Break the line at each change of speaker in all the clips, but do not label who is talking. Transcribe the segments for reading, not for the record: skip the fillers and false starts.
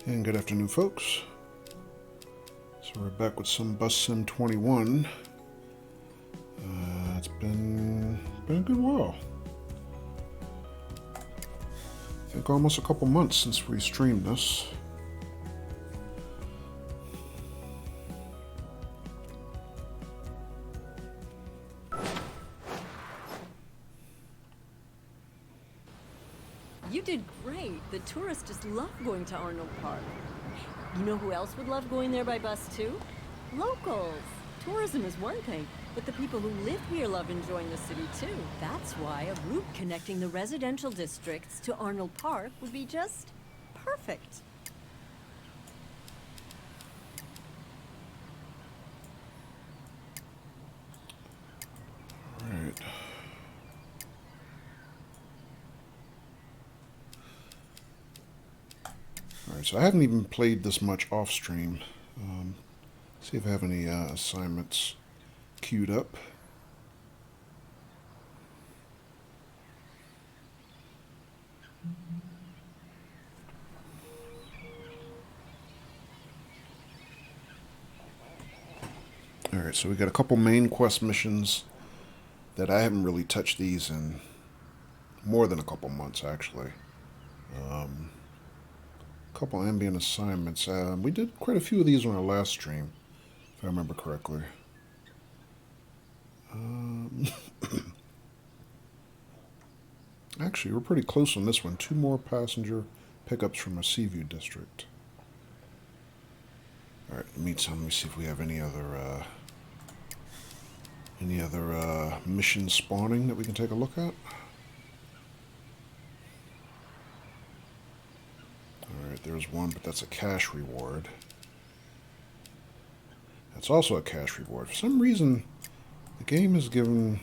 And good afternoon, folks. So we're back with some Bus Sim 21. It's been a good while. I think almost a couple months since we streamed this.
You did great. The tourists just love going to Arnold Park. You know who else would love going there by bus too? Locals. Tourism is one thing, but the people who live here love enjoying the city too. That's why a route connecting the residential districts to Arnold Park would be just perfect.
All right. Alright, so I haven't even played this much off stream. See if I have any assignments queued up. Alright, so we got a couple main quest missions that I haven't really touched these in more than a couple months, actually. Couple ambient assignments. We did quite a few of these on our last stream, if I remember correctly. Actually, we're pretty close on this one. 2 more passenger pickups from a Seaview district. Alright, in the meantime, let me see if we have any other missions spawning that we can take a look at. Alright, there's one, but that's a cash reward. That's also a cash reward. For some reason, the game has given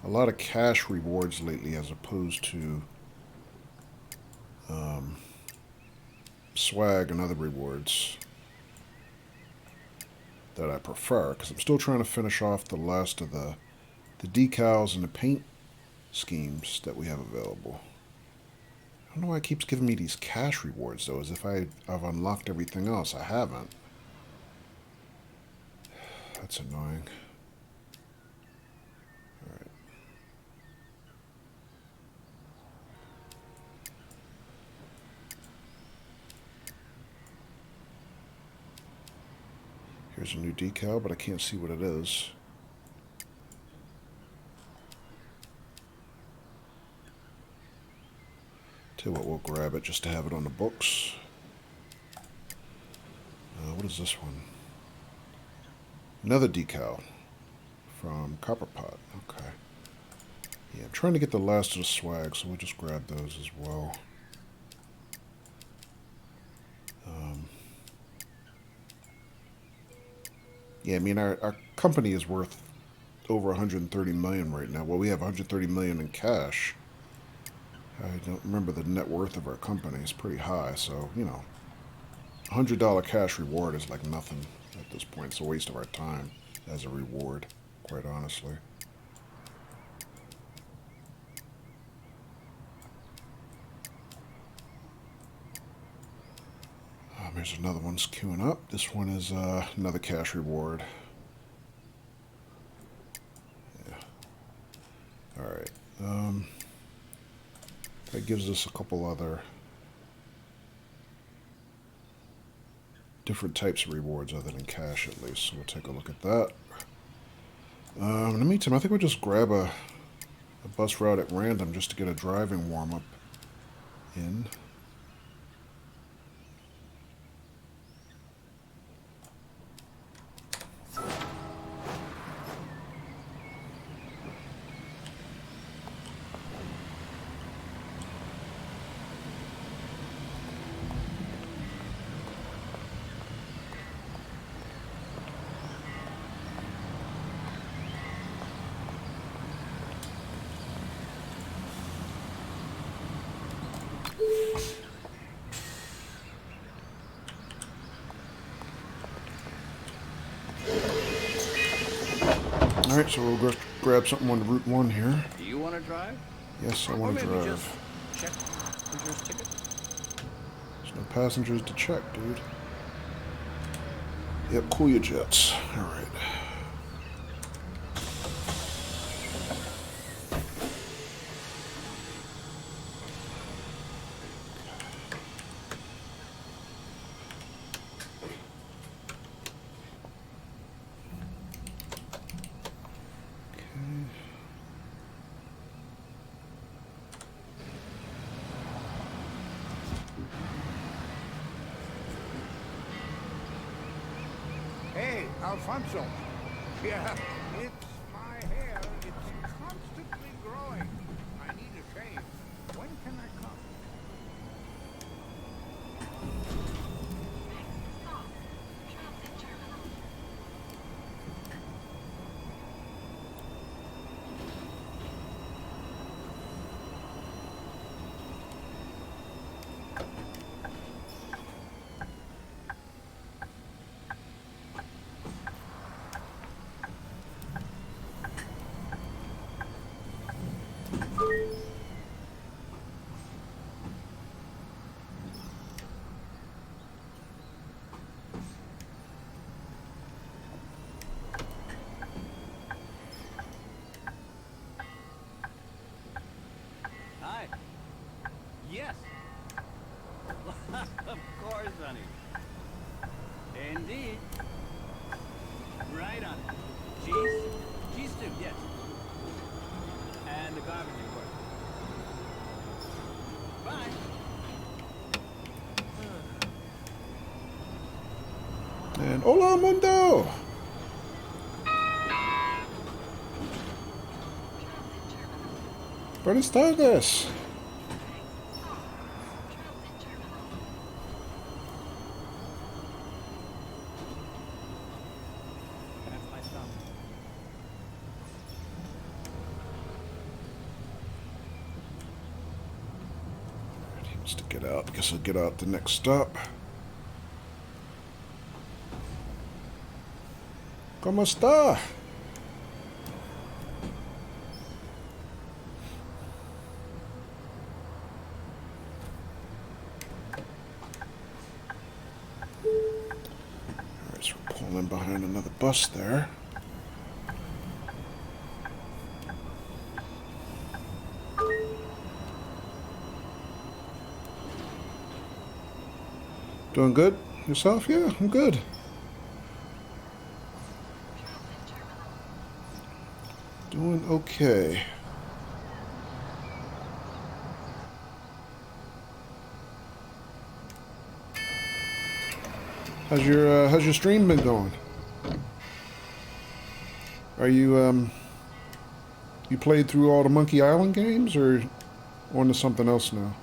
a lot of cash rewards lately as opposed to swag and other rewards that I prefer, because I'm still trying to finish off the last of the decals and the paint schemes that we have available. I don't know why it keeps giving me these cash rewards, though, as if I've unlocked everything else. I haven't. That's annoying. Alright. Here's a new decal, but I can't see what it is. Tell you what, we'll grab it just to have it on the books. What is this one? Another decal from Copperpot. Okay. Yeah, I'm trying to get the last of the swag, so we'll just grab those as well. Yeah, I mean, our company is worth over 130 million right now. Well, we have 130 million in cash. I don't remember the net worth of our company. It's pretty high, so, you know, $100 cash reward is like nothing at this point. It's a waste of our time as a reward, quite honestly. There's another one's queuing up. This one is another cash reward. Yeah. Alright. That gives us a couple other different types of rewards other than cash, at least. So we'll take a look at that. In the meantime, I think we'll just grab a bus route at random just to get a driving warm-up in. Alright, so we'll go grab something on Route 1 here.
Do you want to drive?
Yes, I want to drive.
Just check your ticket.
There's no passengers to check, dude. Yep, cool your jets. Alright.
Hey, Alfonso. Yeah, it's my hair. It's constantly growing. I need a shave. When can I come?
Hi. Yes. Of course, honey. Indeed. Right on it. Cheese? Cheese too, yes. And the garbage, of course. Bye.
And hola mundo! Buenas tardes!
That's my stuff.
He wants to get out. Guess I'll get out the next stop. ¿Cómo está? Alright, so we're pulling behind another bus there. Doing good? Yourself? Yeah, I'm good. Doing okay. How's your stream been going? Are you you played through all the Monkey Island games or on to something else now?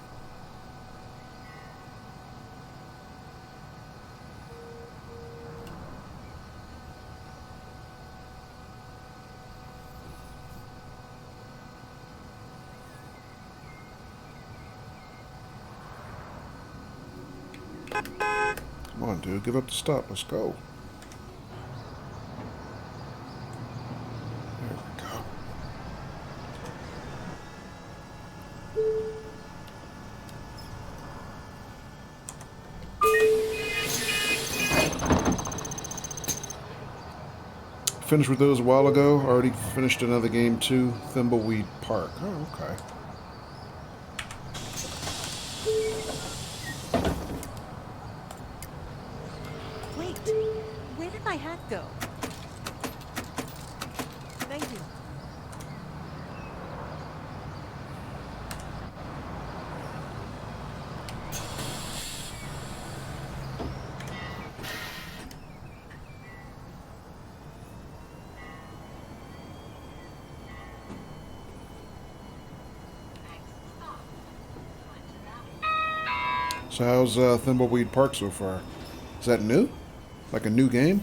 Come on, dude, give up the stop. Let's go. There we go. Finished with those a while ago. Already finished another game too. Thimbleweed Park. Oh, okay.
Wait, where did my hat go? Thank you.
So how's Thimbleweed Park so far? Is that new? Like a new game?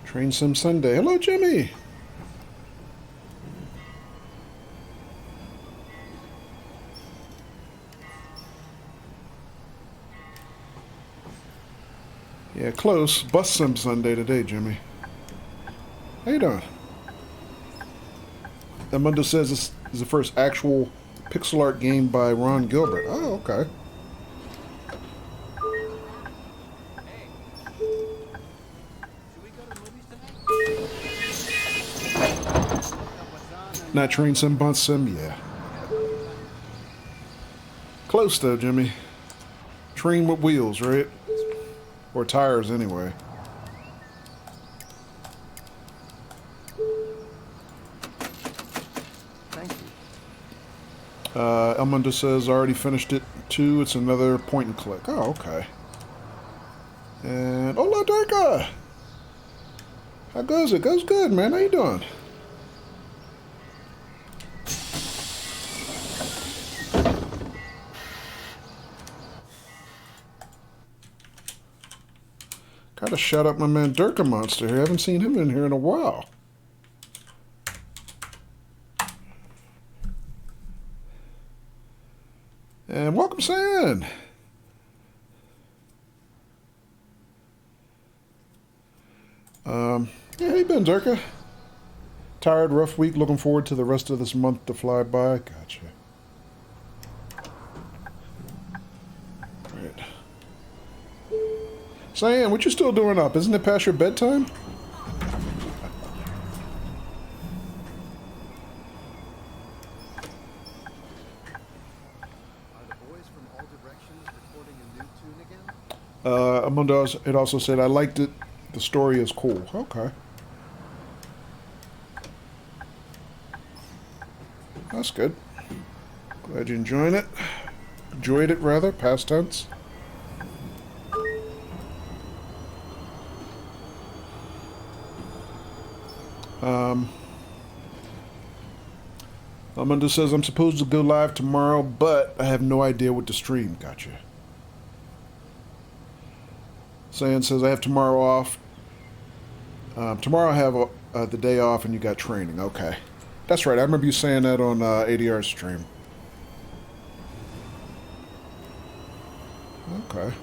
Train Sim Sunday. Hello, Jimmy. Yeah, close. Bus Sim Sunday today, Jimmy. How you doing? Amundo says this is the first actual pixel art game by Ron Gilbert. Oh, okay.
Hey. Should we go to the movies tonight? What's on and,
Not Train Sim, Bus Sim, yeah. Close though, Jimmy. Train with wheels, right? Or tires, anyway.
Thank you.
Elmundo says, I already finished it too. It's another point and click. Oh, okay. And, hola, Durka! How goes it? Goes good, man. How you doing? Gotta shout out my man Durka Monster here. I haven't seen him in here in a while. And welcome, San. Yeah, how you been, Durka? Tired, rough week. Looking forward to the rest of this month to fly by. Gotcha. Right. San, what you still doing up? Isn't it past your bedtime?
Are the boys from all directions recording a new tune again?
Amundo, it also said, I liked it. The story is cool. Okay. That's good. Glad you enjoyed it. Enjoyed it, rather. Past tense. Amundo says, I'm supposed to go live tomorrow, but I have no idea what to stream. Gotcha. San says, I have tomorrow off. Tomorrow I have the day off and you got training. Okay. That's right. I remember you saying that on ADR's stream. Okay.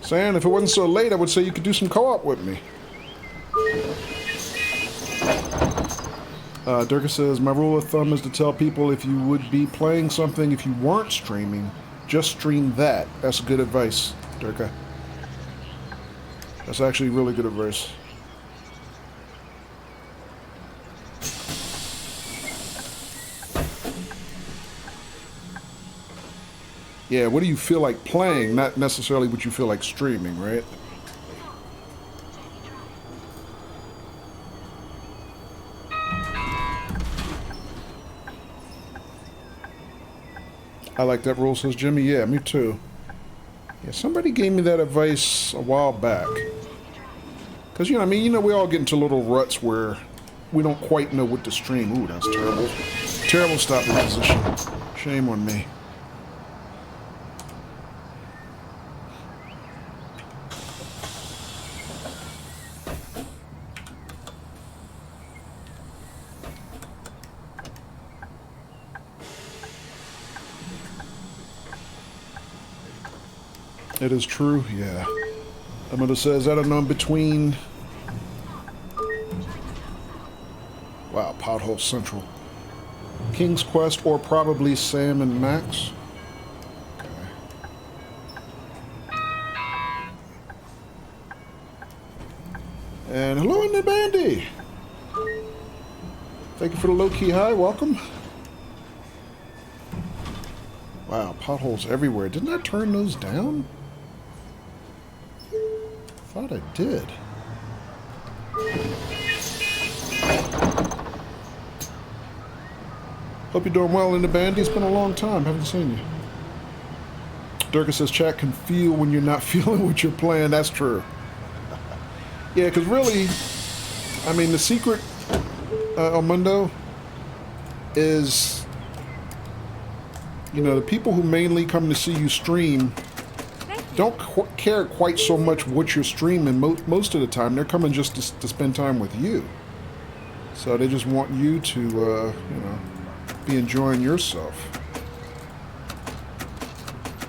San, if it wasn't so late, I would say you could do some co-op with me. Durka says, my rule of thumb is to tell people if you would be playing something, if you weren't streaming, just stream that. That's good advice, Durka. That's actually really good advice. Yeah, what do you feel like playing, not necessarily what you feel like streaming, right? I like that rule, says Jimmy. Yeah, me too. Yeah, somebody gave me that advice a while back. Because, you know, I mean, you know, we all get into little ruts where we don't quite know what to stream. Ooh, that's terrible. Terrible stopping position. Shame on me. It is true, yeah. Amanda says, I don't know, between... Wow, Pothole Central. King's Quest or probably Sam and Max. Okay. And hello, in the Bandy. Thank you for the low-key high. Welcome. Wow, potholes everywhere. Didn't I turn those down? Thought I did. Hope you're doing well in the Bandy. It's been a long time. Haven't seen you. Durka says chat can feel when you're not feeling what you're playing. That's true. Yeah, because really, I mean, the secret, Armando, is, you know, the people who mainly come to see you stream don't care quite so much what you're streaming. Most of the time, they're coming just to spend time with you. So they just want you to, you know, be enjoying yourself.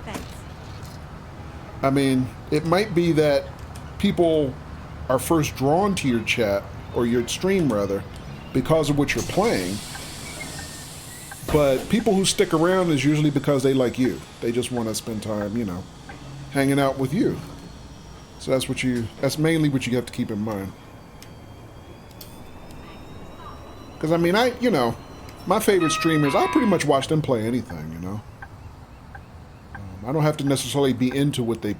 Thanks.
I mean, it might be that people are first drawn to your chat, or your stream rather, because of what you're playing. But people who stick around is usually because they like you. They just want to spend time, you know, hanging out with you. So that's mainly what you have to keep in mind. Because I mean, you know, my favorite streamers, I pretty much watch them play anything, you know. I don't have to necessarily be into what they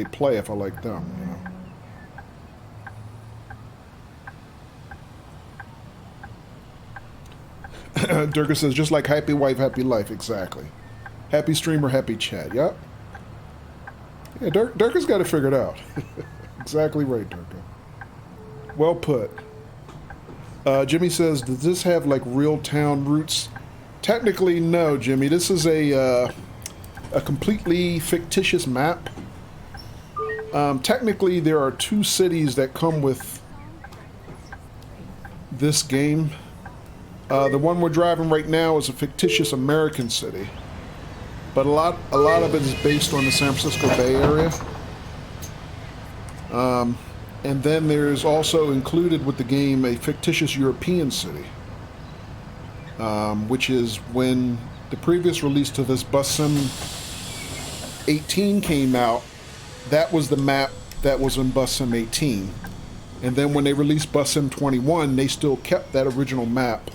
play if I like them, you know. Durga says, just like happy wife, happy life. Exactly. Happy streamer, happy chat. Yep. Yeah, Durga's got it figured out. Exactly right, Durga. Well put. Jimmy says, does this have like real town roots? Technically, no, Jimmy. This is a completely fictitious map. Technically, there are 2 cities that come with this game. The one we're driving right now is a fictitious American city, but a lot of it is based on the San Francisco Bay Area. And then there's also included with the game a fictitious European city, which is when the previous release to this Bus Sim 18 came out. That was the map that was in Bus Sim 18, and then when they released Bus Sim 21, they still kept that original map.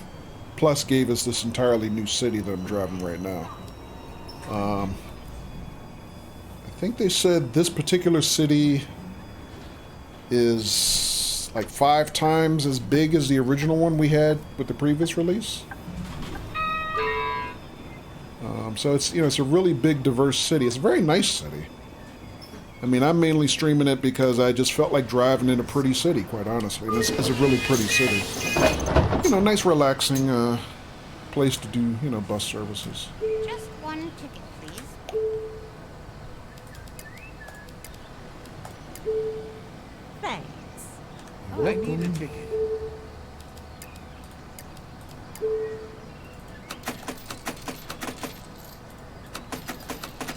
Plus gave us this entirely new city that I'm driving right now. I think they said this particular city is like 5 times as big as the original one we had with the previous release. So it's, you know, it's a really big, diverse city. It's a very nice city. I mean, I'm mainly streaming it because I just felt like driving in a pretty city, quite honestly. It's a really pretty city. You know, nice, relaxing place to do, you know, bus services.
Just one ticket, please.
Thanks.
I need a ticket.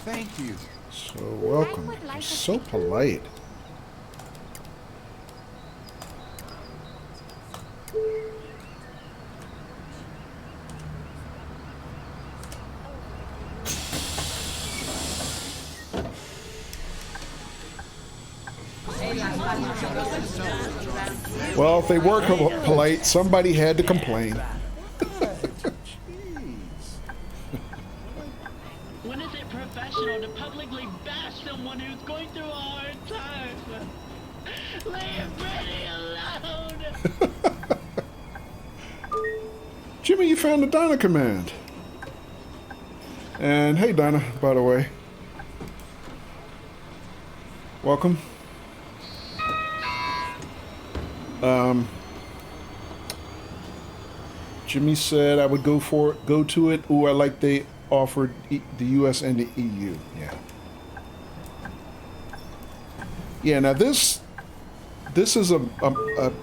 Thank you.
So welcome.
I would like a
So
ticket.
polite. Well, if they were polite, somebody had to complain.
When is it professional to publicly bash someone who's going through a hard time? Leave Brittany alone!
Jimmy, you found the Donna command. And hey, Donna, by the way. Welcome. Jimmy said I would go to it. Ooh, I like they offered the US and the EU. Yeah. Yeah, now this is a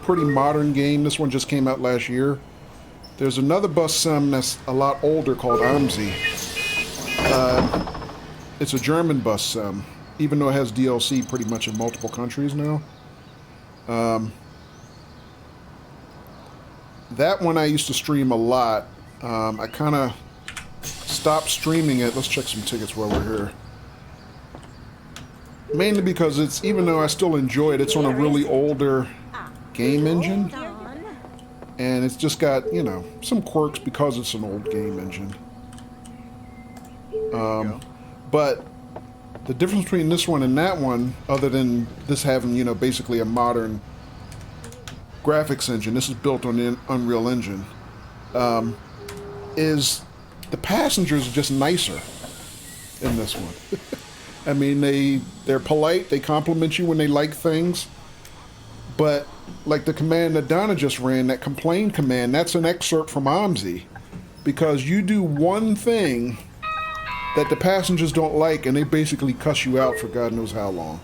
pretty modern game. This one just came out last year. There's another bus sim that's a lot older called AMSI. It's a German bus sim, even though it has DLC pretty much in multiple countries now. That one I used to stream a lot. I kind of stopped streaming it. Let's check some tickets while we're here. Mainly because it's, even though I still enjoy it, it's on a really older game engine. And it's just got, you know, some quirks because it's an old game engine. But the difference between this one and that one, other than this having, you know, basically a modern graphics engine, this is built on the Unreal Engine, is the passengers are just nicer in this one. I mean, they're polite, they compliment you when they like things, but like the command that Donna just ran, that complain command, that's an excerpt from AMSI, because you do one thing that the passengers don't like, and they basically cuss you out for God knows how long.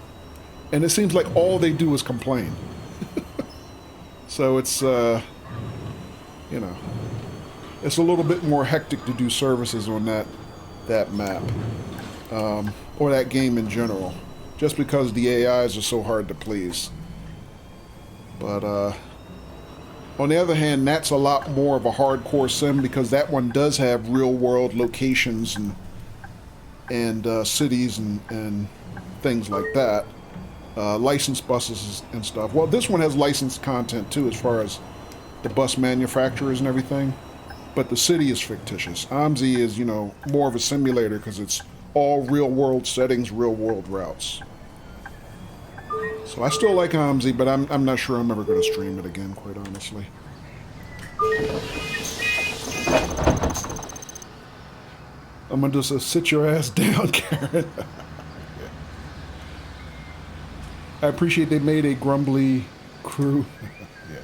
And it seems like all they do is complain. So it's, you know, it's a little bit more hectic to do services on that map, or that game in general, just because the AIs are so hard to please. But on the other hand, that's a lot more of a hardcore sim, because that one does have real-world locations and cities and things like that. Licensed buses and stuff. Well, this one has licensed content too, as far as the bus manufacturers and everything. But the city is fictitious. OMSI is, you know, more of a simulator because it's all real-world settings, real-world routes. So I still like OMSI, but I'm not sure I'm ever going to stream it again, quite honestly. I'm going to just sit your ass down, Karen. I appreciate they made a grumbly crew. Yeah.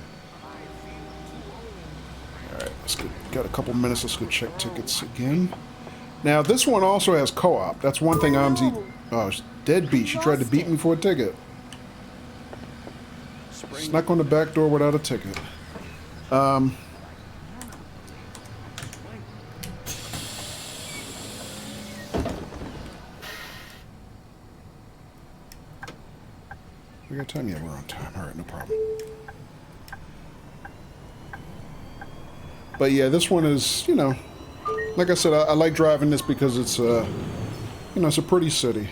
Alright, let's go. Got a couple minutes. Let's go check tickets again. Now, this one also has co-op. That's one thing OMSI... Oh, she's deadbeat. She tried to beat me for a ticket. Snuck on the back door without a ticket. We got time? Yeah, we're on time. Alright, no problem. But yeah, this one is, you know, like I said, I like driving this because it's, you know, it's a pretty city.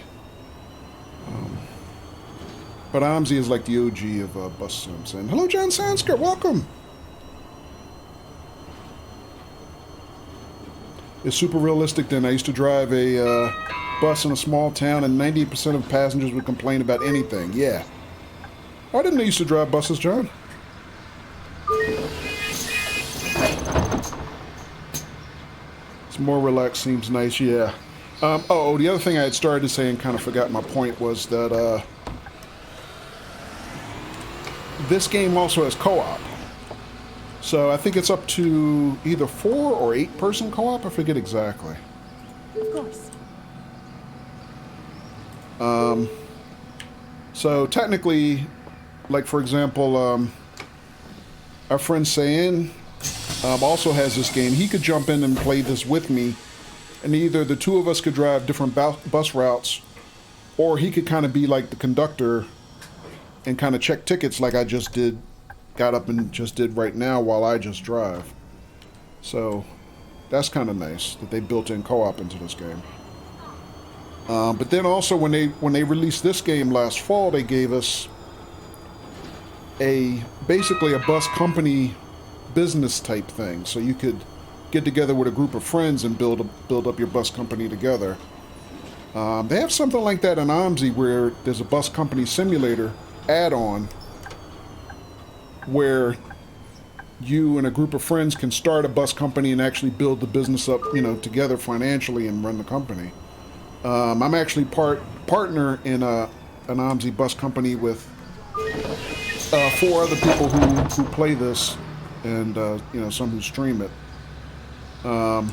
But OMSI is like the OG of bus sims. And hello, John Sansker, welcome! It's super realistic then. I used to drive a bus in a small town, and 90% of passengers would complain about anything. Yeah. I didn't know you used to drive buses, John. It's more relaxed, seems nice, yeah. The other thing I had started to say and kind of forgot my point was that this game also has co-op. So I think it's up to either 4 or 8 person co-op. I forget exactly.
Of course.
So technically, like for example, our friend Sayin also has this game. He could jump in and play this with me, and either the two of us could drive different bus routes, or he could kind of be like the conductor and kind of check tickets like I just did, got up and just did right now while I just drive. So that's kind of nice that they built in co-op into this game. But then also when they released this game last fall, they gave us basically a bus company business type thing, so you could get together with a group of friends and build up your bus company together. They have something like that in OMSI where there's a bus company simulator add-on where you and a group of friends can start a bus company and actually build the business up, you know, together financially and run the company. I'm actually partner in an OMSI bus company with 4 other people who play this, and you know, some who stream it. Now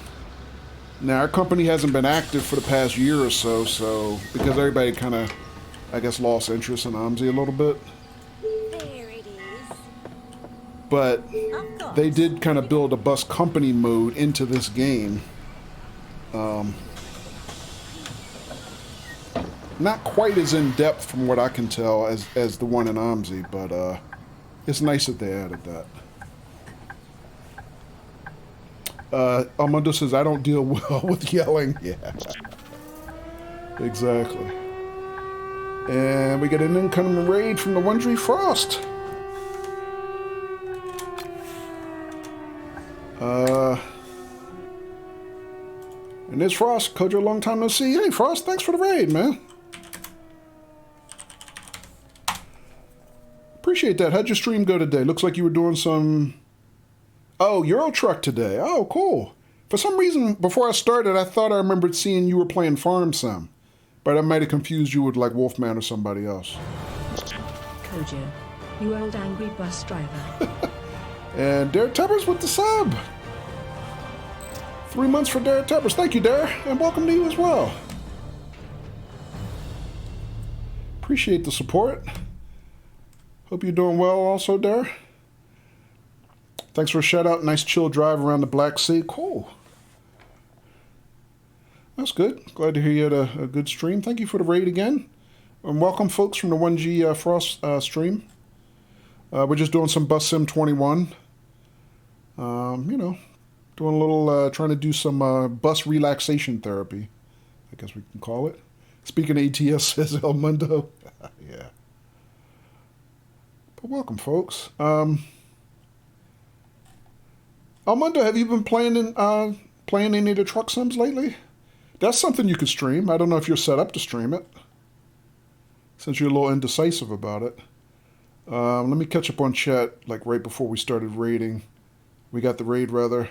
our company hasn't been active for the past year or so because everybody kind of, I guess, lost interest in OMSI a little bit.
There it is.
But they did kind of build a bus company mode into this game. Not quite as in depth from what I can tell as the one in OMSI, but it's nice that they added that. Armando says, I don't deal well with yelling. Yeah. Exactly. And we get an incoming raid from the Wondry Frost. And there's Frost. Kojo, long time no see. Hey, Frost, thanks for the raid, man. Appreciate that. How'd your stream go today? Looks like you were doing some... Oh, Euro Truck today. Oh, cool. For some reason, before I started, I thought I remembered seeing you were playing Farm Sim. But I might have confused you with, like, Wolfman or somebody else.
Kojo, you old angry bus driver.
And Derek Tubbers with the sub. 3 months for Dare Tappers. Thank you, Dare, and welcome to you as well. Appreciate the support. Hope you're doing well also, Dare. Thanks for a shout out. Nice chill drive around the Black Sea. Cool. That's good. Glad to hear you had a good stream. Thank you for the raid again. And welcome, folks, from the 1G Frost stream. We're just doing some Bus Sim 21. You know, doing a little, trying to do some bus relaxation therapy, I guess we can call it. Speaking of ATS, says El Mundo. Yeah. But welcome, folks. El Mundo, have you been playing any of the truck sims lately? That's something you could stream. I don't know if you're set up to stream it, since you're a little indecisive about it. Let me catch up on chat, like right before we started raiding. We got the raid, rather.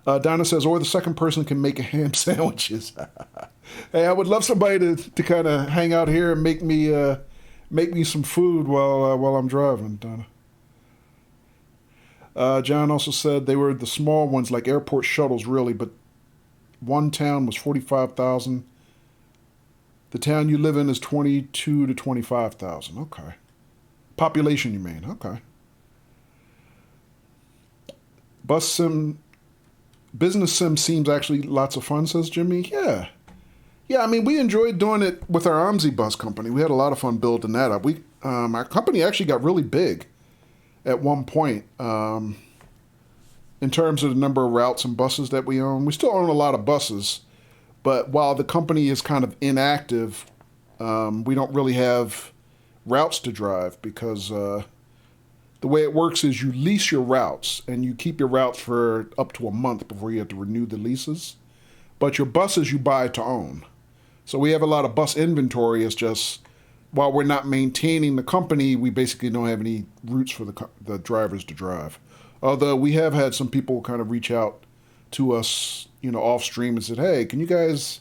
Donna says, or the second person can make ham sandwiches. Hey, I would love somebody to kind of hang out here and make me some food while I'm driving, Donna. John also said they were the small ones, like airport shuttles, really, but one town was 45,000. The town you live in is 22 to 25,000. Okay. Population, you mean? Okay. Bus sim, business sim seems actually lots of fun, says Jimmy. Yeah. Yeah, I mean, we enjoyed doing it with our OMSI bus company. We had a lot of fun building that up. Our company actually got really big at one point in terms of the number of routes and buses that we own. We still own a lot of buses, but while the company is kind of inactive, we don't really have routes to drive because the way it works is you lease your routes and you keep your routes for up to a month before you have to renew the leases. But your buses you buy to own. So we have a lot of bus inventory. It's just while we're not maintaining the company, we basically don't have any routes for the drivers to drive. Although we have had some people kind of reach out to us, you know, off stream and said, hey, can you guys,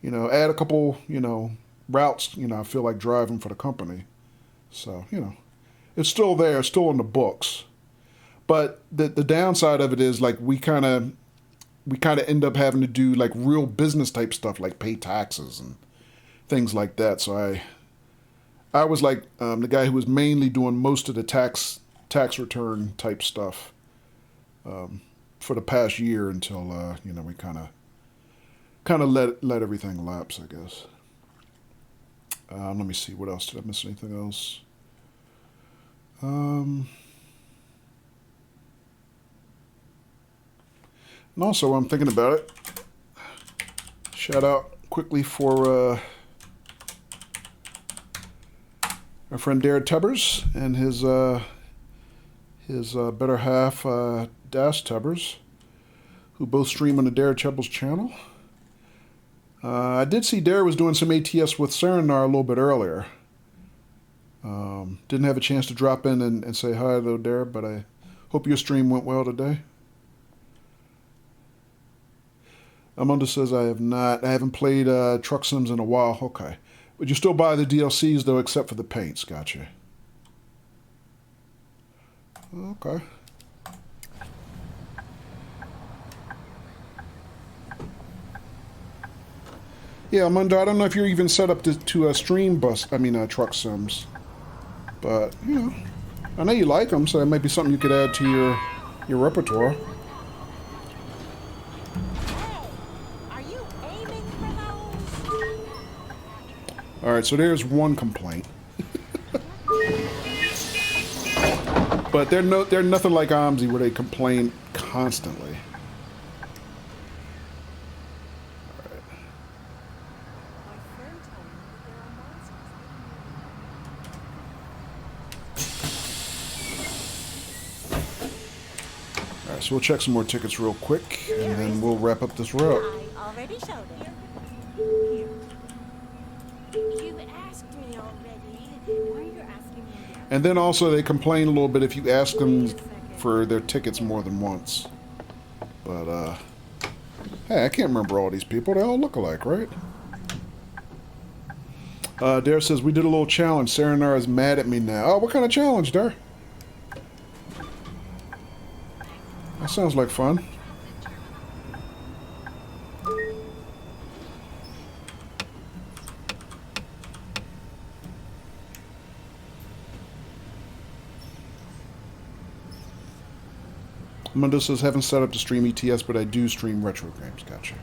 you know, add a couple, you know, routes, you know, I feel like driving for the company. So, you know, it's still there, it's still in the books. But the downside of it is like we kind of end up having to do like real business type stuff, like pay taxes and things like that. So I was like the guy who was mainly doing most of the tax return type stuff for the past year until you know, we kind of let everything lapse, I guess. Let me see, what else? Did I miss anything else? And also, I'm thinking about it. Shout out quickly for our friend Dare Tubbers and his better half, Das Tubbers, who both stream on the Dare Tubbers channel. I did see Dare was doing some ATS with Serenar a little bit earlier. Didn't have a chance to drop in and say hi though, Dare, but I hope your stream went well today. Amanda says I haven't played Truck Sims in a while. Okay. But you still buy the DLCs though, except for the paints. Gotcha. Okay. Yeah, Amanda, I don't know if you're even set up to stream Truck Sims. But, you know, I know you like them, so it might be something you could add to your repertoire. Alright, so there's one complaint. But they're nothing like OMSI where they complain constantly. Alright, so we'll check some more tickets real quick, and then we'll wrap up this route.
I already showed it.
You've asked me already. Why are you asking me again?
And then also they complain a little bit if you ask them for their tickets more than once. But, hey, I can't remember all these people. They all look alike, right? Dare says, we did a little challenge. Serenar is mad at me now. Oh, what kind of challenge, Dare? That sounds like fun. Mundo says, haven't set up to stream ETS, but I do stream retro games. Gotcha.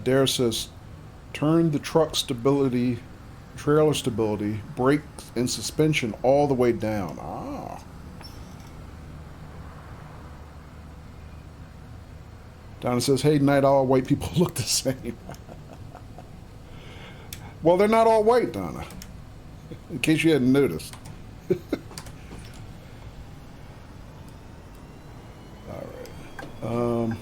Dare says, turn the truck stability, trailer stability, brakes, and suspension all the way down. Ah. Donna says, hey, not all white people look the same. Well, they're not all white, Donna. In case you hadn't noticed. All right.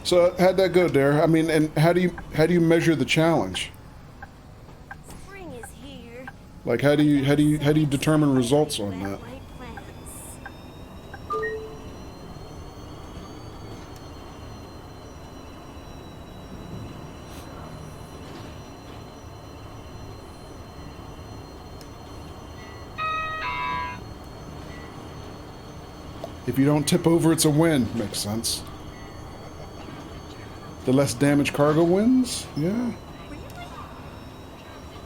So how'd that go, Dare? I mean, and how do you measure the challenge?
Spring is here.
Like, how do you determine results on that?
White plants.
If you don't tip over, it's a win. Makes sense. The less damaged cargo wins? Yeah.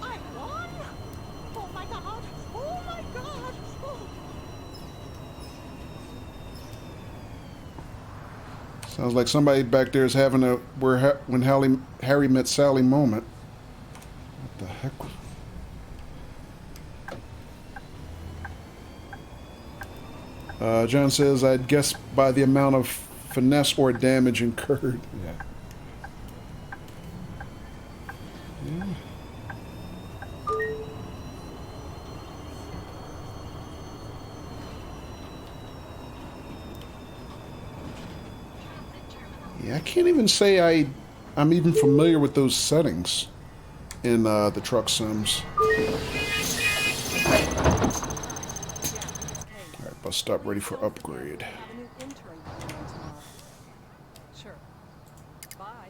I won! Oh my god! Oh my god!
Sounds like somebody back there is having a when Harry met Sally moment. What the heck? John says, I'd guess by the amount of finesse or damage incurred. Yeah. Yeah, I can't even say I'm even familiar with those settings in the truck sims. Alright, bus stop ready for upgrade.
Have a new intern coming in tomorrow. Sure. Bye.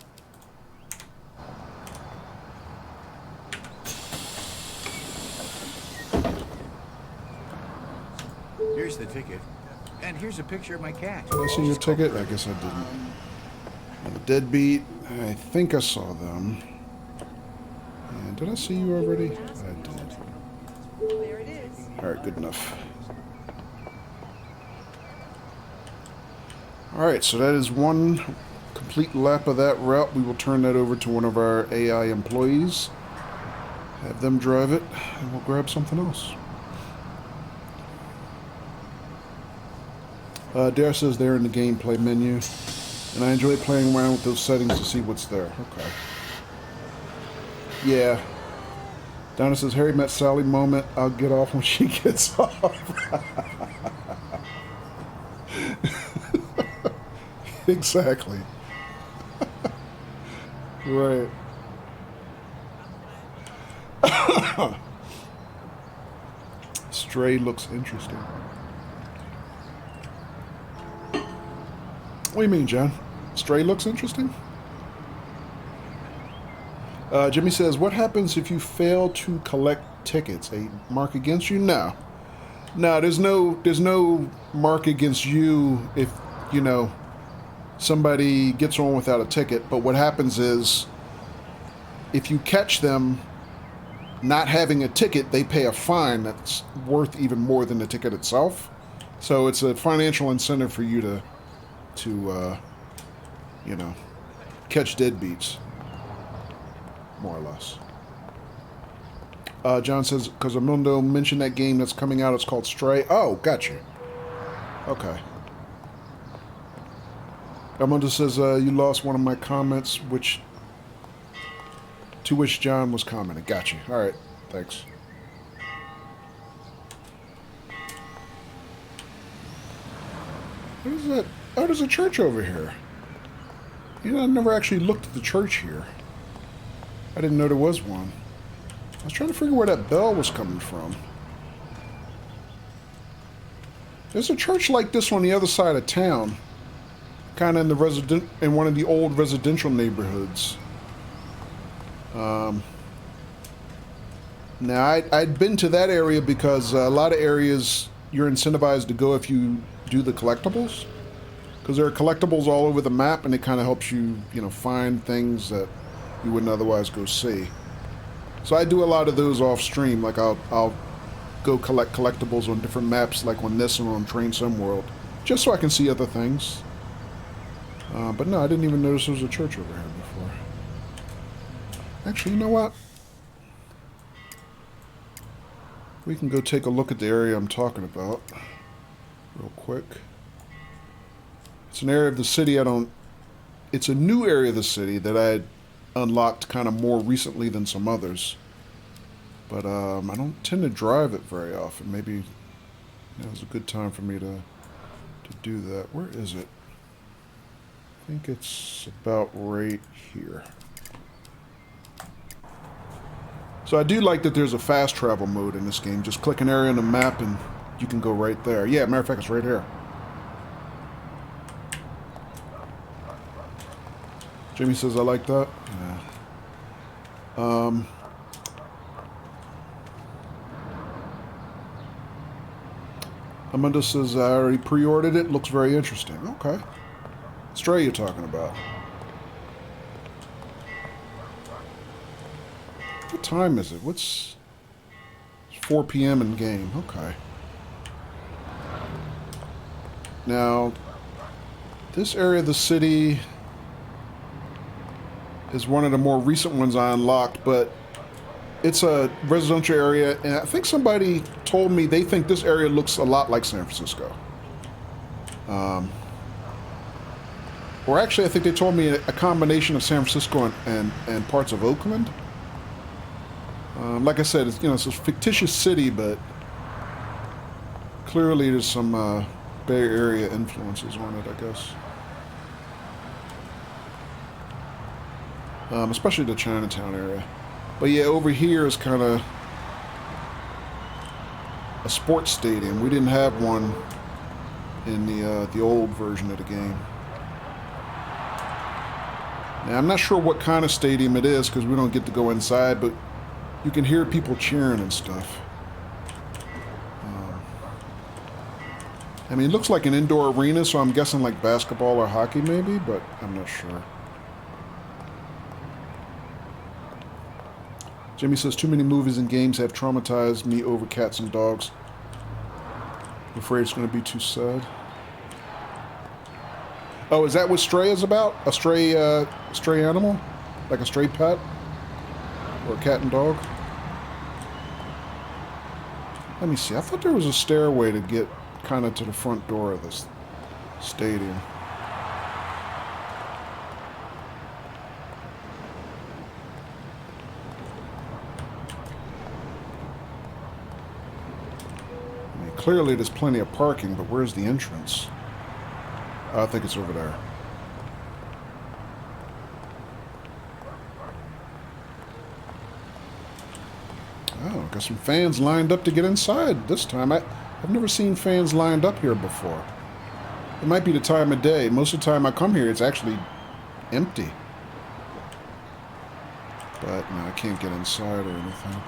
Here's the ticket. And here's a picture of my cat.
Did I see your ticket? I guess I didn't. The Deadbeat, I think I saw them. And did I see you already? I did.
There it is.
Alright, good enough. Alright, so that is one complete lap of that route. We will turn that over to one of our AI employees. Have them drive it, and we'll grab something else. Dare says they're in the gameplay menu. And I enjoy playing around with those settings to see what's there. Okay. Yeah. Donna says, Harry met Sally moment. I'll get off when she gets off. Exactly. Right. Stray looks interesting. What do you mean, John? Stray looks interesting? Jimmy says, what happens if you fail to collect tickets? A mark against you? No. No, there's no mark against you if, you know, somebody gets on without a ticket. But what happens is, if you catch them not having a ticket, they pay a fine that's worth even more than the ticket itself. So it's a financial incentive for you to you know, catch deadbeats, more or less. John says, because Amundo mentioned that game that's coming out, it's called Stray. Oh, gotcha. Okay. Amundo says, you lost one of my comments, to which John was commenting. Gotcha. All right, thanks. What is that? Oh, there's a church over here. You know, I've never actually looked at the church here. I didn't know there was one. I was trying to figure where that bell was coming from. There's a church like this on the other side of town. Kind of in one of the old residential neighborhoods. Now, I'd been to that area because a lot of areas you're incentivized to go if you do the collectibles. Because there are collectibles all over the map, and it kind of helps you, you know, find things that you wouldn't otherwise go see. So I do a lot of those off stream. Like I'll go collect collectibles on different maps, like on this and on Train Sim World, just so I can see other things. But no, I didn't even notice there was a church over here before. Actually, you know what? We can go take a look at the area I'm talking about real quick. It's an area of the city it's a new area of the city that I unlocked kind of more recently than some others. But I don't tend to drive it very often. Maybe now's a good time for me to do that. Where is it? I think it's about right here. So I do like that there's a fast travel mode in this game. Just click an area on the map and you can go right there. Yeah, matter of fact, it's right here. Jimmy says I like that. Yeah. Amanda says I already pre-ordered it. Looks very interesting. Okay. Stray you're talking about. What time is it? It's 4 p.m. in game. Okay. Now, this area of the city is one of the more recent ones I unlocked, but it's a residential area, and I think somebody told me they think this area looks a lot like San Francisco. Or actually, I think they told me a combination of San Francisco and parts of Oakland. Like I said, it's, you know, it's a fictitious city, but clearly there's some Bay Area influences on it, I guess. Especially the Chinatown area. But yeah, over here is kind of a sports stadium. We didn't have one in the old version of the game. Now, I'm not sure what kind of stadium it is because we don't get to go inside, but you can hear people cheering and stuff. I mean, it looks like an indoor arena, so I'm guessing like basketball or hockey maybe, but I'm not sure. Jimmy says, too many movies and games have traumatized me over cats and dogs. I'm afraid it's going to be too sad. Oh, is that what Stray is about? A stray animal? Like a stray pet? Or a cat and dog? Let me see. I thought there was a stairway to get kind of to the front door of this stadium. I mean, clearly there's plenty of parking, but where's the entrance? I think it's over there. Oh, got some fans lined up to get inside this time. I've never seen fans lined up here before. It might be the time of day. Most of the time I come here, it's actually empty. But no, I can't get inside or anything.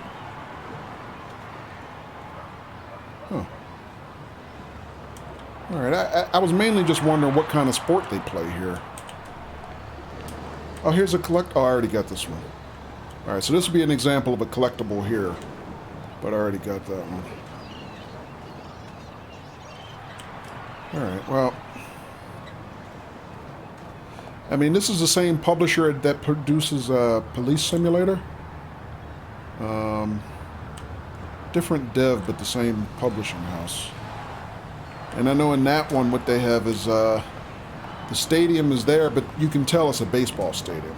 Huh. Alright, I was mainly just wondering what kind of sport they play here. Oh, here's a collect... Oh, I already got this one. Alright, so this would be an example of a collectible here. But I already got that one. Alright, well... I mean, this is the same publisher that produces Police Simulator. Different dev, but the same publishing house. And I know in that one what they have is the stadium is there, but you can tell it's a baseball stadium.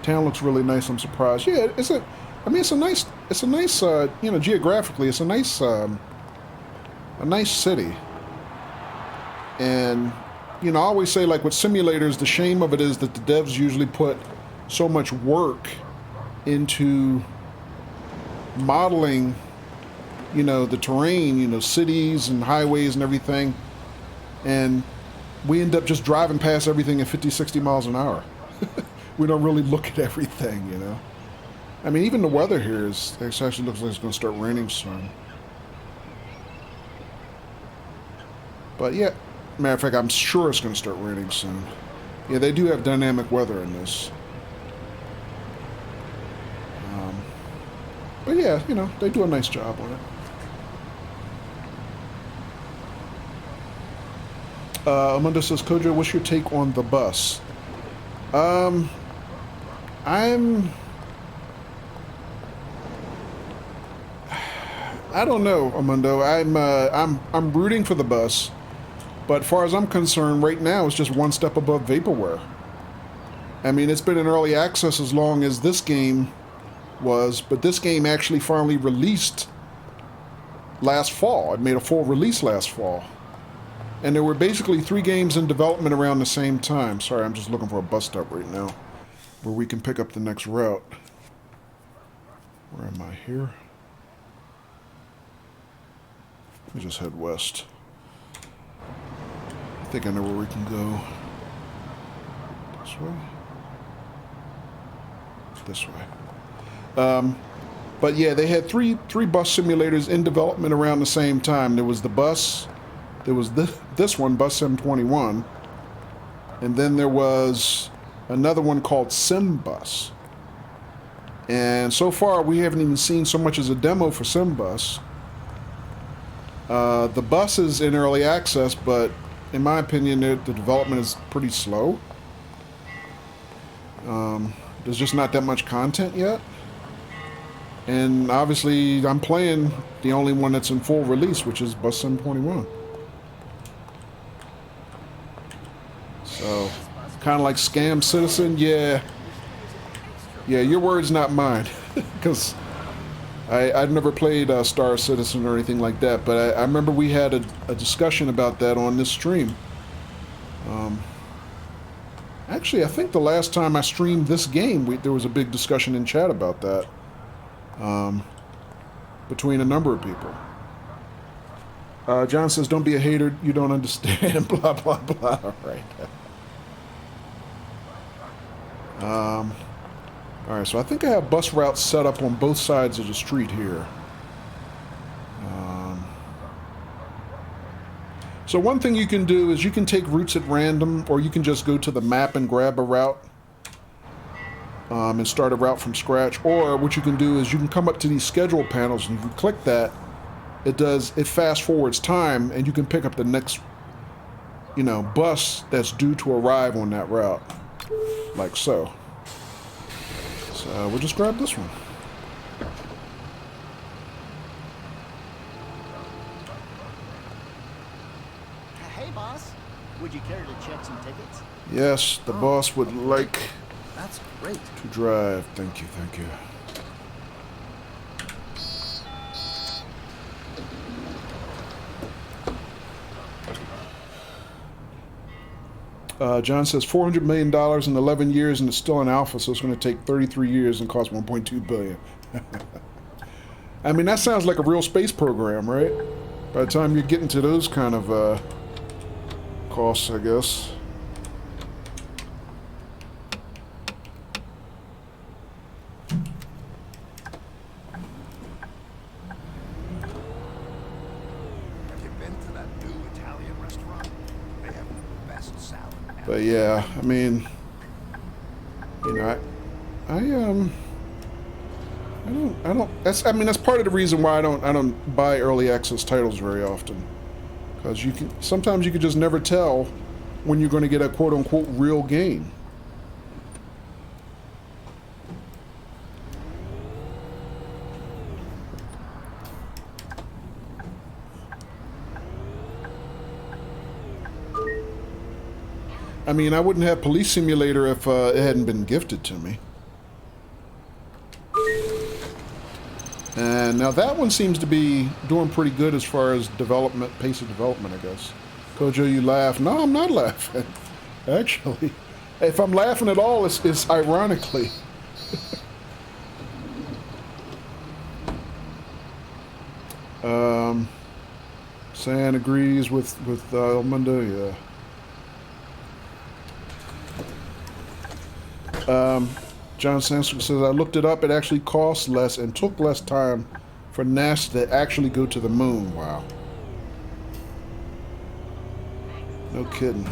Town looks really nice. I'm surprised. Yeah, it's a nice you know, geographically it's a nice city. And you know, I always say, like with simulators, the shame of it is that the devs usually put so much work into modeling, you know, the terrain, you know, cities and highways and everything, and we end up just driving past everything at 50, 60 miles an hour. We don't really look at everything, you know. I mean, even the weather here actually looks like it's going to start raining soon. But yeah, Matter of fact, I'm sure it's going to start raining soon. Yeah, they do have dynamic weather in this. But yeah, you know, they do a nice job on it. Amanda says, Kojo, what's your take on the bus? I don't know, Amundo. I'm rooting for the bus, but as far as I'm concerned, right now it's just one step above vaporware. I mean, it's been in early access as long as this game was, but this game actually finally released last fall. It made a full release last fall, and there were basically 3 games in development around the same time. Sorry, I'm just looking for a bus stop right now where we can pick up the next route. Where am I here? Let me just head west. I think I know where we can go. This way? This way. But yeah, they had three bus simulators in development around the same time. There was the bus, there was this one, Bus Sim 21, and then there was another one called SimBus. And so far, we haven't even seen so much as a demo for SimBus. The bus is in early access, but in my opinion, the development is pretty slow. There's just not that much content yet. And obviously, I'm playing the only one that's in full release, which is Bus Sim 21. So, kind of like Scam Citizen, yeah. Yeah, your word's not mine. Because I've never played Star Citizen or anything like that, but I remember we had a discussion about that on this stream. Actually, I think the last time I streamed this game, there was a big discussion in chat about that. Between a number of people. John says, don't be a hater, you don't understand, blah, blah, blah. All right. Alright, so I think I have bus routes set up on both sides of the street here. So one thing you can do is you can take routes at random, or you can just go to the map and grab a route. And start a route from scratch. Or what you can do is you can come up to these schedule panels and you can click that. It fast forwards time, and you can pick up the next, you know, bus that's due to arrive on that route. Like so. So we'll just grab this one.
Hey, boss. Would you care to check some tickets?
Yes, the boss would like
That's great.
to drive. Thank you, thank you. John says $400 million in 11 years, and it's still in alpha, so it's going to take 33 years and cost $1.2 billion. I mean, that sounds like a real space program, right? By the time you get into those kind of costs, I guess. But yeah, I mean, you know, I don't. That's part of the reason why I don't buy early access titles very often, because sometimes you can just never tell when you're going to get a quote unquote real game. I mean, I wouldn't have Police Simulator if it hadn't been gifted to me. And now that one seems to be doing pretty good as far as development, pace of development, I guess. Kojo, you laugh. No, I'm not laughing. Actually, if I'm laughing at all, it's ironically. San agrees with Elmundo, yeah. John Sanson says, I looked it up, it actually costs less and took less time for NASA to actually go to the moon. Wow. No kidding.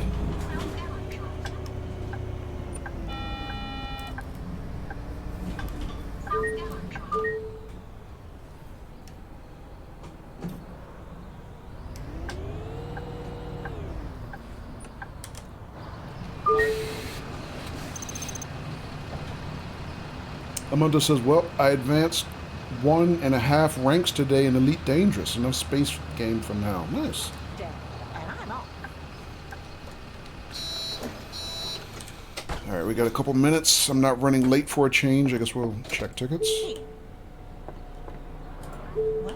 Amanda says, well, I advanced 1.5 ranks today in Elite Dangerous. Enough space gained for now. Nice. Alright, we got a couple minutes. I'm not running late for a change. I guess we'll check tickets.
What?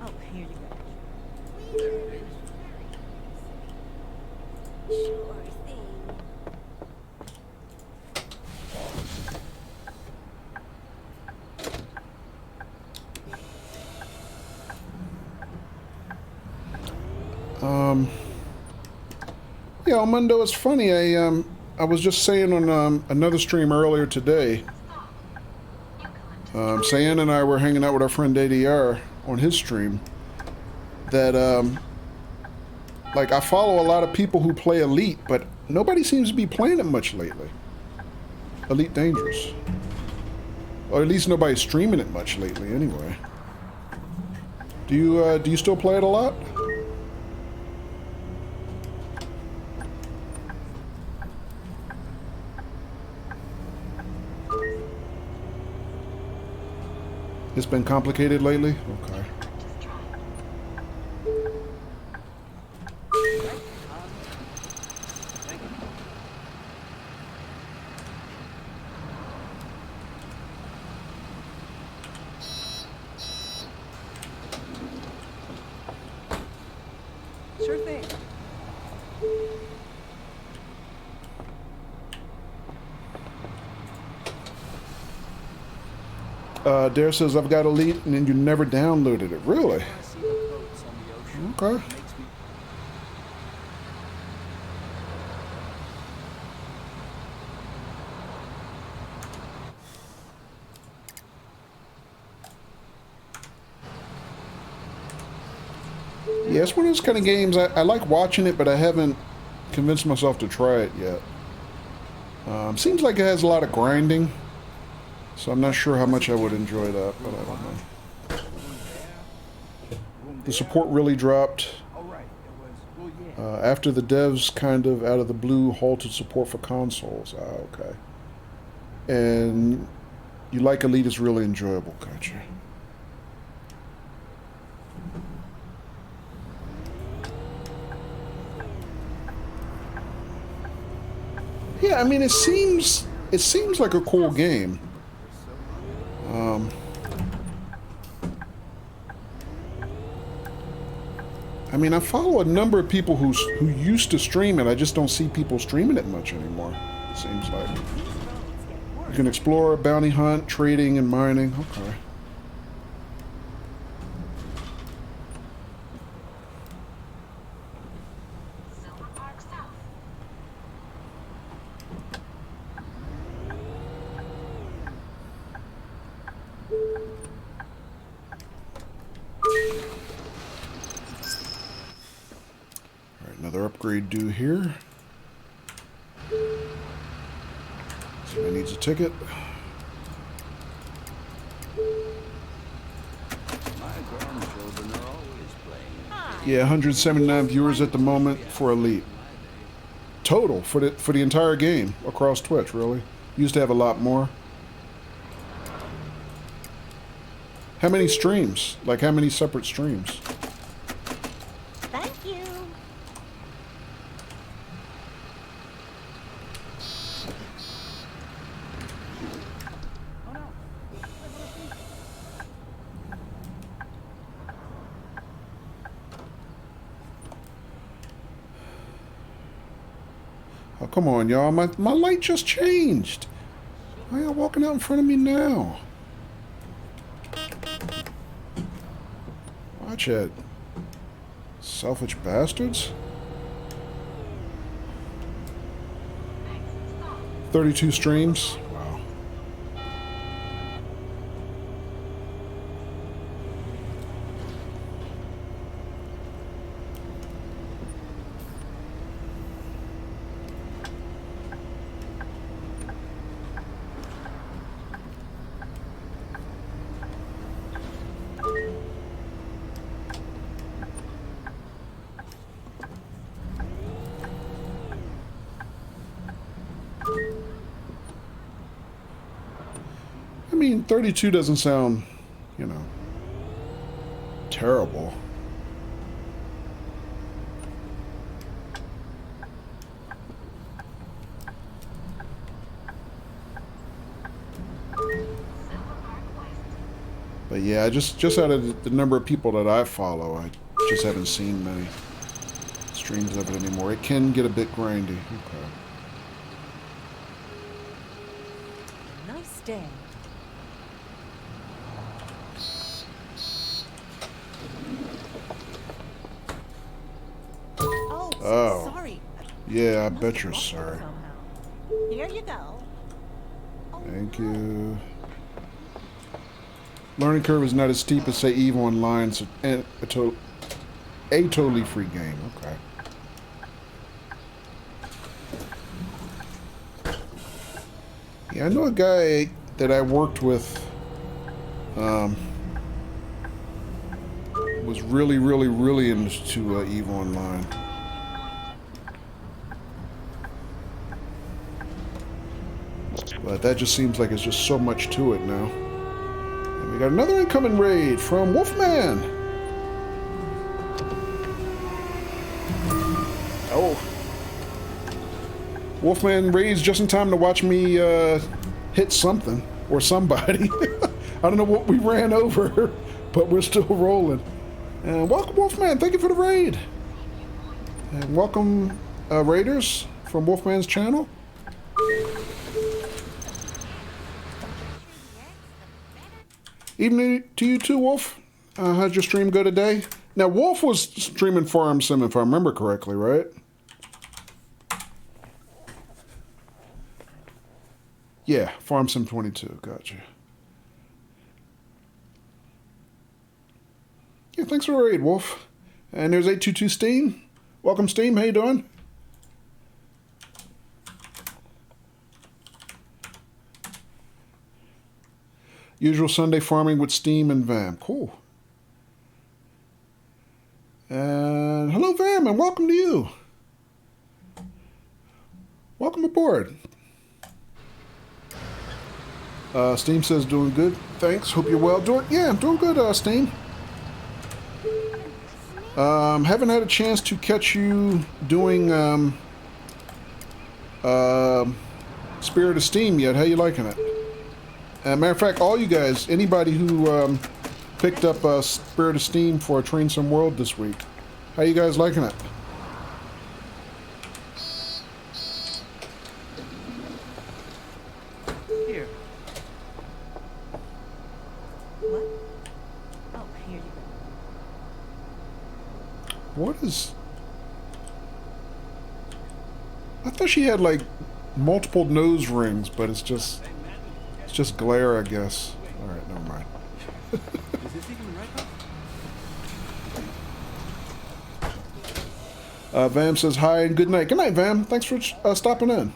Oh, here you go.
Sure thing.
Yeah, Armando, it's funny. I was just saying on another stream earlier today. Sayan and I were hanging out with our friend ADR on his stream. That like I follow a lot of people who play Elite, but nobody seems to be playing it much lately. Elite Dangerous, or at least nobody's streaming it much lately. Anyway, do you still play it a lot? It's been complicated lately? Okay.
Sure thing.
Dare says, I've got Elite, and then you never downloaded it. Really?
I see the boats on the ocean.
Okay.
It makes me
Yeah, it's one of those kind of games, I like watching it, but I haven't convinced myself to try it yet. Seems like it has a lot of grinding, so I'm not sure how much I would enjoy that, but I don't know. The support really dropped
All right. It was. Well, yeah.
after the devs kind of out of the blue halted support for consoles. Okay. And you like Elite is really enjoyable, gotcha. Yeah, I mean, it seems like a cool game. I mean, I follow a number of people who used to stream it. I just don't see people streaming it much anymore. It seems like you can explore, bounty hunt, trading, and mining. Okay. Another upgrade due here. Somebody needs a ticket.
My grandchildren are always playing.
Yeah, 179 viewers at the moment for Elite. Total for the entire game across Twitch, really. Used to have a lot more. How many streams? Like how many separate streams?
Thank you.
Oh, come on, y'all. My light just changed. Why are y'all walking out in front of me now? Watch it. Selfish bastards. 32 streams. Wow. mean, 32 doesn't sound, you know, terrible. But yeah, just out of the number of people that I follow, I just haven't seen many streams of it anymore. It can get a bit grindy. Okay.
Nice day.
Oh.
Sorry.
Yeah, I
Must
bet
have
you're
lost it
sorry.
somehow. Here you go.
Thank you. Learning curve is not as steep as, say, EVE Online. It's a totally free game. Okay. Yeah, I know a guy that I worked with was really into EVE Online. But that just seems like it's just so much to it now. And we got another incoming raid from Wolfman. Oh. Wolfman raids just in time to watch me hit something or somebody. I don't know what we ran over, but we're still rolling. And welcome, Wolfman. Thank you for the raid. And welcome, raiders from Wolfman's channel. Evening to you too, Wolf. How'd your stream go today? Now, Wolf was streaming Farm Sim, if I remember correctly, right? Yeah, Farm Sim 22. Gotcha. Yeah, thanks for the raid, Wolf. And there's 822 Steam. Welcome, Steam. How you doing? Usual Sunday farming with Steam and Vam. Cool. And hello, Vam, and welcome to you. Welcome aboard. Steam says doing good. Thanks. Hope you're well. Yeah, I'm doing good, Steam. Haven't had a chance to catch you doing Spirit of Steam yet. How you liking it? Matter of fact, all you guys, anybody who picked up Spirit of Steam for Train Some World this week, how you guys liking it?
Here. What? Oh, here you go.
What is... I thought she had, like, multiple nose rings, but it's just glare, I guess. Alright, never mind.
Is this even the right one?
Vam says hi and good night. Good night, Vam. Thanks for stopping in.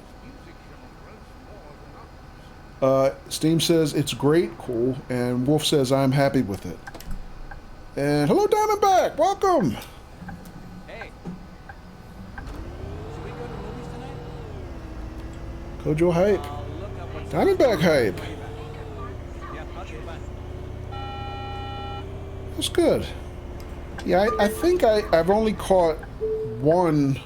Steam says it's great, cool, and Wolf says I'm happy with it. And hello, Diamondback. Welcome.
Hey. Should we go to movies tonight?
Kojo hype.
I'll look up what's
Diamondback hype.
Yeah, okay, bye.
That's good. Yeah, I think I've only caught one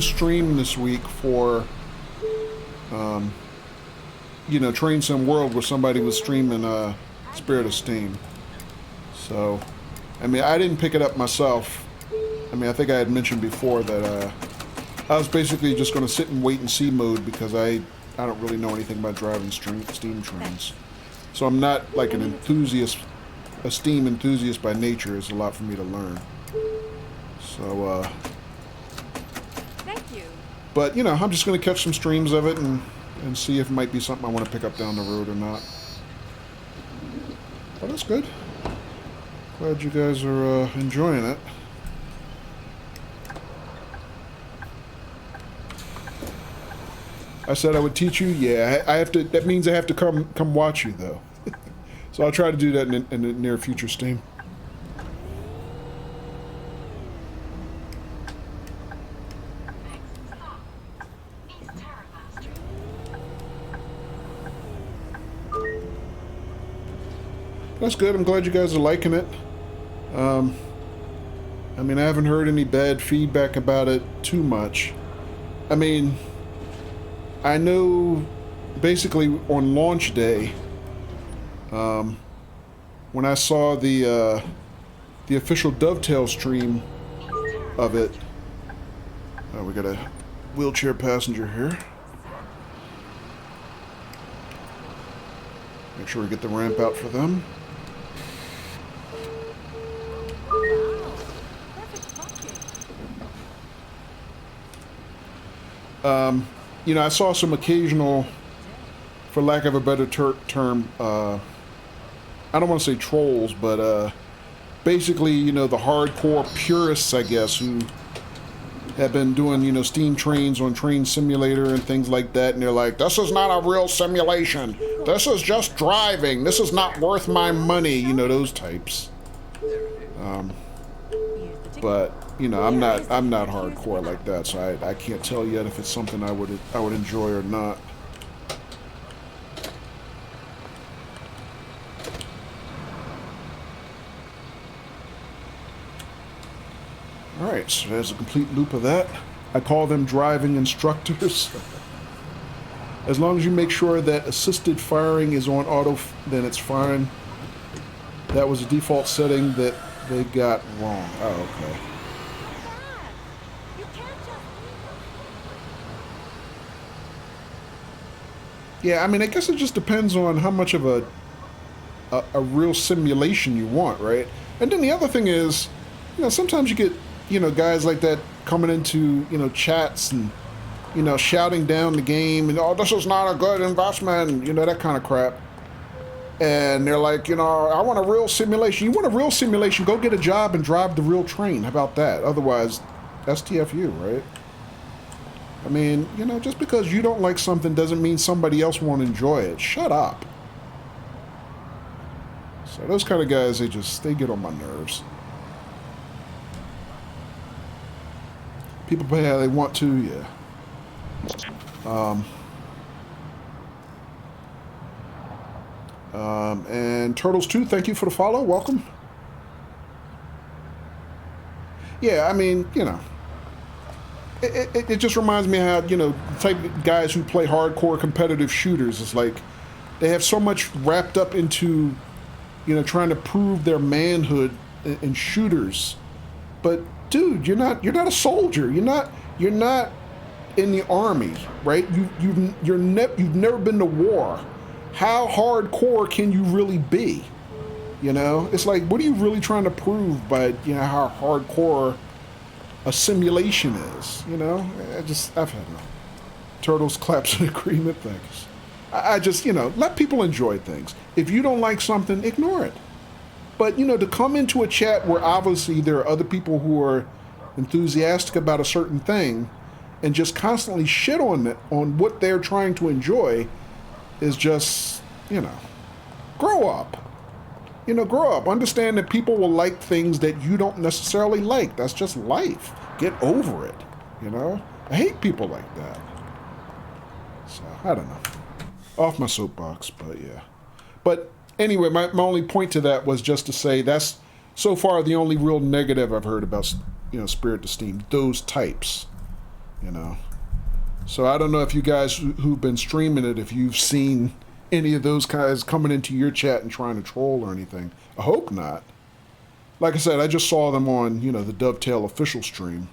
stream this week for you know, Train Sim World, where somebody was streaming Spirit of Steam. So I mean, I didn't pick it up myself. I mean, I think I had mentioned before that I was basically just going to sit and wait and see mode because I don't really know anything about driving steam trains. So I'm not like an enthusiast, a steam enthusiast by nature. It's a lot for me to learn. So,
Thank you.
but you know, I'm just going to catch some streams of it and see if it might be something I want to pick up down the road or not. But that's good. Glad you guys are enjoying it. I said I would teach you. Yeah, I have to. That means I have to come watch you though. So I'll try to do that in the near future, Steam. That's good. I'm glad you guys are liking it. I mean, I haven't heard any bad feedback about it too much. I mean, I know basically on launch day, when I saw the official Dovetail stream of it, we got a wheelchair passenger here. Make sure we get the ramp out for them. You know, I saw some occasional, for lack of a better term, I don't want to say trolls, but basically, you know, the hardcore purists, I guess, who have been doing, you know, steam trains on Train Simulator and things like that, and they're like, this is not a real simulation. This is just driving. This is not worth my money, you know, those types. But you know, I'm not hardcore like that, so I can't tell yet if it's something I would enjoy or not. All right, so there's a complete loop of that. I call them driving instructors. As long as you make sure that assisted firing is on auto, then it's fine. That was a default setting that they got wrong. Oh, okay. Yeah, I mean, I guess it just depends on how much of a real simulation you want, right? And then the other thing is, you know, sometimes you get, you know, guys like that coming into, you know, chats and, you know, shouting down the game and, oh, this is not a good investment, you know, that kind of crap. And they're like, you know, I want a real simulation. You want a real simulation, go get a job and drive the real train. How about that? Otherwise, STFU, right? I mean, you know, just because you don't like something doesn't mean somebody else won't enjoy it. Shut up. So those kind of guys, they get on my nerves. People pay how they want to, yeah. And Turtles2, thank you for the follow. Welcome. Yeah, I mean, you know, it just reminds me how, you know, the type of guys who play hardcore competitive shooters, it's like they have so much wrapped up into, you know, trying to prove their manhood in shooters. But dude, you're not a soldier. You're not in the army, right? You've never been to war. How hardcore can you really be? You know, it's like, what are you really trying to prove by, you know, how hardcore a simulation is? You know, I've had enough. Turtles claps in agreement. Thanks. I just, you know, let people enjoy things. If you don't like something, ignore it. But, you know, to come into a chat where obviously there are other people who are enthusiastic about a certain thing and just constantly shit on it, on what they're trying to enjoy, is just, you know, grow up. You know, grow up. Understand that people will like things that you don't necessarily like. That's just life. Get over it, you know? I hate people like that. So, I don't know. Off my soapbox, but yeah. But anyway, my only point to that was just to say that's so far the only real negative I've heard about, you know, Spirit to Steam. Those types, you know. So I don't know if you guys who've been streaming it, if you've seen any of those guys coming into your chat and trying to troll or anything. I hope not. Like I said, I just saw them on, you know, the Dovetail official stream.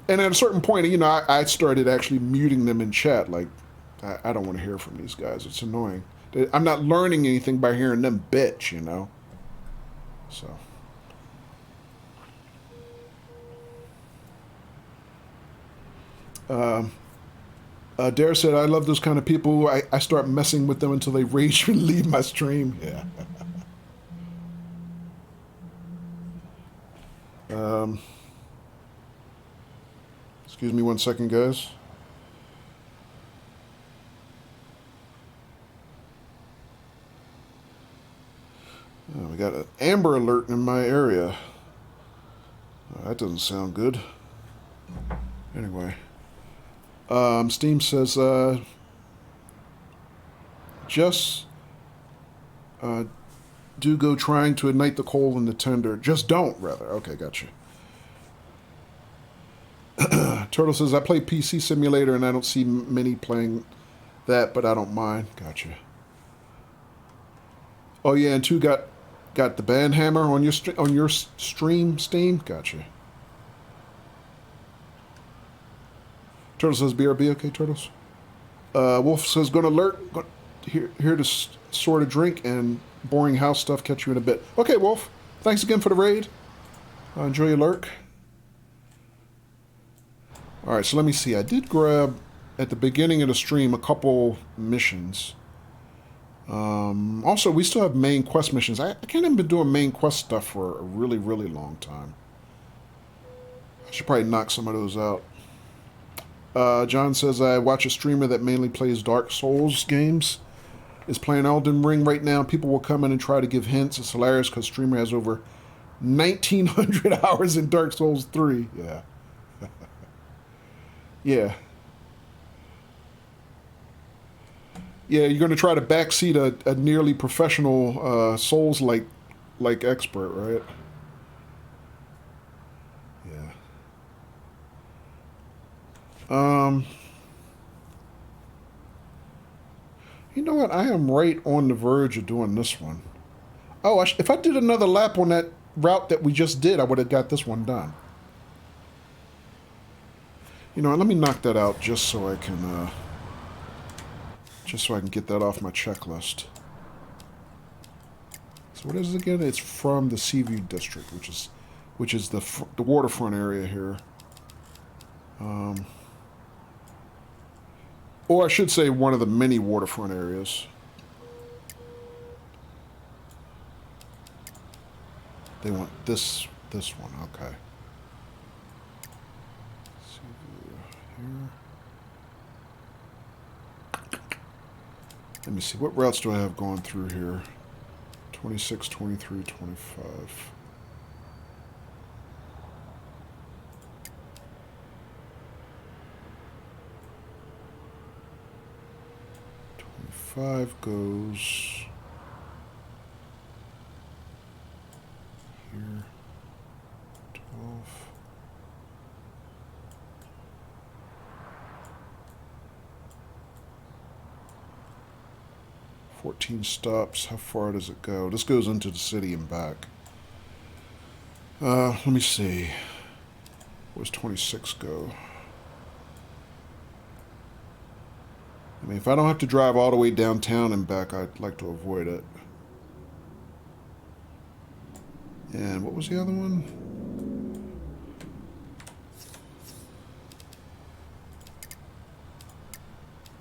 And at a certain point, you know, I started actually muting them in chat. Like, I don't want to hear from these guys. It's annoying. I'm not learning anything by hearing them bitch, you know. So. Dare said, I love those kind of people. I start messing with them until they rage and leave my stream. Yeah. Excuse me 1 second, guys. Oh, we got an Amber Alert in my area. Oh, that doesn't sound good. Anyway. Steam says, just Do go trying to ignite the coal in the tender. Just don't, rather. Okay, gotcha. Turtle says, I play PC Simulator and I don't see many playing that, but I don't mind. Gotcha. Oh yeah, and two got the band hammer on your stream, Steam. Gotcha. Turtle says, BRB. Okay, Turtles. Wolf says, gonna lurk. Here to sort of drink and boring house stuff. Catch you in a bit. Okay, Wolf. Thanks again for the raid. Enjoy your lurk. Alright, so let me see. I did grab, at the beginning of the stream, a couple missions. Also, we still have main quest missions. I can't even been doing main quest stuff for a really, really long time. I should probably knock some of those out. John says, I watch a streamer that mainly plays Dark Souls games. Is playing Elden Ring right now. People will come in and try to give hints. It's hilarious because streamer has over 1,900 hours in Dark Souls 3. Yeah. Yeah. Yeah, you're going to try to backseat a nearly professional Souls-like expert, right? Yeah. You know what? I am right on the verge of doing this one. Oh, if I did another lap on that route that we just did, I would have got this one done. You know what? Let me knock that out just so I can get that off my checklist. So what is it again? It's from the Seaview District, which is the waterfront area here. Or I should say one of the many waterfront areas. They want this one, okay. Here. Let me see, what routes do I have going through here? 26, 23, 25. Five goes here. 12. "14 stops. How far does it go?" This goes into the city and back. Let me see. Where's 26 go? I mean, if I don't have to drive all the way downtown and back, I'd like to avoid it. And what was the other one?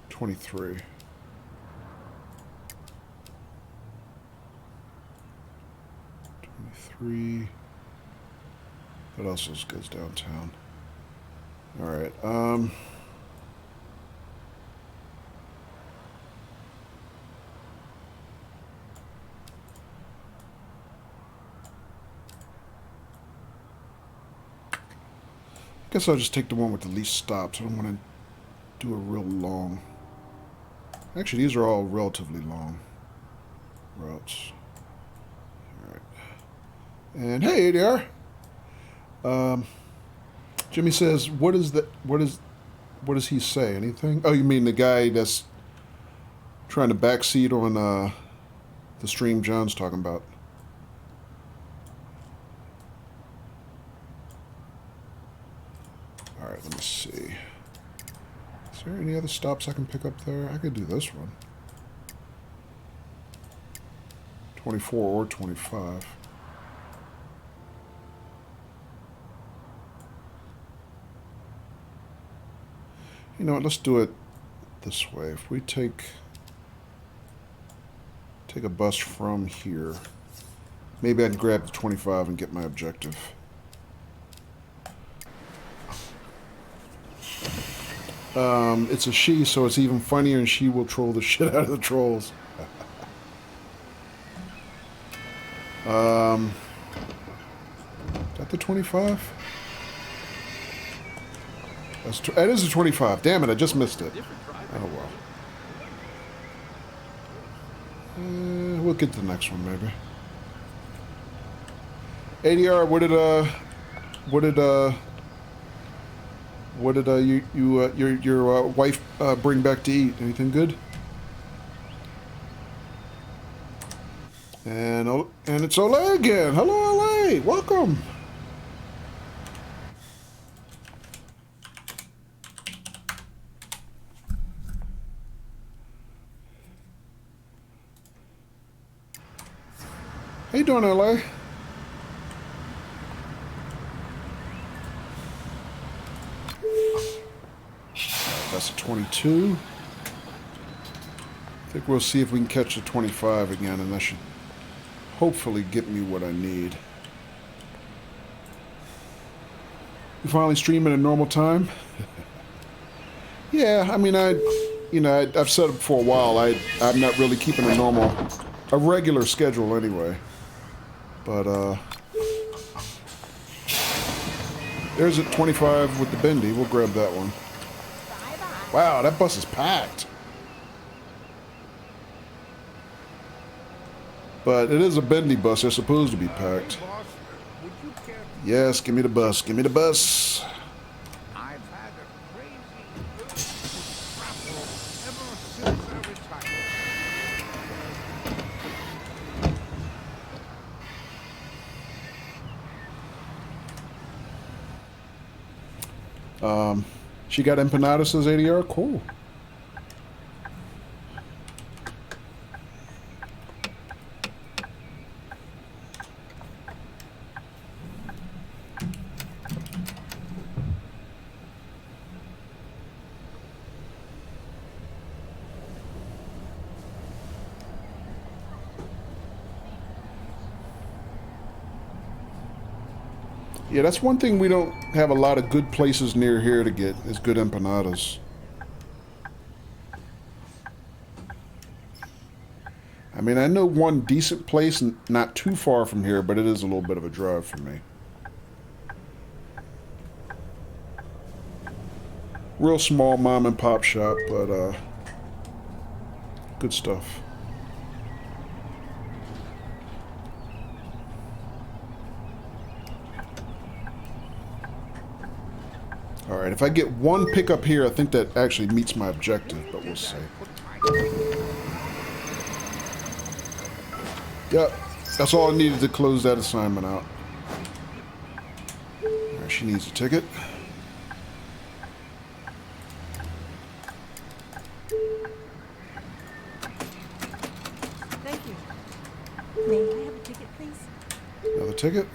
"23. What else goes downtown? All right. Guess I'll just take the one with the least stops. I don't want to do a real long. Actually, these are all relatively long routes. All right. And hey there. Jimmy says, what does he say? Anything? Oh, you mean the guy that's trying to backseat on the stream John's talking about? All right, let me see. Is there any other stops I can pick up there? I could do this one. 24 or 25. You know what, let's do it this way. If we take a bus from here, maybe I can grab the 25 and get my objective. It's a she, so it's even funnier, and she will troll the shit out of the trolls. Is that the 25? That is a 25. Damn it, I just missed it. Oh, well. We'll get to the next one maybe. ADR, what did your wife bring back to eat? Anything good? And it's Olay again. Hello, Olay. Welcome. How you doing, Olay? That's a 22. I think we'll see if we can catch the 25 again, and that should hopefully get me what I need. You finally stream at a normal time? Yeah, I mean, I've said it for a while. I'm not really keeping a regular schedule anyway. But there's a 25 with the bendy. We'll grab that one. Wow, that bus is packed. But it is a bendy bus. They're supposed to be packed.
Boss, would you care to...
Yes, give me the bus. Give me the bus.
I've had a crazy urge to travel ever since I retired.
She got empanadas as ADR? Cool. Yeah, that's one thing we don't have a lot of good places near here to get, is good empanadas. I mean, I know one decent place not too far from here, but it is a little bit of a drive for me. Real small mom and pop shop, but good stuff. Alright, if I get one pickup here, I think that actually meets my objective, but we'll see. Yep, that's all I needed to close that assignment out. Alright, she needs a ticket.
Thank you. May I have a ticket, please?
Another ticket.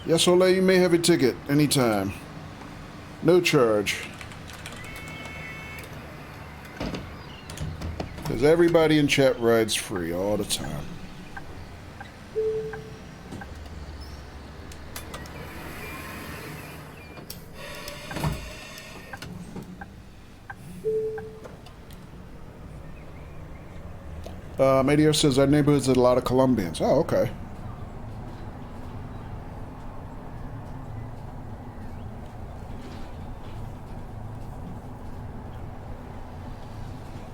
Yes, Olay, you may have a ticket anytime. No charge. Because everybody in chat rides free all the time. ADR says our neighborhood's a lot of Colombians. Oh, okay.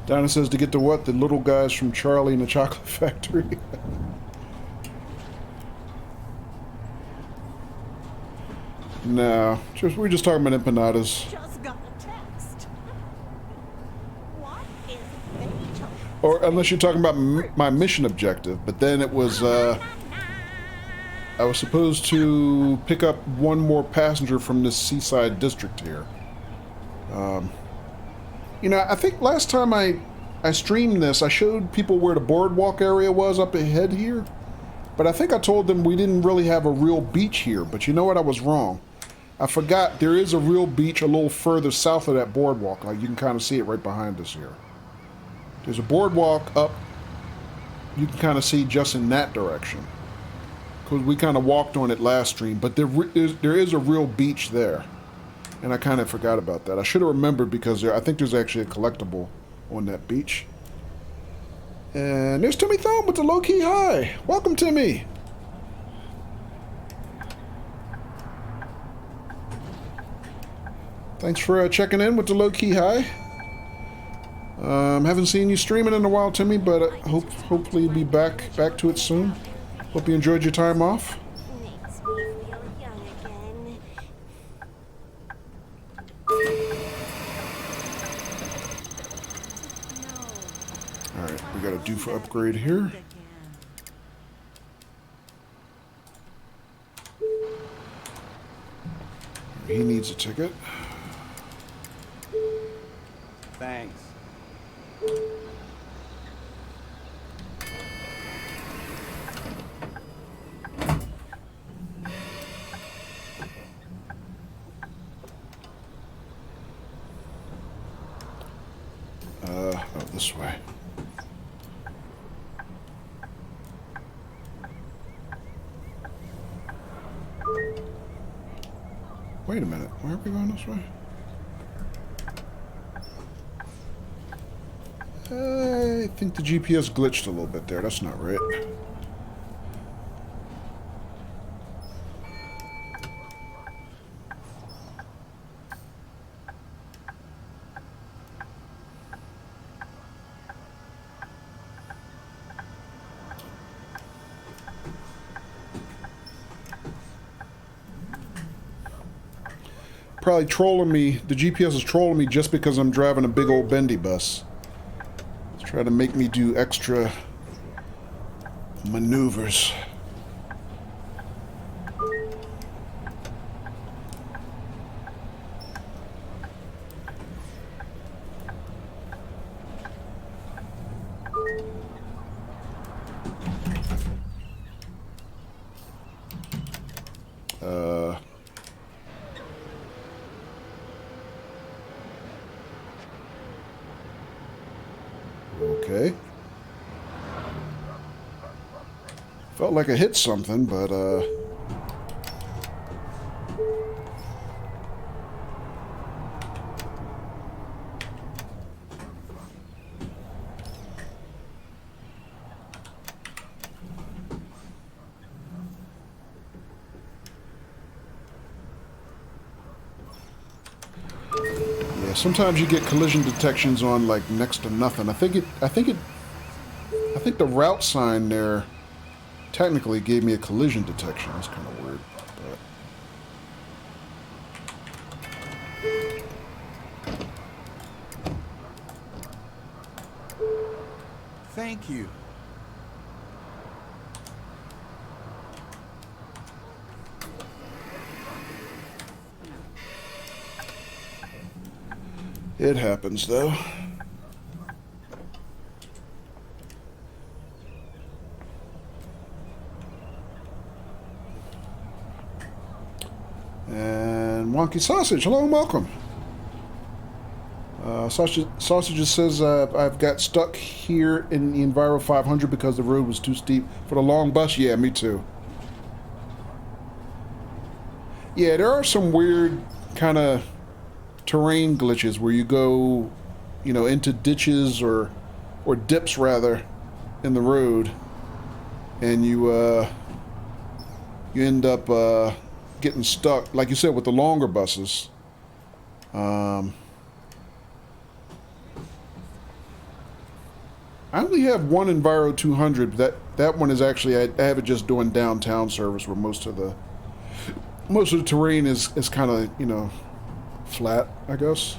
Donna says to get the what? The little guys from Charlie and the Chocolate Factory. No, we're just talking about empanadas.
Just got a text. What is Rachel?
Or unless you're talking about my mission objective, but then it was, I was supposed to pick up one more passenger from this seaside district here. You know, I think last time I streamed this, I showed people where the boardwalk area was up ahead here. But I think I told them we didn't really have a real beach here. But you know what? I was wrong. I forgot there is a real beach a little further south of that boardwalk. Like, you can kind of see it right behind us here. There's a boardwalk up. You can kind of see just in that direction. Because we kind of walked on it last stream. But there is a real beach there. And I kind of forgot about that. I should have remembered because I think there's actually a collectible on that beach. And there's Timmy Thumb with the low-key high. Welcome, Timmy. Thanks for checking in with the low-key high. Haven't seen you streaming in a while, Timmy, but hopefully you'll be back to it soon. Hope you enjoyed your time off.
Makes me feel young again.
Alright, we got a due for upgrade here. He needs a ticket.
Thanks.
Oh, this way. Wait a minute, why are we going this way? I think the GPS glitched a little bit there. That's not right. Probably trolling me. The GPS is trolling me just because I'm driving a big old bendy bus. It's trying to make me do extra maneuvers. Okay. Felt like I hit something, but yeah, sometimes you get collision detections on like next to nothing. I think the route sign there technically gave me a collision detection. That's kind of weird. But
Thank you.
it happens, though. And Wonky Sausage, hello and welcome. Sausages says I've got stuck here in the Enviro 500 because the road was too steep for the long bus. Yeah, me too. Yeah, there are some weird kind of terrain glitches where you go, you know, into ditches or dips rather in the road, and you end up getting stuck, like you said, with the longer buses. I only have one Enviro 200. That one is actually I have it just doing downtown service, where most of the terrain is kind of, you know, flat, I guess.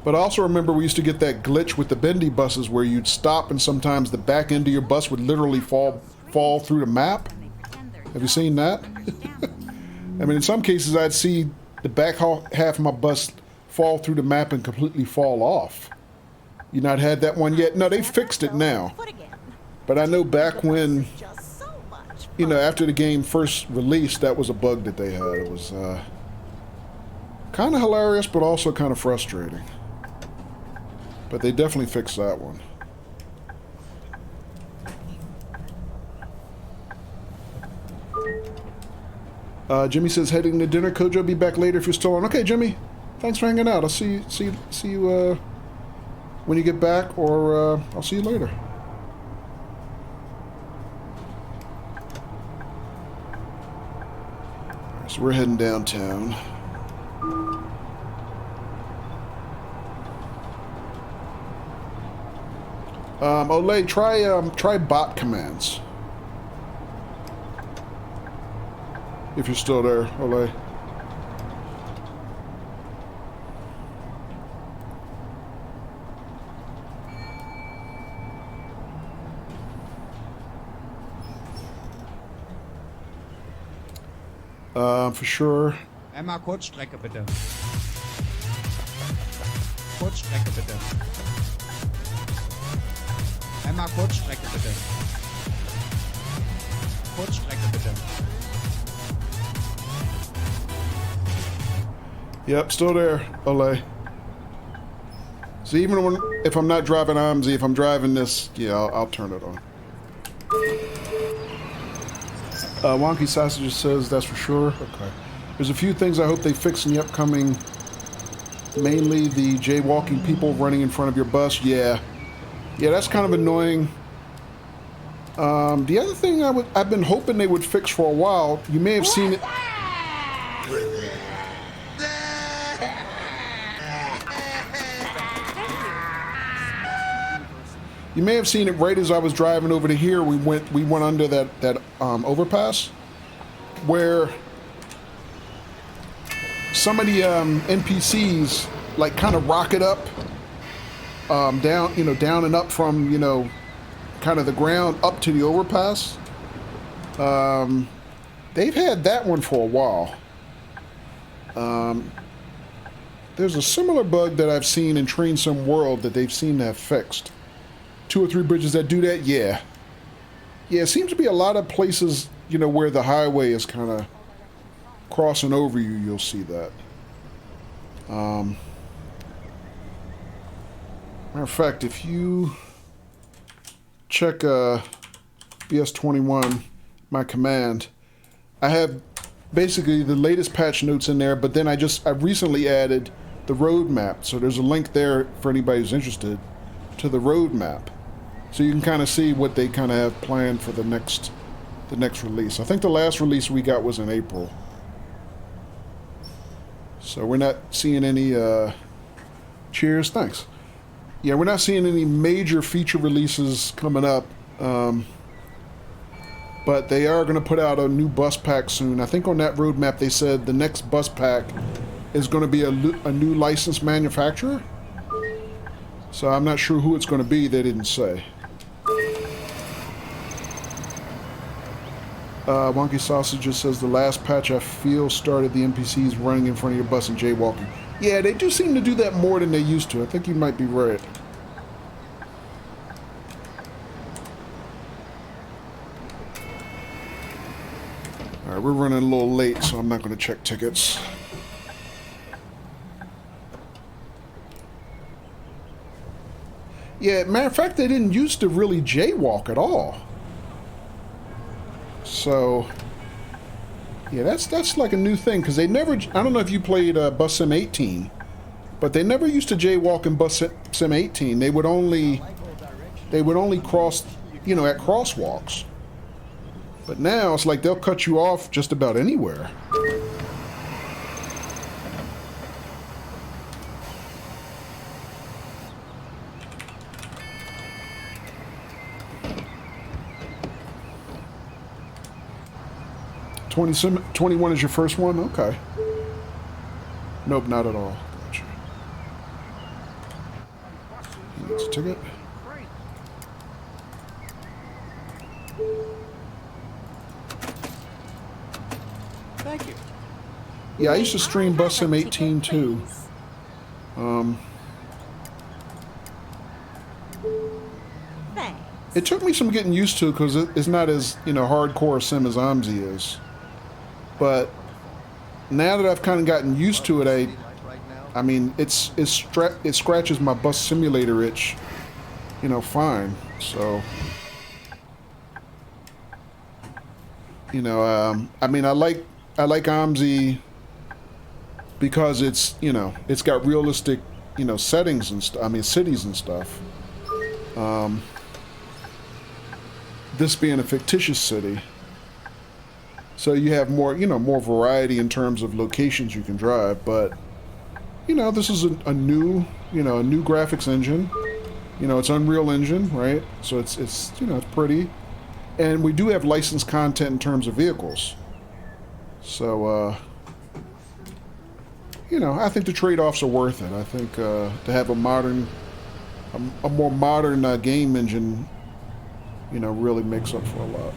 But I also remember we used to get that glitch with the bendy buses where you'd stop and sometimes the back end of your bus would literally fall through the map. Have you seen that? I mean, in some cases I'd see the back half of my bus fall through the map and completely fall off. You not had that one yet? No, they fixed it now. But I know back when, you know, after the game first released, that was a bug that they had. It was kind of hilarious, but also kind of frustrating. But they definitely fixed that one. Jimmy says heading to dinner. Kojo, be back later if you're still on. Okay, Jimmy. Thanks for hanging out. I'll see you when you get back, or I'll see you later. So we're heading downtown. Olay, try bot commands. If you're still there, Olay. For sure.
Einmal Kurzstrecke bitte. Kurzstrecke bitte. Einmal Kurzstrecke bitte. Kurzstrecke bitte.
Yep, still there, Olay. So even when, if I'm not driving AMSI, if I'm driving this, yeah, I'll turn it on. Wonky Sausages says that's for sure. Okay. There's a few things I hope they fix in the upcoming, mainly the jaywalking people running in front of your bus. Yeah. Yeah, that's kind of annoying. The other thing I've been hoping they would fix for a while, you may have seen it. You may have seen it right as I was driving over to here. We went under that overpass where some of the NPCs like kind of rocket up down and up from kind of the ground up to the overpass. They've had that one for a while. There's a similar bug that I've seen in Train Sim World that they've seemed to have fixed. 2 or 3 bridges that do that, yeah. Yeah, it seems to be a lot of places, where the highway is kind of crossing over you, you'll see that. Matter of fact, if you check BS21, my command, I have basically the latest patch notes in there, but then I recently added the road map, so there's a link there for anybody who's interested to the road map. So you can kind of see what they kind of have planned for the next release. I think the last release we got was in April. So we're not seeing any, cheers, thanks. Yeah, we're not seeing any major feature releases coming up. But they are going to put out a new bus pack soon. I think on that roadmap they said the next bus pack is going to be a new licensed manufacturer. So I'm not sure who it's going to be, they didn't say. Wonky Sausages says the last patch I feel started the NPCs running in front of your bus and jaywalking. Yeah, they do seem to do that more than they used to. I think you might be right. Alright, we're running a little late, so I'm not going to check tickets. Yeah, matter of fact, they didn't used to really jaywalk at all. So, yeah, that's like a new thing, because they never, I don't know if you played Bus Sim 18, but they never used to jaywalk in Bus Sim 18. They would only cross, at crosswalks. But now it's like they'll cut you off just about anywhere. Sim 21 is your first one? Okay. Nope, not at all. Gotcha. That's a ticket.
Thank you.
Yeah, I used to stream Bus Sim 18 too.
Thanks.
It took me some getting used to because it's not as hardcore a sim as AMSI is. But now that I've kind of gotten used to it, I mean it scratches my bus simulator itch, fine. So I mean I like AMSI because it's it's got realistic settings and stuff. I mean cities and stuff. This being a fictitious city. So you have more, more variety in terms of locations you can drive. But, this is a new, a new graphics engine. It's Unreal Engine, right? So it's it's pretty. And we do have licensed content in terms of vehicles. So, I think the trade-offs are worth it. I think to have a more modern game engine, really makes up for a lot.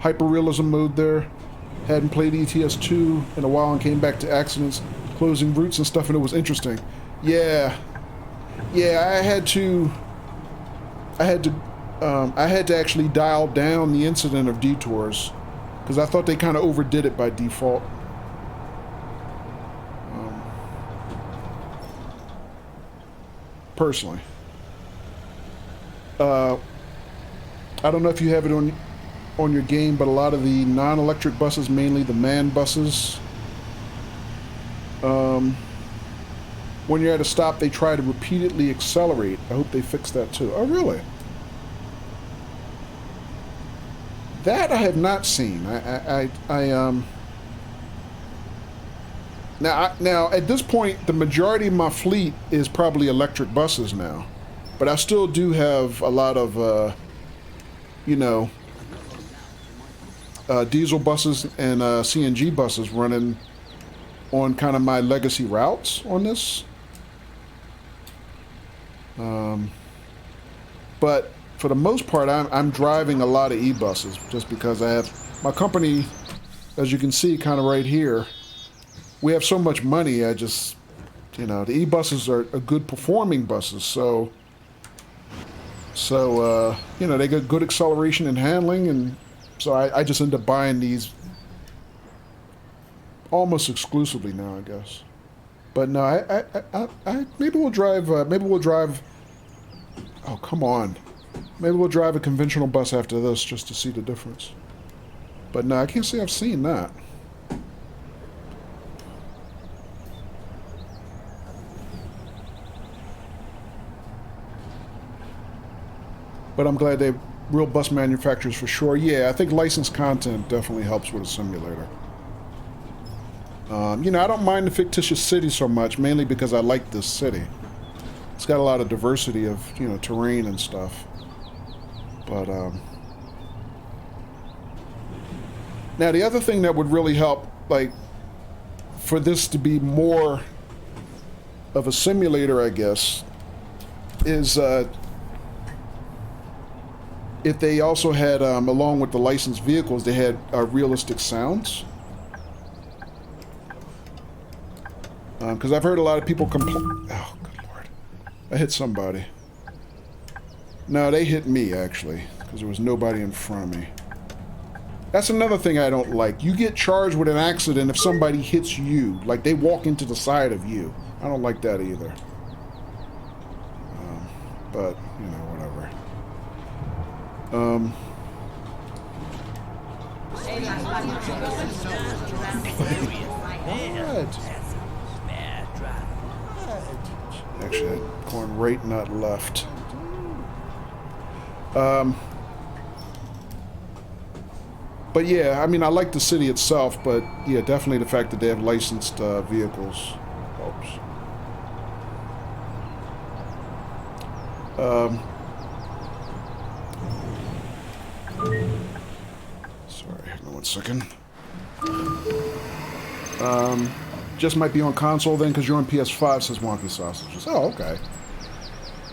Hyperrealism mode there. Hadn't played ETS2 in a while and came back to accidents, closing routes and stuff, and it was interesting. Yeah, I had to actually dial down the incident of detours because I thought they kind of overdid it by default. Personally, I don't know if you have it on your game, but a lot of the non-electric buses, mainly the man buses, when you're at a stop, they try to repeatedly accelerate. I hope they fix that too. Oh, really? That I have not seen. Now at this point, the majority of my fleet is probably electric buses now, but I still do have a lot of, diesel buses and CNG buses running on kind of my legacy routes on this. But for the most part, I'm driving a lot of e-buses just because I have my company, as you can see, kind of right here. We have so much money. I just, the e-buses are good performing buses, so they get good acceleration and handling, and so I just end up buying these almost exclusively now, I guess. But no, I maybe we'll drive. Oh, come on. Maybe we'll drive a conventional bus after this just to see the difference. But no, I can't say I've seen that. But I'm glad they're real bus manufacturers for sure. Yeah, I think licensed content definitely helps with a simulator. I don't mind the fictitious city so much, mainly because I like this city. It's got a lot of diversity of, terrain and stuff. But, now the other thing that would really help, like, for this to be more of a simulator, I guess, is, if they also had, along with the licensed vehicles, they had realistic sounds. Because I've heard a lot of people complain. Oh, good lord. I hit somebody. No, they hit me, actually, because there was nobody in front of me. That's another thing I don't like. You get charged with an accident if somebody hits you. Like, they walk into the side of you. I don't like that either. But, whatever. Actually, I'm going right, not left. But yeah, I mean, I like the city itself, but yeah, definitely the fact that they have licensed vehicles helps. Sorry, hang on 1 second. Just might be on console then, because you're on PS5, says Wonky Sausages. Oh, okay.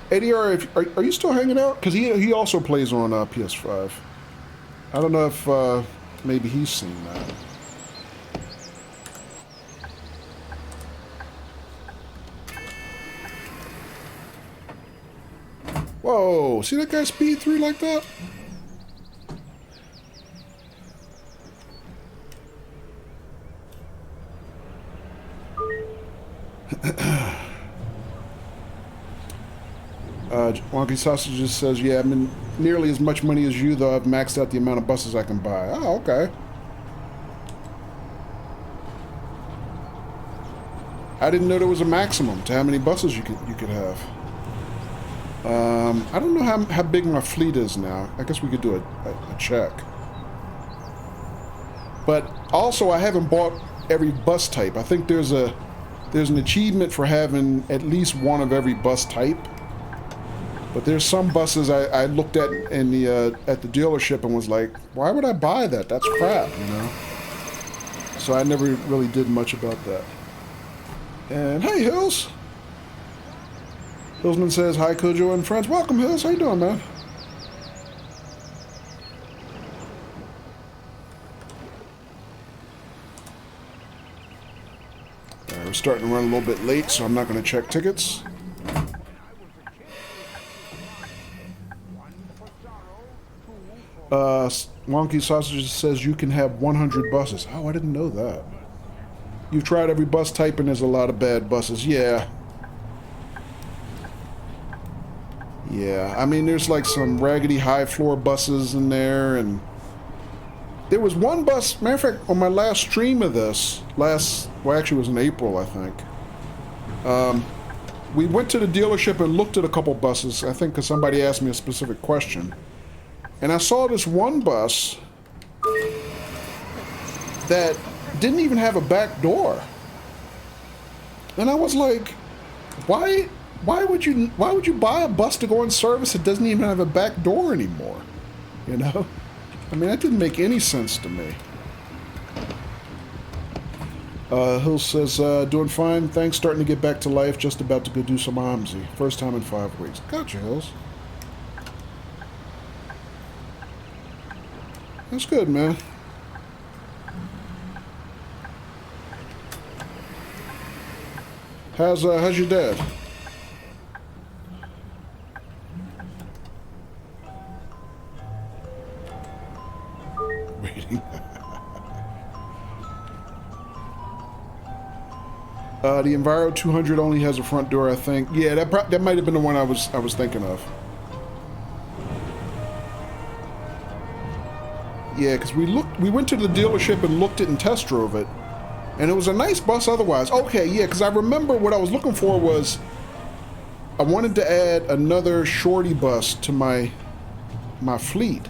ADR, are you still hanging out? Because he also plays on PS5. I don't know if maybe he's seen that. Whoa, see that guy speed through like that? Wonky Sausages says, yeah, I'm in nearly as much money as you, though I've maxed out the amount of buses I can buy. Oh, okay. I didn't know there was a maximum to how many buses you could have. I don't know how big my fleet is now. I guess we could do a check. But also, I haven't bought every bus type. I think there's an achievement for having at least one of every bus type. But there's some buses I looked at in the at the dealership and was like, why would I buy that? That's crap, you know. So I never really did much about that. And hey, Hills. Hillsman says hi, Kojo and friends. Welcome, Hills. How you doing, man? We're starting to run a little bit late, so I'm not going to check tickets. Wonky Sausages says you can have 100 buses. Oh, I didn't know that. You've tried every bus type and there's a lot of bad buses. Yeah. Yeah, I mean, there's like some raggedy high floor buses in there, and there was one bus, matter of fact, on my last stream of this, well, actually it was in April, I think. We went to the dealership and looked at a couple buses, I think because somebody asked me a specific question. And I saw this one bus that didn't even have a back door. And I was like, why would you buy a bus to go in service that doesn't even have a back door anymore? You know? I mean, that didn't make any sense to me. Hill says, doing fine. Thanks, starting to get back to life. Just about to go do some AMSI. First time in 5 weeks. Gotcha, Hills. That's good, man. How's your dad? Waiting. The Enviro 200 only has a front door, I think. Yeah, that might have been the one I was thinking of. Yeah, because we went to the dealership and looked it and test drove it, and it was a nice bus otherwise. Okay, yeah, because I remember what I was looking for was I wanted to add another shorty bus to my fleet,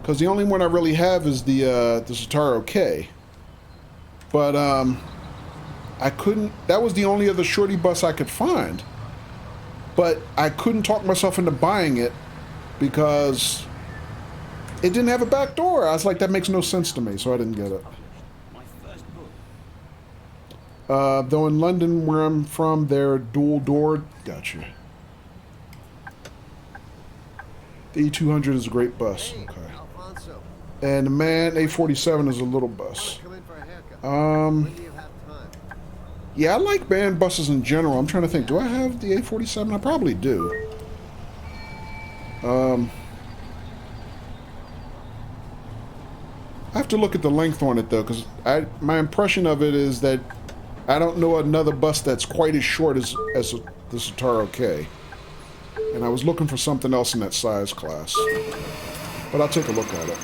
because the only one I really have is the Citaro K. But I couldn't. That was the only other shorty bus I could find, but I couldn't talk myself into buying it because it didn't have a back door. I was like, that makes no sense to me, so I didn't get it. Though in London, where I'm from, they're dual door. Gotcha. The E200 is a great bus.
Hey,
Okay.
Alfonso.
And the Man A47 is a little bus.
Come in for a haircut. When do you have time?
Yeah, I like band buses in general. I'm trying to think. Do I have the A47? I probably do. I have to look at the length on it though, because my impression of it is that I don't know another bus that's quite as short as the Citaro K. And I was looking for something else in that size class. But I'll take a look at it.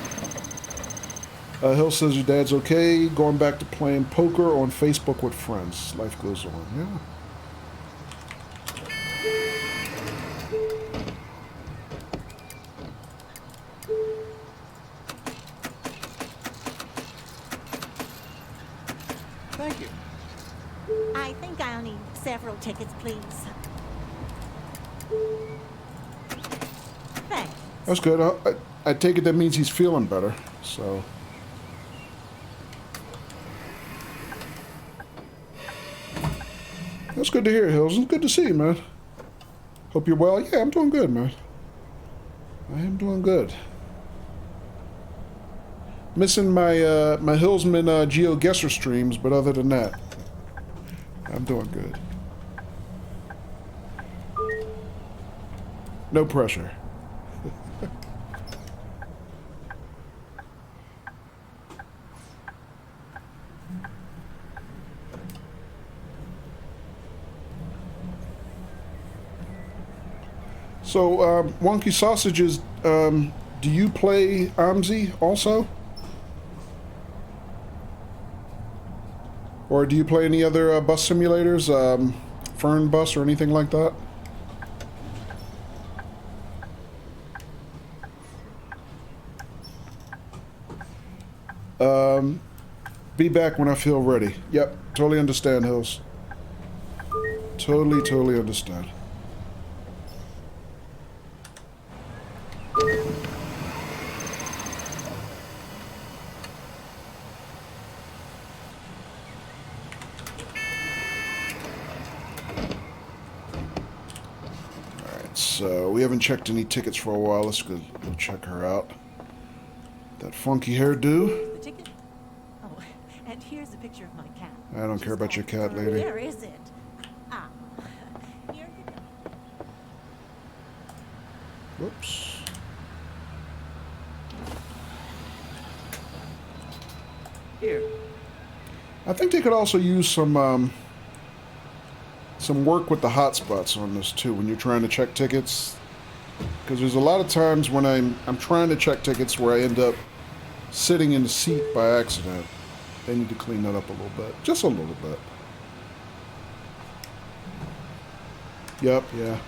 Hill says your dad's okay, going back to playing poker on Facebook with friends. Life goes on, yeah.
Thank you.
I think I'll need several tickets, please. Thanks.
That's good. I take it that means he's feeling better, so. That's good to hear, Hills. It's good to see you, man. Hope you're well. Yeah, I'm doing good, man. I am doing good. Missing my my Hillsman GeoGuessr streams, but other than that, I'm doing good. No pressure. So, Wonky Sausages, do you play AMSI also? Or do you play any other bus simulators, Fern Bus or anything like that? Be back when I feel ready. Yep, totally understand, Hills. Totally understand. Alright, so we haven't checked any tickets for a while. Let's go check her out. That funky hairdo.
The ticket? Oh, and here's a picture of my cat.
I don't care about your cat, lady.
Where is it? Ah, here you go.
Whoops.
Here.
I think they could also use some work with the hotspots on this too when you're trying to check tickets. Because there's a lot of times when I'm trying to check tickets where I end up sitting in the seat by accident. They need to clean that up a little bit. Just a little bit. Yep, yeah.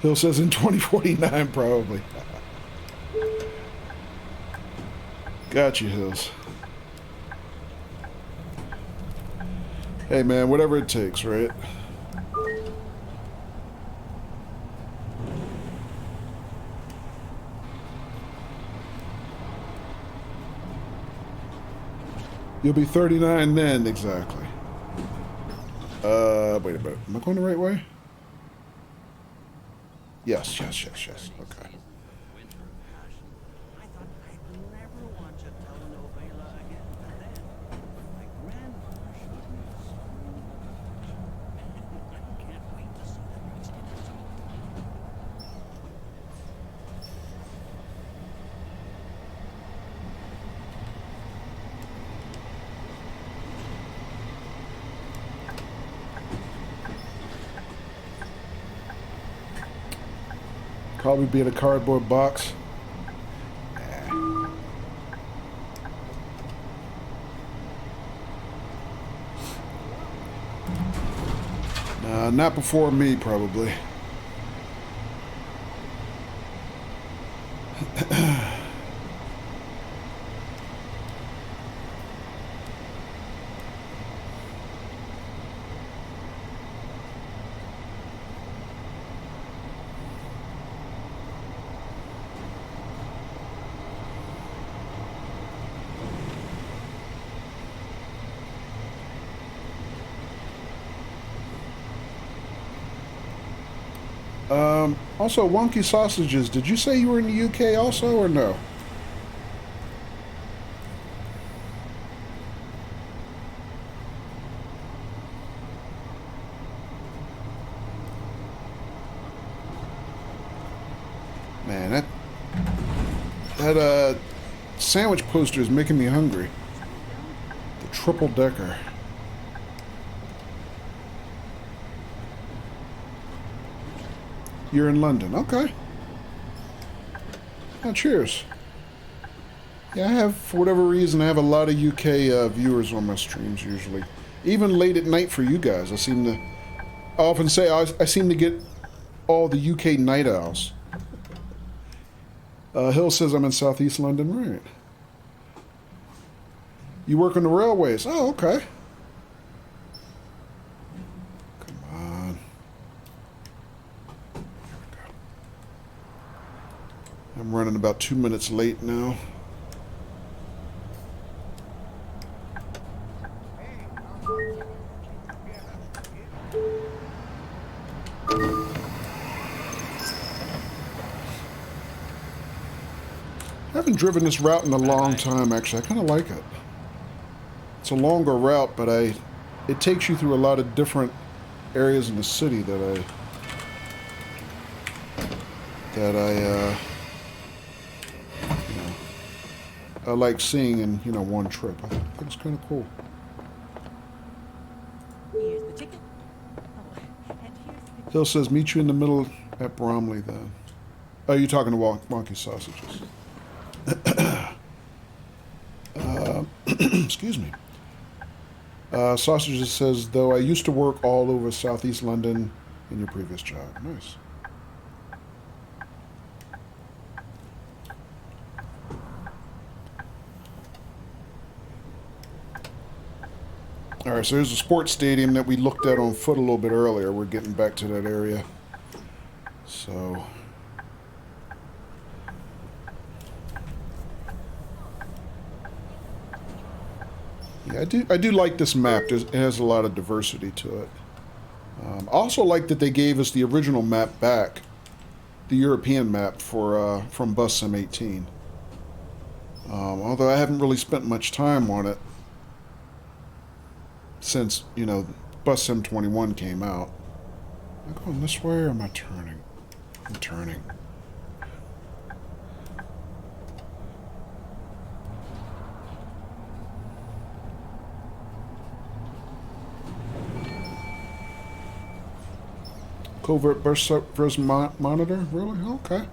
Hill says in 2049 probably. Got you, Hills. Hey man, whatever it takes, right? You'll be 39 then, exactly. Wait a minute. Am I going the right way? Yes. Okay.
I thought I'd never watch a telenovela again, but then my grandmother showed me so much. I can't wait to see the next episode.
Probably be in a cardboard box. Nah, not before me, probably. Also, Wonky Sausages, did you say you were in the UK also, or no? Man, that sandwich poster is making me hungry. The triple decker. You're in London. Okay. Oh, cheers. Yeah, I have, for whatever reason, I have a lot of UK viewers on my streams usually. Even late at night for you guys. I often say I seem to get all the UK night owls. Hill says I'm in Southeast London, right. You work on the railways. Oh, okay. I'm running about 2 minutes late now. I haven't driven this route in a long time, actually. I kind of like it. It's a longer route, but it takes you through a lot of different areas in the city that I like seeing in, one trip. I think it's kind of cool.
Here's the ticket. Oh, and here's the
Hill says, meet you in the middle at Bromley then. Oh, you're talking to Wonky Sausages. Excuse me. Sausages says, though I used to work all over Southeast London in your previous job. Nice. All right, so here's a sports stadium that we looked at on foot a little bit earlier. We're getting back to that area. So... yeah, I do like this map. It has a lot of diversity to it. I also like that they gave us the original map back, the European map for from Bus Sim 18. Although I haven't really spent much time on it since, you know, Bus Sim 21 came out. Am I going this way or am I turning? I'm turning. Covert burst versus monitor? Really? Okay.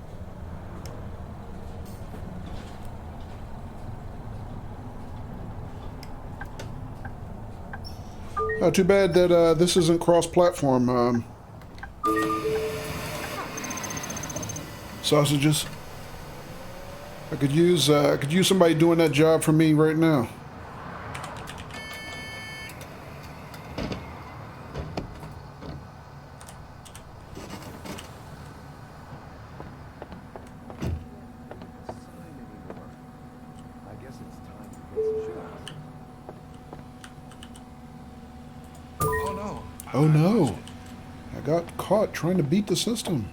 Too bad that this isn't cross-platform. Sausages. I could use somebody doing that job for me right now. Oh no, I got caught trying to beat the system.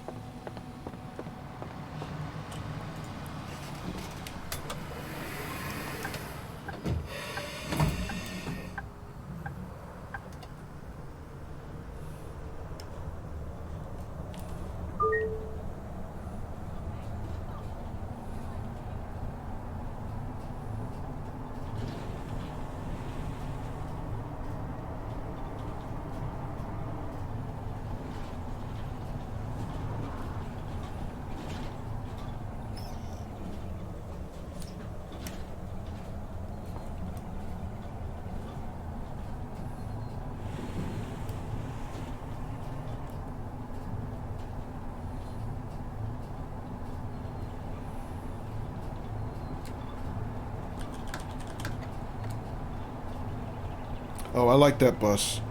Oh, I like that bus.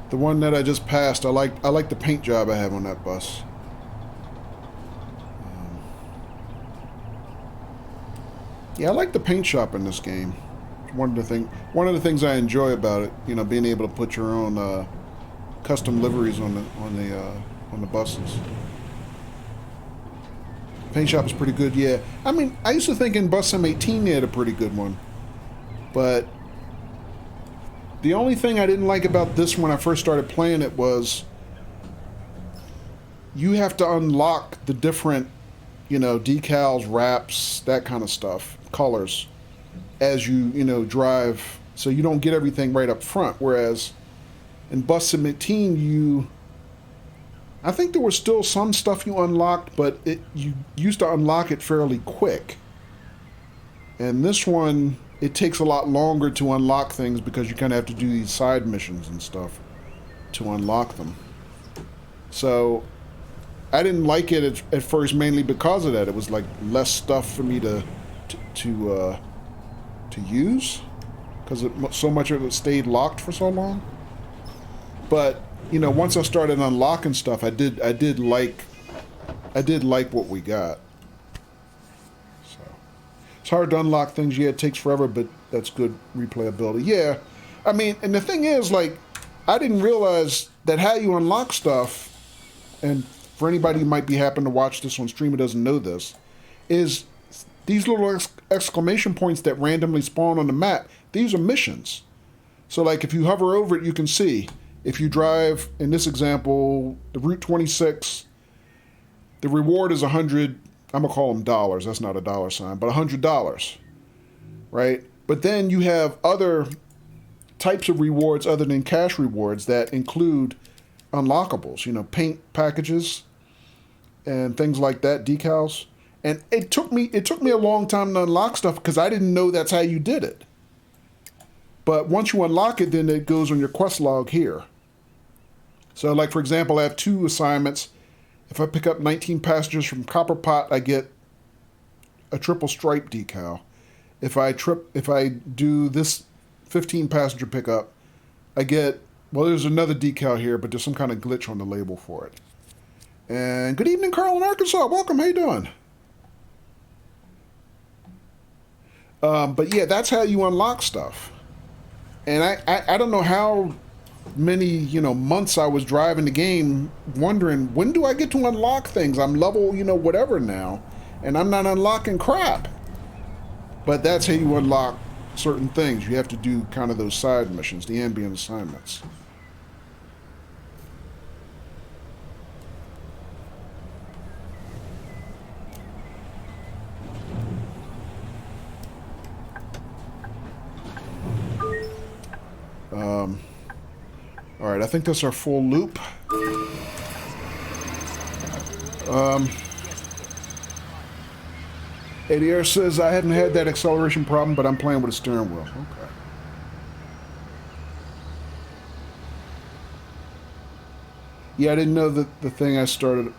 The one that I just passed, I like the paint job I have on that bus. Yeah, I like the paint shop in this game. One of the things I enjoy about it, you know, being able to put your own custom liveries on the buses. Paint shop is pretty good, yeah. I mean, I used to think in Bus Sim 18 they had a pretty good one, but the only thing I didn't like about this when I first started playing it was you have to unlock the different, you know, decals, wraps, that kind of stuff, colors, as you know, drive, so you don't get everything right up front. Whereas in Bus Sim 18, I think there was still some stuff you unlocked, but you used to unlock it fairly quick. And this one, it takes a lot longer to unlock things because you kind of have to do these side missions and stuff to unlock them. So I didn't like it at first, mainly because of that. It was like less stuff for me to use because so much of it stayed locked for so long. But you know, once I started unlocking stuff, I did like what we got. It's hard to unlock things. Yeah, it takes forever, but that's good replayability. Yeah, I mean, and the thing is, like, I didn't realize that how you unlock stuff, and for anybody who might be happen to watch this on stream who doesn't know this, is these little exclamation points that randomly spawn on the map. These are missions. So, like, if you hover over it, you can see. If you drive, in this example, the Route 26, the reward is 100. I'm going to call them dollars. That's not a dollar sign, but $100, right? But then you have other types of rewards other than cash rewards that include unlockables, you know, paint packages and things like that, decals. And it took me a long time to unlock stuff because I didn't know that's how you did it. But once you unlock it, then it goes on your quest log here. So, like, for example, I have 2 assignments. If I pick up 19 passengers from Copper Pot, I get a triple stripe decal. If I do this 15 passenger pickup. I get, well, there's another decal here, but there's some kind of glitch on the label for it. And good evening, Carl in Arkansas. Welcome. How you doing? But yeah, that's how you unlock stuff. And I don't know how many, you know, months I was driving the game wondering, when do I get to unlock things? I'm level, you know, whatever now, and I'm not unlocking crap. But that's how you unlock certain things. You have to do kind of those side missions, the ambient assignments. All right, I think that's our full loop. ADR says, I hadn't had that acceleration problem, but I'm playing with a steering wheel. Okay. Yeah, I didn't know that the thing I started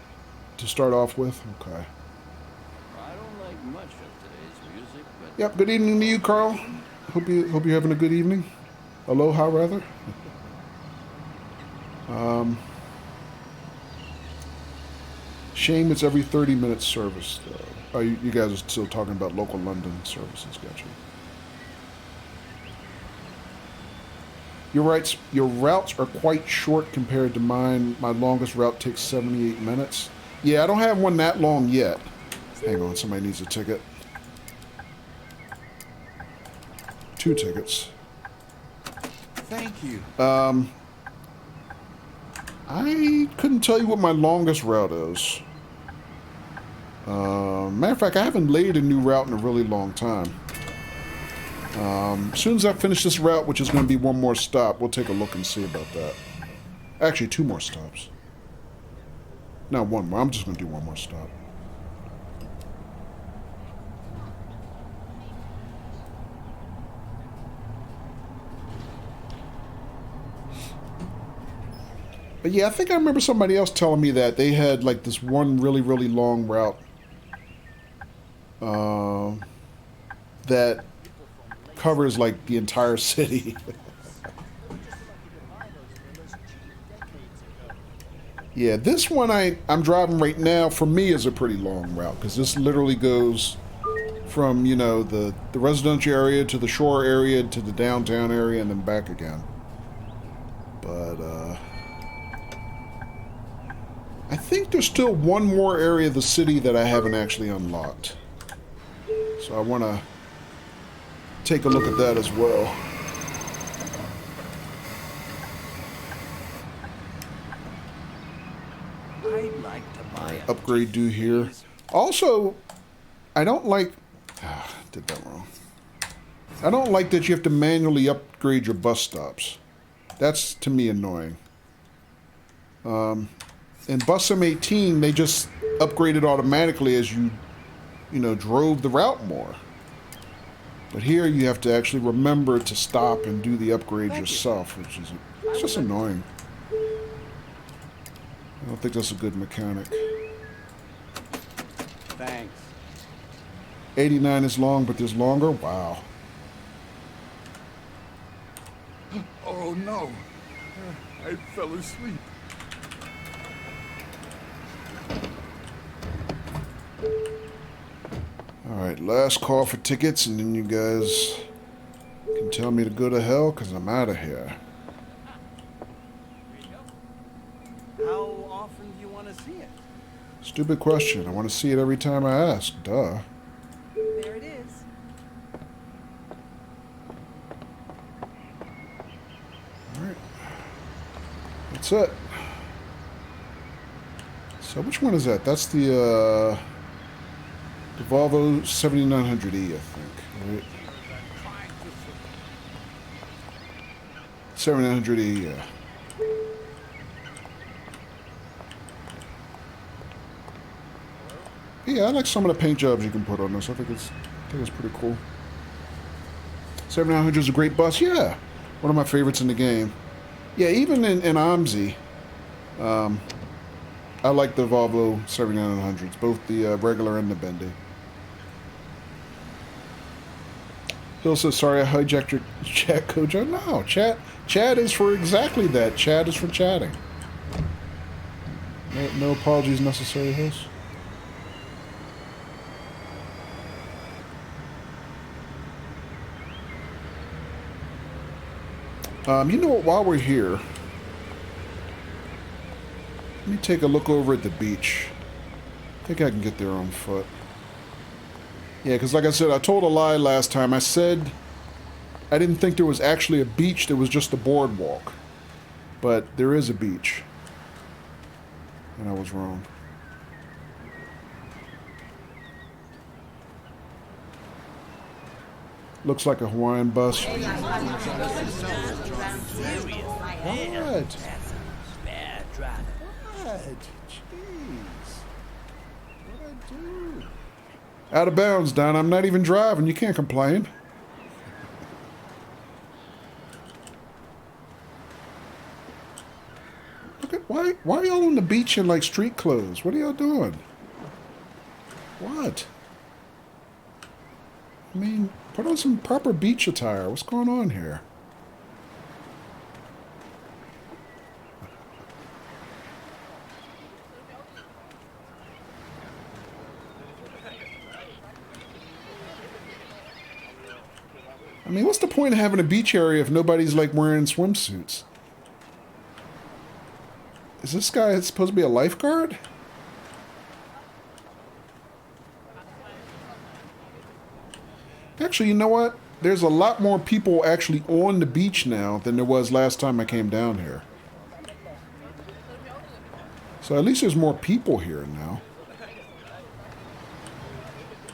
to start off with. Okay.
I don't like much of today's music, but
Yep, good evening to you, Carl. Hope you're having a good evening. Aloha, rather. Shame it's every 30-minute service, though. Oh, you guys are still talking about local London services, gotcha. You're right, your routes are quite short compared to mine. My longest route takes 78 minutes. Yeah, I don't have one that long yet. Hang on, somebody needs a ticket. 2 tickets.
Thank you.
I couldn't tell you what my longest route is. Matter of fact, I haven't laid a new route in a really long time. As soon as I finish this route, which is going to be one more stop, we'll take a look and see about that. Actually, 2 more stops. No, 1 more. I'm just going to do 1 more stop. But yeah, I think I remember somebody else telling me that they had like this one really, really long route that covers like the entire city. Yeah, this one I'm driving right now for me is a pretty long route because this literally goes from, you know, the residential area to the shore area to the downtown area and then back again. But I think there's still one more area of the city that I haven't actually unlocked. So I want to take a look at that as well.
I'd like to buy a
Upgrade due here. Also, I don't like... did that wrong. I don't like that you have to manually upgrade your bus stops. That's, to me, annoying. In Bus M18, they just upgraded automatically as you know, drove the route more. But here you have to actually remember to stop and do the upgrade yourself, which is it's just annoying. I don't think that's a good mechanic.
Thanks.
89 is long, but there's longer? Wow.
Oh no. I fell asleep.
Alright, last call for tickets, and then you guys can tell me to go to hell, because I'm out of here.
How often do you want to see it?
Stupid question. I want to see it every time I ask. Duh.
There it is.
Alright. That's it. So which one is that? That's the Volvo 7900E, I think. Right? 7900E, yeah. Yeah, I like some of the paint jobs you can put on this. I think it's pretty cool. 7900 is a great bus. Yeah, one of my favorites in the game. Yeah, even in OMSI, I like the Volvo 7900s, both the regular and the bendy. Bill says, sorry I hijacked your chat, Kojo. No, chat is for exactly that. Chat is for chatting. No apologies necessary, host. You know what, while we're here, let me take a look over at the beach. I think I can get there on foot. Yeah, because like I said, I told a lie last time. I said I didn't think there was actually a beach. There was just a boardwalk. But there is a beach. And I was wrong. Looks like a Hawaiian bus. What?
Bad driving.
What? Jeez. What'd I do? Out of bounds, Don. I'm not even driving. You can't complain. Look at why are y'all on the beach in like street clothes? What are y'all doing? What? I mean, put on some proper beach attire. What's going on here? I mean, what's the point of having a beach area if nobody's like wearing swimsuits? Is this guy supposed to be a lifeguard? Actually, you know what? There's a lot more people actually on the beach now than there was last time I came down here. So at least there's more people here now.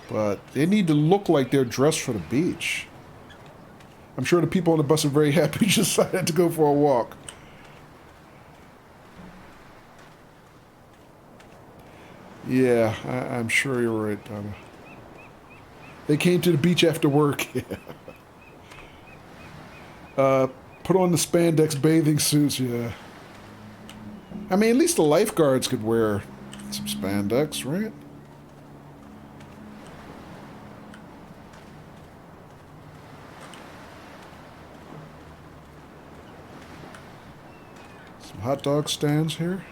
But they need to look like they're dressed for the beach. I'm sure the people on the bus are very happy you decided to go for a walk. Yeah, I'm sure you're right, Donna. They came to the beach after work. Yeah. Put on the spandex bathing suits, yeah. I mean, at least the lifeguards could wear some spandex, right? Some hot dog stands here.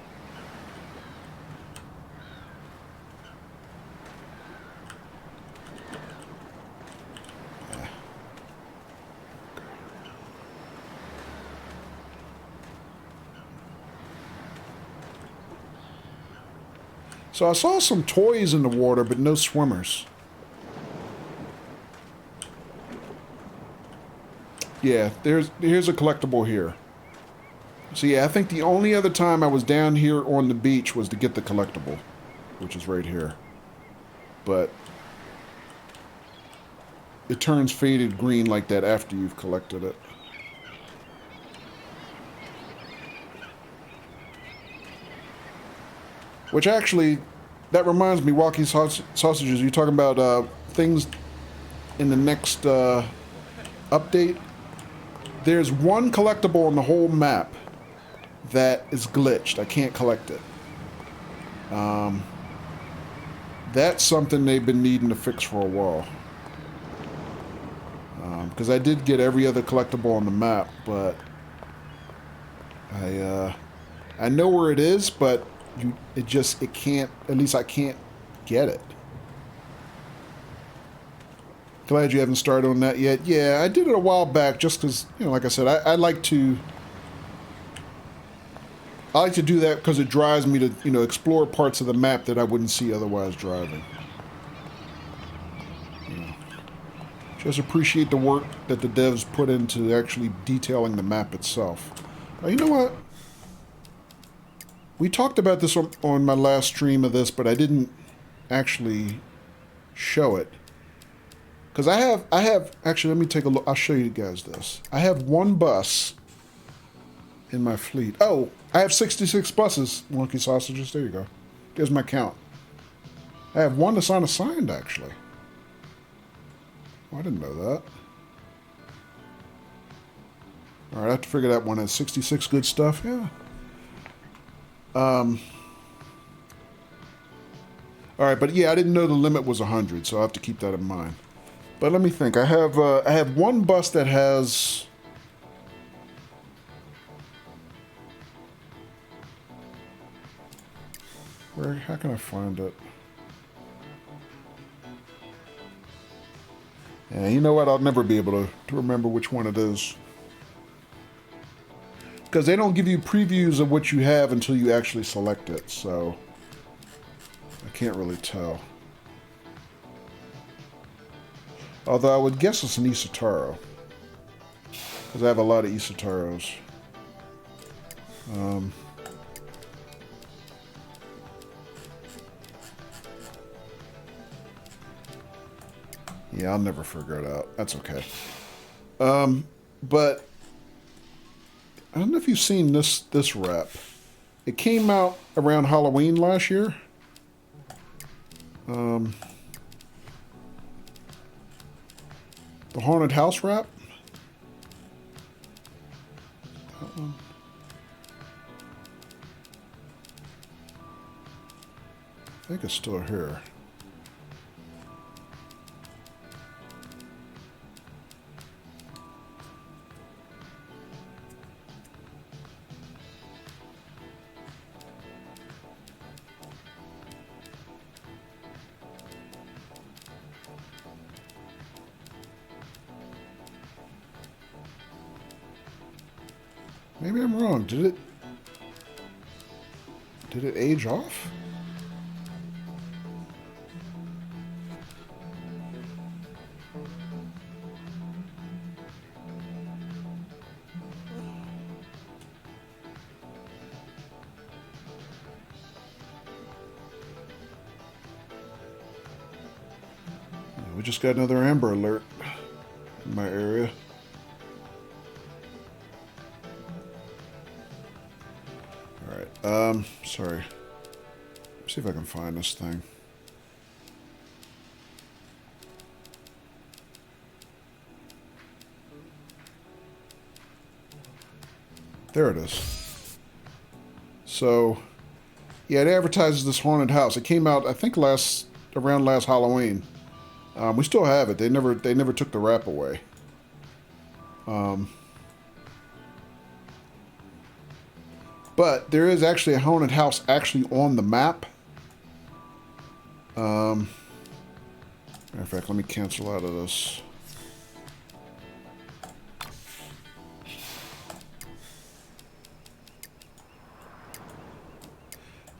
So I saw some toys in the water, but no swimmers. Yeah, here's a collectible here. So yeah, I think the only other time I was down here on the beach was to get the collectible, which is right here. But it turns faded green like that after you've collected it. Which actually, that reminds me, Walkie Sausages, you're talking about things in the next update. There's one collectible on the whole map that is glitched. I can't collect it. That's something they've been needing to fix for a while. Because I did get every other collectible on the map, but I know where it is, but it can't, at least I can't get it. Glad you haven't started on that yet. Yeah, I did it a while back just because, you know, like I said, I like to do that because it drives me to, you know, explore parts of the map that I wouldn't see otherwise driving. You know, just appreciate the work that the devs put into actually detailing the map itself. You know what? We talked about this on my last stream of this, but I didn't actually show it. Because I have, actually, let me take a look. I'll show you guys this. I have one bus in my fleet. Oh, I have 66 buses, Monkey Sausages. There you go. There's my count. I have one that's unassigned, actually. Oh, I didn't know that. All right, I have to figure that one out. 66 good stuff, yeah. All right, but yeah, I didn't know the limit was 100, so I have to keep that in mind. But let me think. I have one bus that has. Where? How can I find it? Yeah, you know what? I'll never be able to remember which one it is. Because they don't give you previews of what you have until you actually select it, so I can't really tell. Although I would guess it's an Isotaro. Because I have a lot of Isotaros. Yeah, I'll never figure it out. That's okay. But I don't know if you've seen this rep. It came out around Halloween last year. The Haunted House wrap. That one. I think it's still here. Maybe I'm wrong. Did it age off? We just got another Amber Alert in my area. Sorry. Let's see if I can find this thing. There it is. So, yeah, it advertises this haunted house. It came out, I think, around last Halloween. We still have it. They never took the wrap away. But there is actually a haunted house actually on the map. Matter of fact, let me cancel out of this.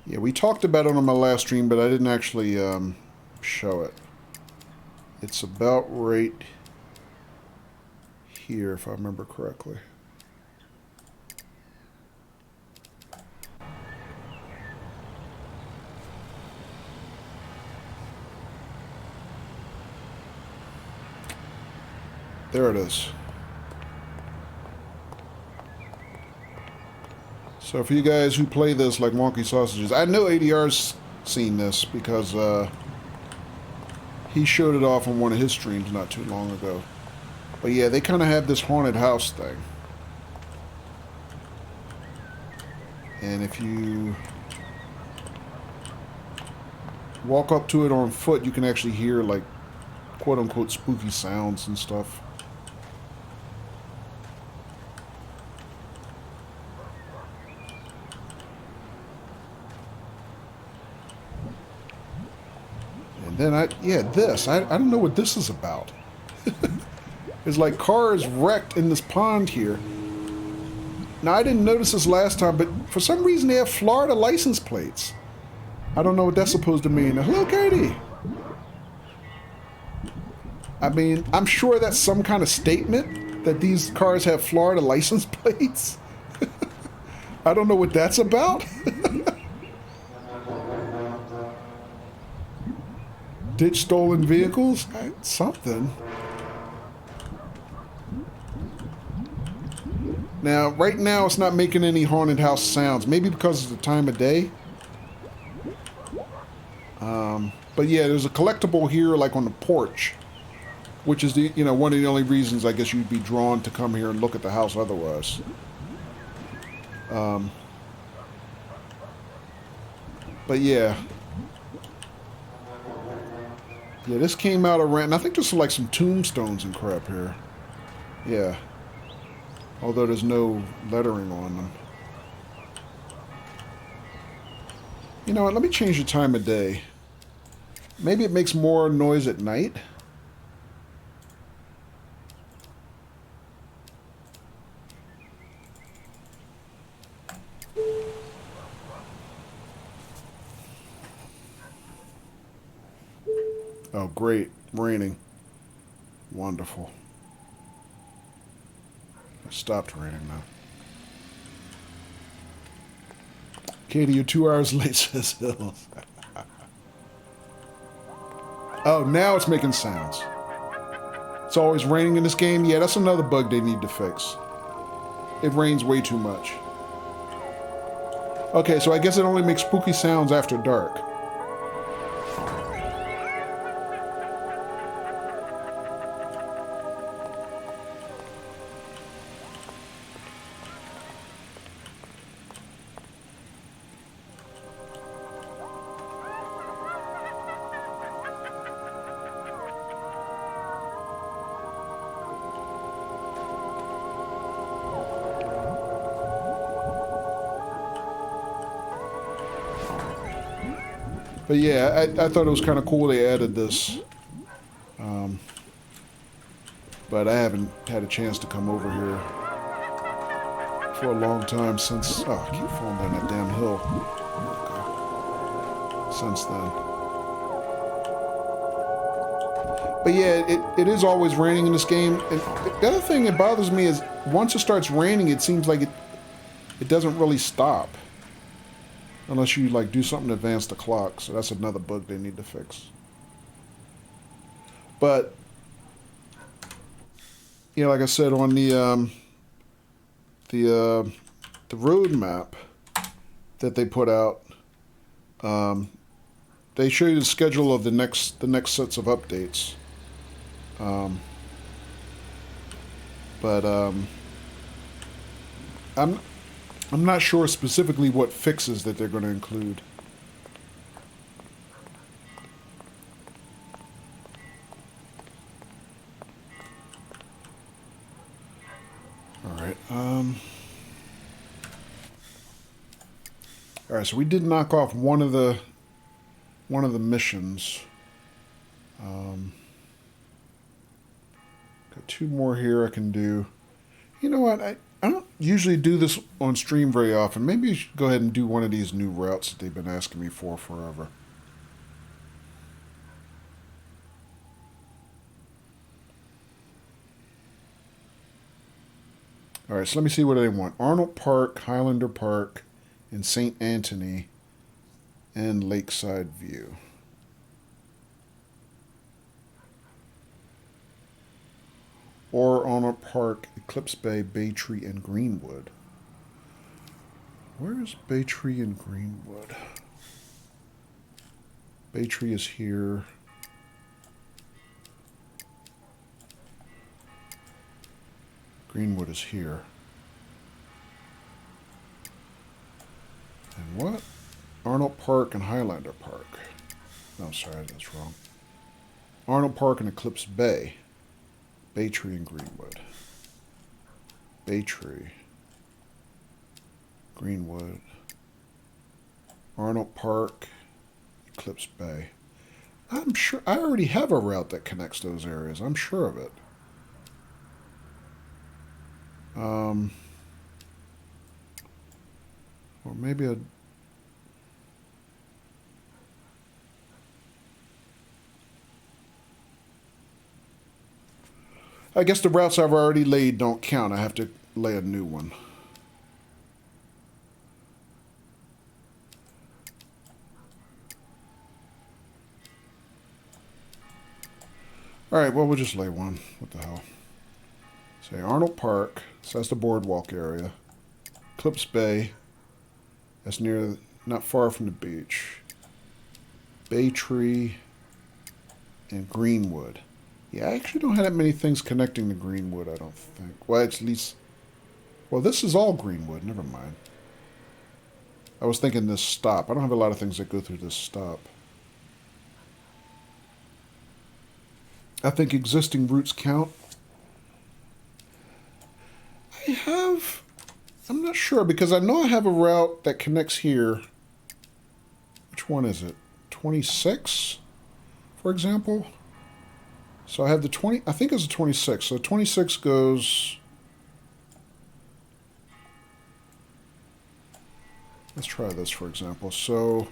Yeah, we talked about it on my last stream, but I didn't actually show it. It's about right here, if I remember correctly. There it is. So for you guys who play this like wonky sausages, I know ADR's seen this because he showed it off on one of his streams not too long ago. But yeah, they kind of have this haunted house thing. And if you walk up to it on foot, you can actually hear like quote-unquote spooky sounds and stuff. Then I don't know what this is about. It's like cars wrecked in this pond here. Now, I didn't notice this last time, but for some reason they have Florida license plates. I don't know what that's supposed to mean. Hello, Katie. I mean, I'm sure that's some kind of statement that these cars have Florida license plates. I don't know what that's about. Ditch stolen vehicles? Something. Now, right now, it's not making any haunted house sounds. Maybe because of the time of day. But yeah, there's a collectible here, like on the porch, which is the one of the only reasons I guess you'd be drawn to come here and look at the house otherwise. But yeah. Yeah, this came out around. I think there's like some tombstones and crap here. Yeah. Although there's no lettering on them. You know what? Let me change the time of day. Maybe it makes more noise at night. Oh, great. Raining. Wonderful. It stopped raining now. Katie, you're 2 hours late, says Hills. Oh, now it's making sounds. It's always raining in this game. Yeah, that's another bug they need to fix. It rains way too much. Okay, so I guess it only makes spooky sounds after dark. But yeah, I thought it was kind of cool they added this. But I haven't had a chance to come over here for a long time since... Oh, I keep falling down that damn hill. Since then. But yeah, it is always raining in this game. And the other thing that bothers me is once it starts raining, it seems like it doesn't really stop. Unless you like do something to advance the clock. So that's another bug they need to fix. But you know, like I said on the road map that they put out, they show you the schedule of the next sets of updates. I'm not sure specifically what fixes that they're going to include. All right, so we did knock off one of the missions. Got 2 more here I can do. You know what? I don't usually do this on stream very often. Maybe you should go ahead and do one of these new routes that they've been asking me for forever. All right, so let me see what they want. Arnold Park, Highlander Park, and St. Anthony, and Lakeside View. Or Arnold Park, Eclipse Bay, Baytree, and Greenwood. Where is Baytree and Greenwood? Baytree is here. Greenwood is here. And what? Arnold Park and Highlander Park. No, sorry, that's wrong. Arnold Park and Eclipse Bay. Baytree and Greenwood. Baytree. Greenwood. Arnold Park. Eclipse Bay. I'm sure I already have a route that connects those areas. I'm sure of it. Or maybe I guess the routes I've already laid don't count. I have to lay a new one. All right, well, we'll just lay one. What the hell? Say Arnold Park. So that's the boardwalk area. Eclipse Bay. That's not far from the beach. Baytree and Greenwood. Yeah, I actually don't have that many things connecting to Greenwood, I don't think. Well, it's at least... Well, this is all Greenwood. Never mind. I was thinking this stop. I don't have a lot of things that go through this stop. I think existing routes count. I'm not sure because I know I have a route that connects here. Which one is it? 26, for example. So I have the 20, I think it's a 26. So 26 goes, let's try this for example. So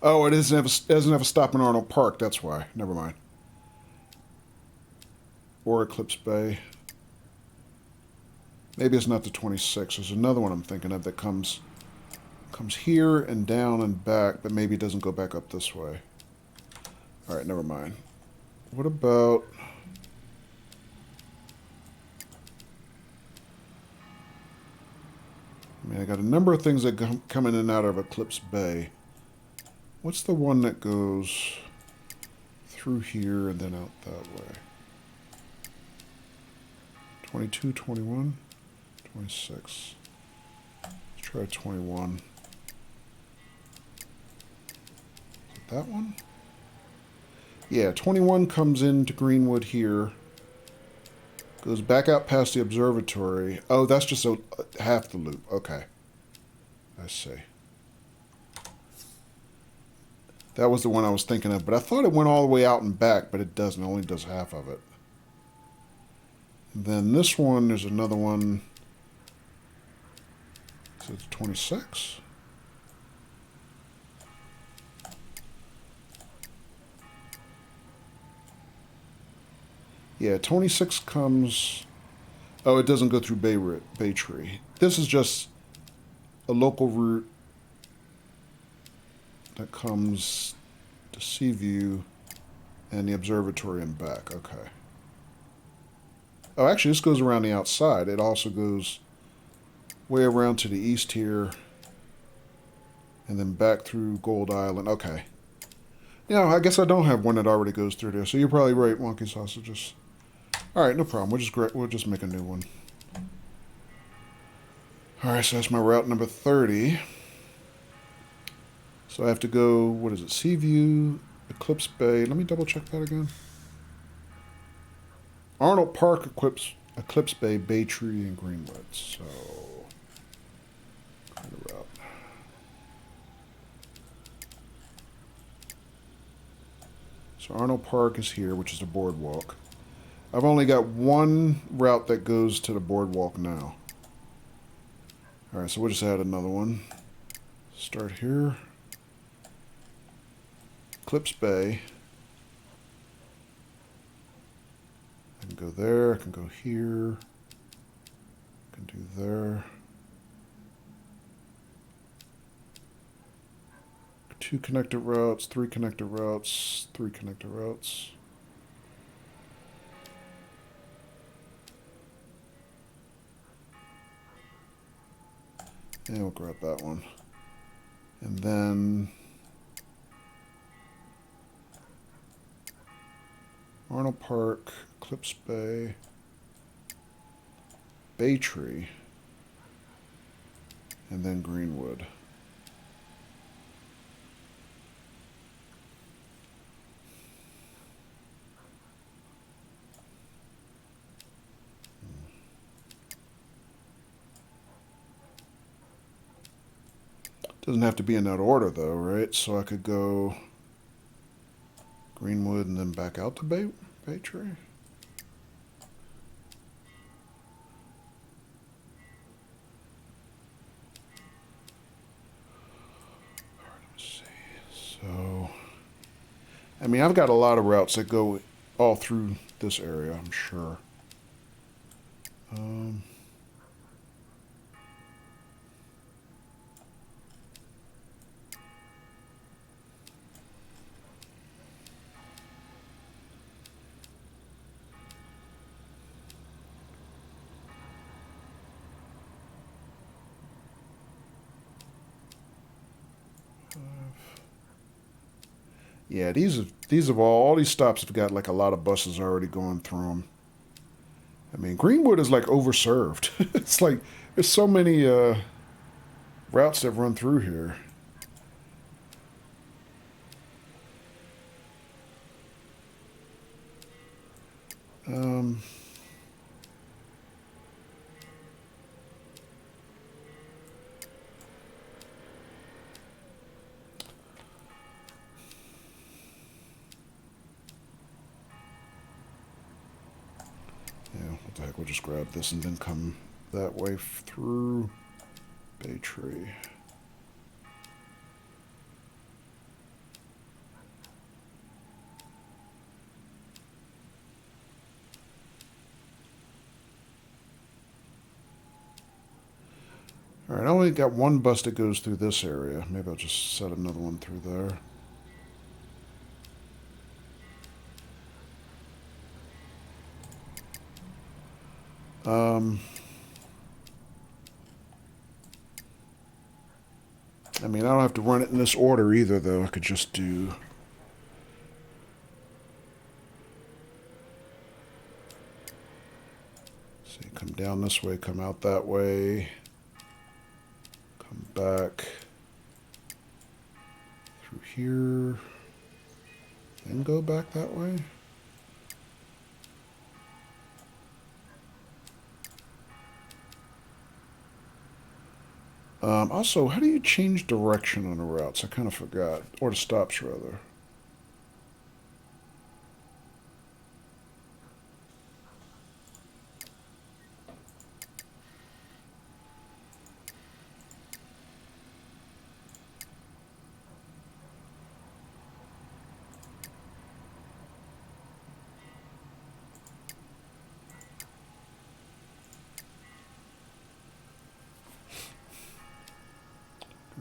oh, it doesn't have a stop in Arnold Park. That's why. Never mind. Or Eclipse Bay. Maybe it's not the 26. There's another one I'm thinking of that comes here and down and back, but maybe it doesn't go back up this way. All right, never mind. What about... I mean, I got a number of things that come in and out of Eclipse Bay. What's the one that goes through here and then out that way? 22, 21, 26. Let's try 21. Is it that one? Yeah, 21 comes into Greenwood here. Goes back out past the observatory. Oh, that's just half the loop. Okay. I see. That was the one I was thinking of, but I thought it went all the way out and back, but it doesn't. It only does half of it. And then this one, there's another one. So it's 26. Yeah, 26 comes... Oh, it doesn't go through Baytree. This is just a local route that comes to Seaview and the observatory and back. Okay. Oh, actually, this goes around the outside. It also goes way around to the east here and then back through Gold Island. Okay. You know, I guess I don't have one that already goes through there, so you're probably right, Wonky Sausages. All right, no problem. We'll just make a new one. All right, so that's my route number 30. So I have to go, what is it, Seaview, Eclipse Bay. Let me double check that again. Arnold Park, Eclipse Bay, Baytree, and Greenwood. So, kind of route. So Arnold Park is here, which is the boardwalk. I've only got one route that goes to the boardwalk now. All right, so we'll just add another one. Start here. Eclipse Bay. I can go there, I can go here. I can do there. 2 connected routes, 3 connected routes, 3 connected routes. And we'll grab that one. And then Arnold Park, Eclipse Bay, Baytree, and then Greenwood. Doesn't have to be in that order though, right? So I could go Greenwood and then back out to Baytree. Let's see. So, I mean, I've got a lot of routes that go all through this area, I'm sure. Yeah, these have all these stops have got like a lot of buses already going through them. I mean, Greenwood is like overserved. It's like there's so many routes that run through here. Um, yeah, what the heck, we'll just grab this and then come that way through Bay Tree. Alright, I only got one bus that goes through this area. Maybe I'll just set another one through there. I mean, I don't have to run it in this order either, though. I could just do... See, come down this way, come out that way, come back through here, then go back that way. Also, how do you change direction on the routes? I kind of forgot. Or the stops, rather.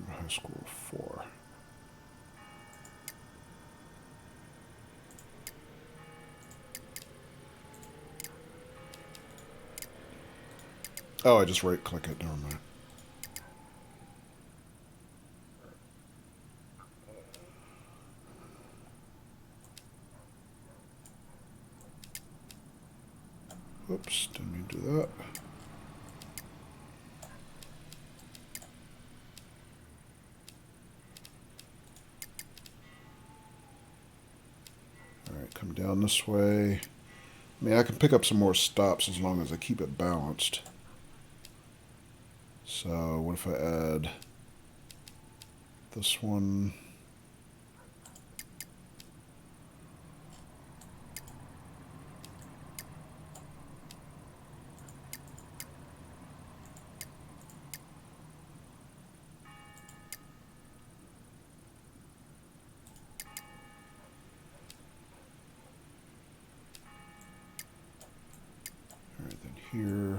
High school 4. Oh, I just right click it. Never mind. Oops, didn't mean to do that. Alright, come down this way. I mean, I can pick up some more stops as long as I keep it balanced. So, what if I add this one? Alright, then here.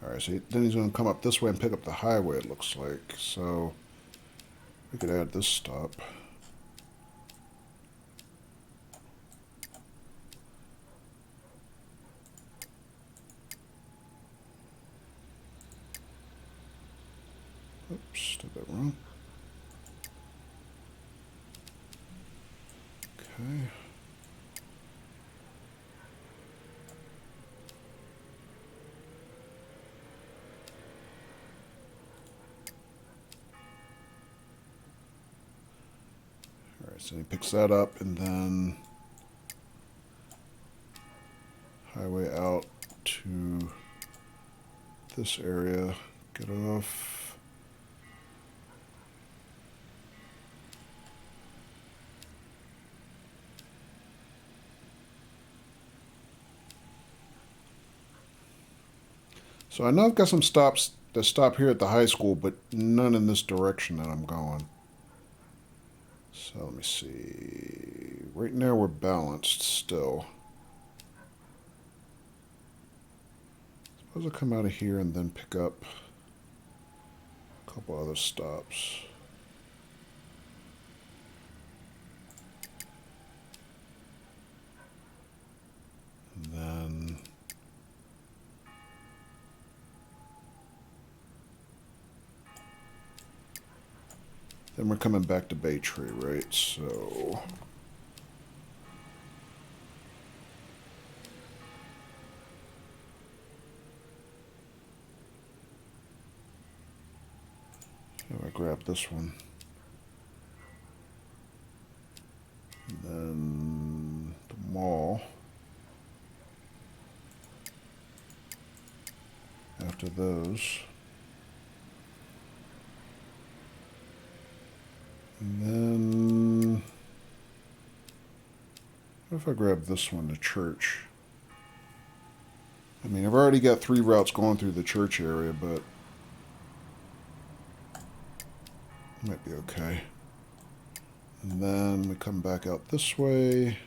Alright, so then he's going to come up this way and pick up the highway, it looks like. So we could add this stop. Oops, did that wrong. Okay. Alright, so he picks that up and then highway out to this area, get off. So I know I've got some stops that stop here at the high school, but none in this direction that I'm going. So let me see. Right now we're balanced still. Suppose I'll come out of here and then pick up a couple other stops. And then Then we're coming back to Bay Tree, right? So... I grab this one. And then the mall. After those. And then... what if I grab this one, the church? I mean, I've already got 3 routes going through the church area, but... might be okay. And then we come back out this way.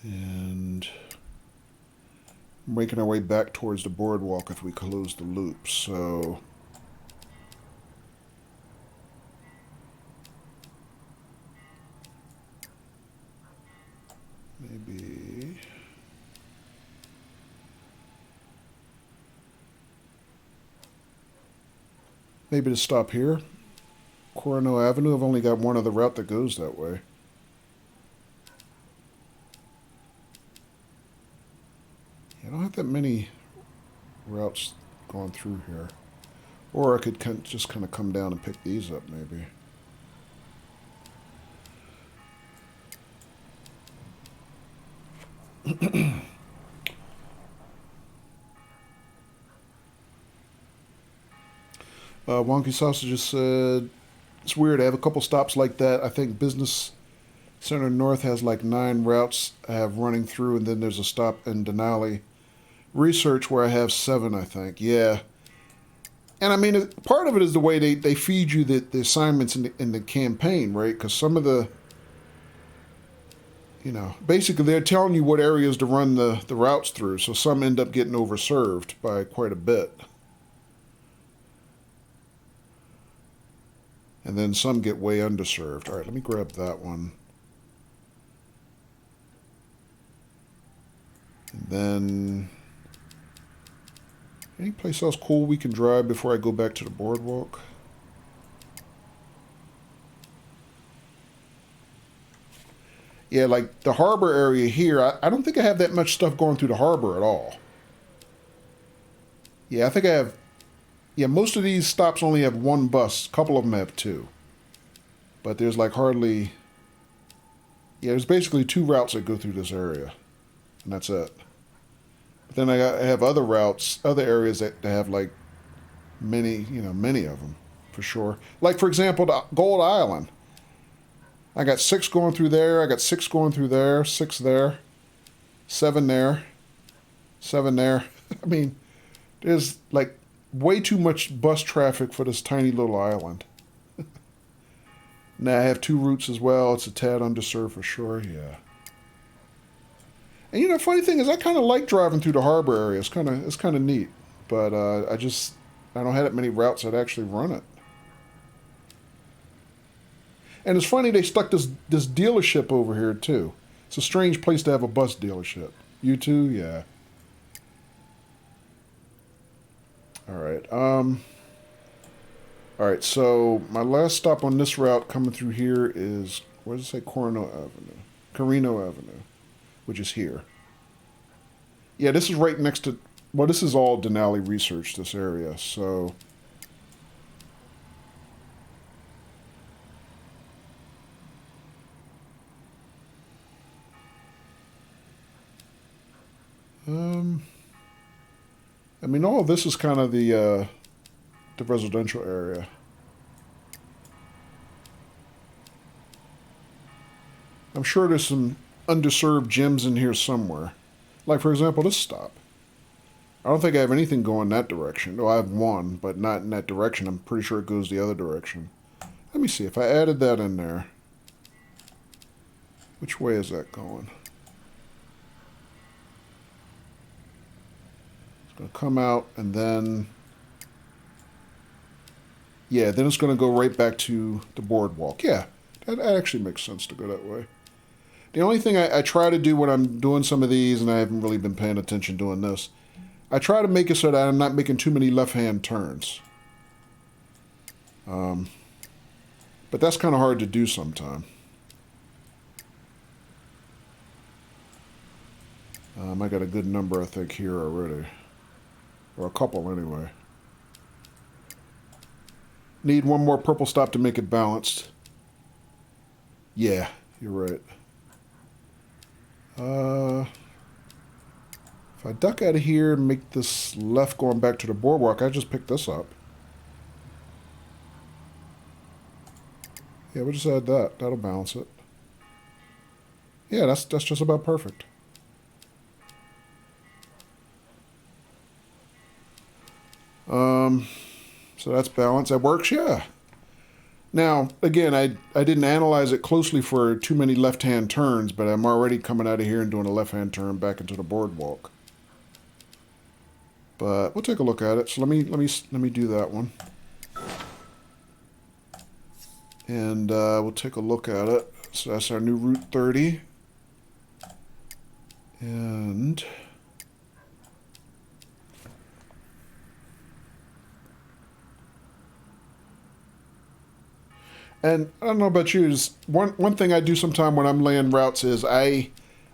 And making our way back towards the boardwalk if we close the loop. So maybe to stop here. Coronel Avenue, I've only got one other route that goes that way. I don't have that many routes going through here. Or I could just kind of come down and pick these up, maybe. Wonky Sausage just said, it's weird, I have a couple stops like that. I think Business Center North has like 9 routes I have running through, and then there's a stop in Denali Research where I have 7, I think. Yeah. And I mean, part of it is the way they feed you the assignments in the campaign, right? Because some of the, you know, basically they're telling you what areas to run the routes through, so some end up getting overserved by quite a bit. And then some get way underserved. All right, let me grab that one. And then, any place else cool we can drive before I go back to the boardwalk? Yeah, like the harbor area here, I don't think I have that much stuff going through the harbor at all. Yeah, I think I have... yeah, most of these stops only have 1 bus. A couple of them have 2. But there's like hardly... yeah, there's basically 2 routes that go through this area. And that's it. But then I have other routes, other areas that have like many, you know, many of them, for sure. Like, for example, the Gold Island. I got 6 going through there. I got 6 going through there. 6 there. 7 there. 7 there. I mean, there's like way too much bus traffic for this tiny little island. Now I have 2 routes as well. It's a tad underserved for sure, yeah. And you know, funny thing is, I kind of like driving through the harbor area. It's kind of neat. But I don't have that many routes that actually run it. And it's funny, they stuck this dealership over here too. It's a strange place to have a bus dealership. You too? Yeah. Alright, alright, so my last stop on this route coming through here is, where does it say? Carino Avenue, which is here. Yeah, this is right next to, well, this is all Denali Research, this area, so... I mean, all of this is kind of the residential area. I'm sure there's some underserved gems in here somewhere. Like, for example, this stop. I don't think I have anything going that direction. Oh, I have 1, but not in that direction. I'm pretty sure it goes the other direction. Let me see. If I added that in there, which way is that going? Going to come out, and then, yeah, then it's going to go right back to the boardwalk. Yeah, that actually makes sense to go that way. The only thing I try to do when I'm doing some of these, and I haven't really been paying attention doing this, I try to make it so that I'm not making too many left-hand turns. But that's kind of hard to do sometimes. I got a good number, I think, here already. Or a couple, anyway. Need one more purple stop to make it balanced. Yeah, you're right. If I duck out of here and make this left going back to the boardwalk, I just pick this up. Yeah, we'll just add that. That'll balance it. Yeah, that's just about perfect. So that's balanced. That works, yeah. Now, again, I didn't analyze it closely for too many left-hand turns, but I'm already coming out of here and doing a left-hand turn back into the boardwalk. But we'll take a look at it. So let me do that one. And we'll take a look at it. So that's our new Route 30. And I don't know about you, is one thing I do sometime when I'm laying routes is I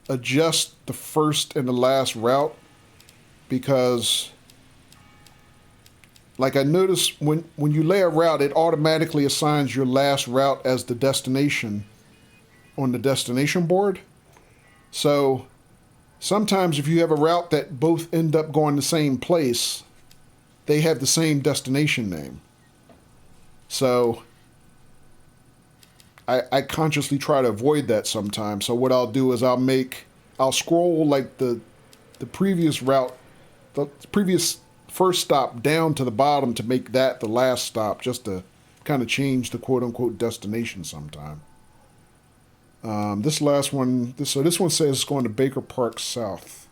adjust the first and the last route, because like I notice when you lay a route, it automatically assigns your last route as the destination on the destination board. So sometimes if you have a route that both end up going the same place, they have the same destination name. So I consciously try to avoid that sometimes. So what I'll do is I'll scroll like the previous route, the previous first stop down to the bottom to make that the last stop, just to kind of change the quote-unquote destination sometime. This last one, so this one says it's going to Baker Park South.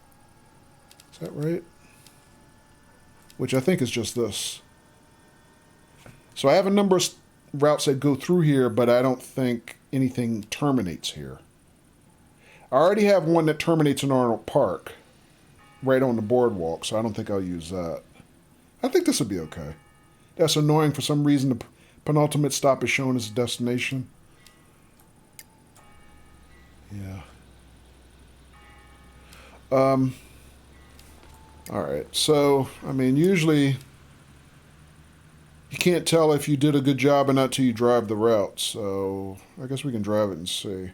Is that right? Which I think is just this. So I have a number of routes that go through here, but I don't think anything terminates here. I already have one that terminates in Arnold Park, right on the boardwalk, so I don't think I'll use that. I think this will be okay. That's annoying. For some reason, the penultimate stop is shown as a destination. Yeah. Alright, so, I mean, usually you can't tell if you did a good job or not till you drive the route, so I guess we can drive it and see.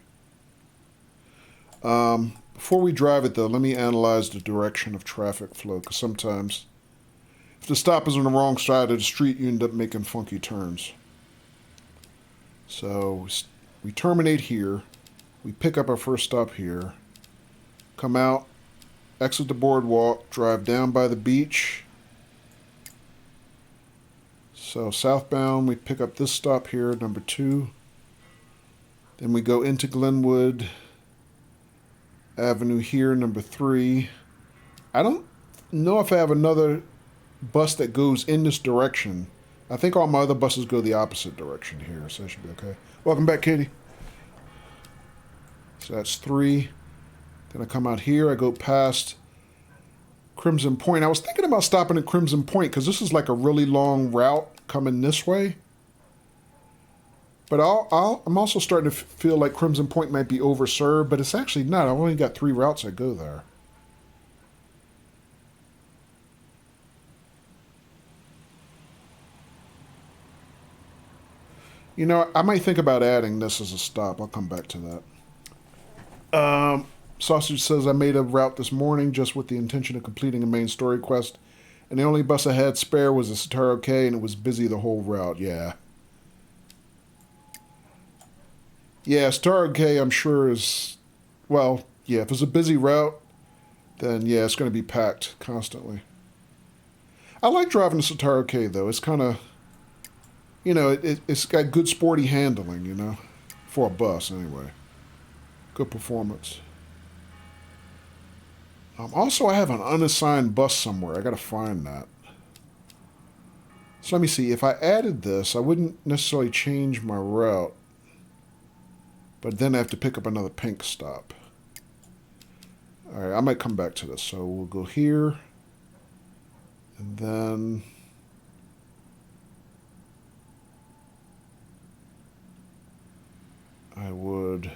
Before we drive it, though, let me analyze the direction of traffic flow, because sometimes if the stop is on the wrong side of the street, you end up making funky turns. So we terminate here. We pick up our first stop here. Come out, exit the boardwalk, drive down by the beach. So southbound, we pick up this stop here, number 2. Then we go into Glenwood Avenue here, number 3. I don't know if I have another bus that goes in this direction. I think all my other buses go the opposite direction here, so that should be okay. Welcome back, Katie. So that's 3. Then I come out here, I go past Crimson Point. I was thinking about stopping at Crimson Point because this is like a really long route coming this way. But I'm also starting to feel like Crimson Point might be overserved, but it's actually not. I've only got 3 routes that go there. You know, I might think about adding this as a stop. I'll come back to that. Sausage says, I made a route this morning just with the intention of completing a main story quest, and the only bus I had spare was a Sataro K, and it was busy the whole route. Yeah. Yeah, Sataro K, I'm sure is, well, yeah, if it's a busy route, then yeah, it's going to be packed constantly. I like driving the Sataro K, though. It's kind of, you know, it's got good sporty handling, you know, for a bus anyway. Good performance. Also, I have an unassigned bus somewhere. I got to find that. So let me see. If I added this, I wouldn't necessarily change my route. But then I have to pick up another pink stop. Alright, I might come back to this. So we'll go here. And then... I would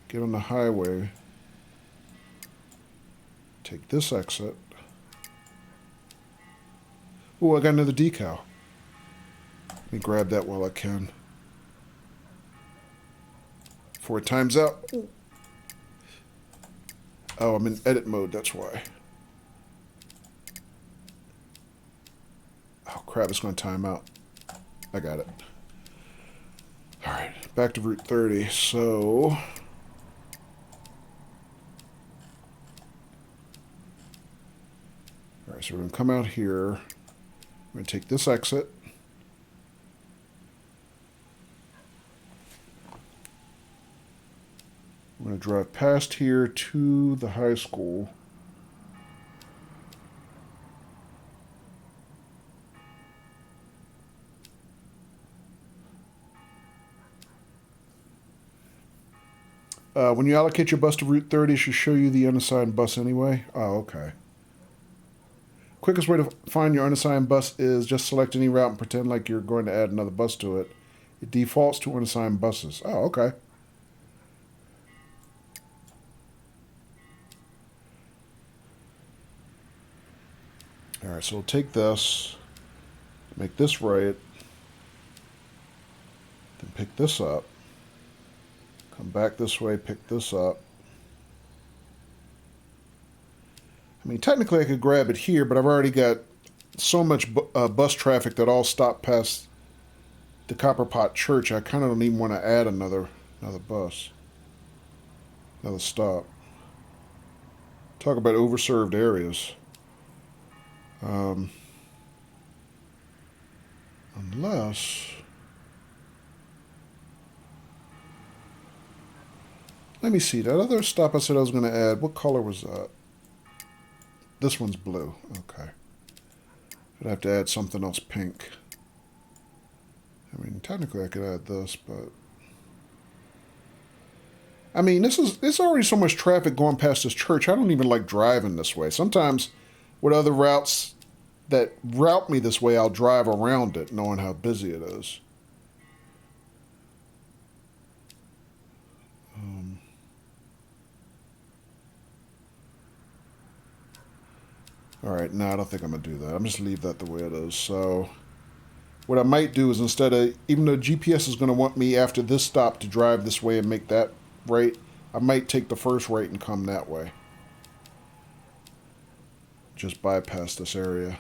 get on the highway, take this exit. Oh, I got another decal. Let me grab that while I can. Before it times out. Oh, I'm in edit mode, that's why. Oh crap, it's going to time out. I got it. Alright, back to Route 30, so... Alright, so we're going to come out here. We're going to take this exit. We're going to drive past here to the high school. When you allocate your bus to Route 30, it should show you the unassigned bus anyway. Oh, okay. Quickest way to find your unassigned bus is just select any route and pretend like you're going to add another bus to it. It defaults to unassigned buses. Oh, okay. Alright, so we'll take this, make this right, then pick this up. Come back this way, pick this up. I mean, technically I could grab it here, but I've already got so much bus traffic that all stop past the Copperpot Church. I kind of don't even want to add another bus, another stop. Talk about overserved areas. Unless... Let me see, that other stop I said I was going to add, what color was that? This one's blue, okay. I'd have to add something else pink. I mean, technically I could add this, but... I mean, there's already so much traffic going past this church, I don't even like driving this way. Sometimes, with other routes that route me this way, I'll drive around it, knowing how busy it is. Alright, no, I don't think I'm going to do that. I'm just leave that the way it is. So, what I might do is instead of, even though GPS is going to want me after this stop to drive this way and make that right, I might take the first right and come that way. Just bypass this area.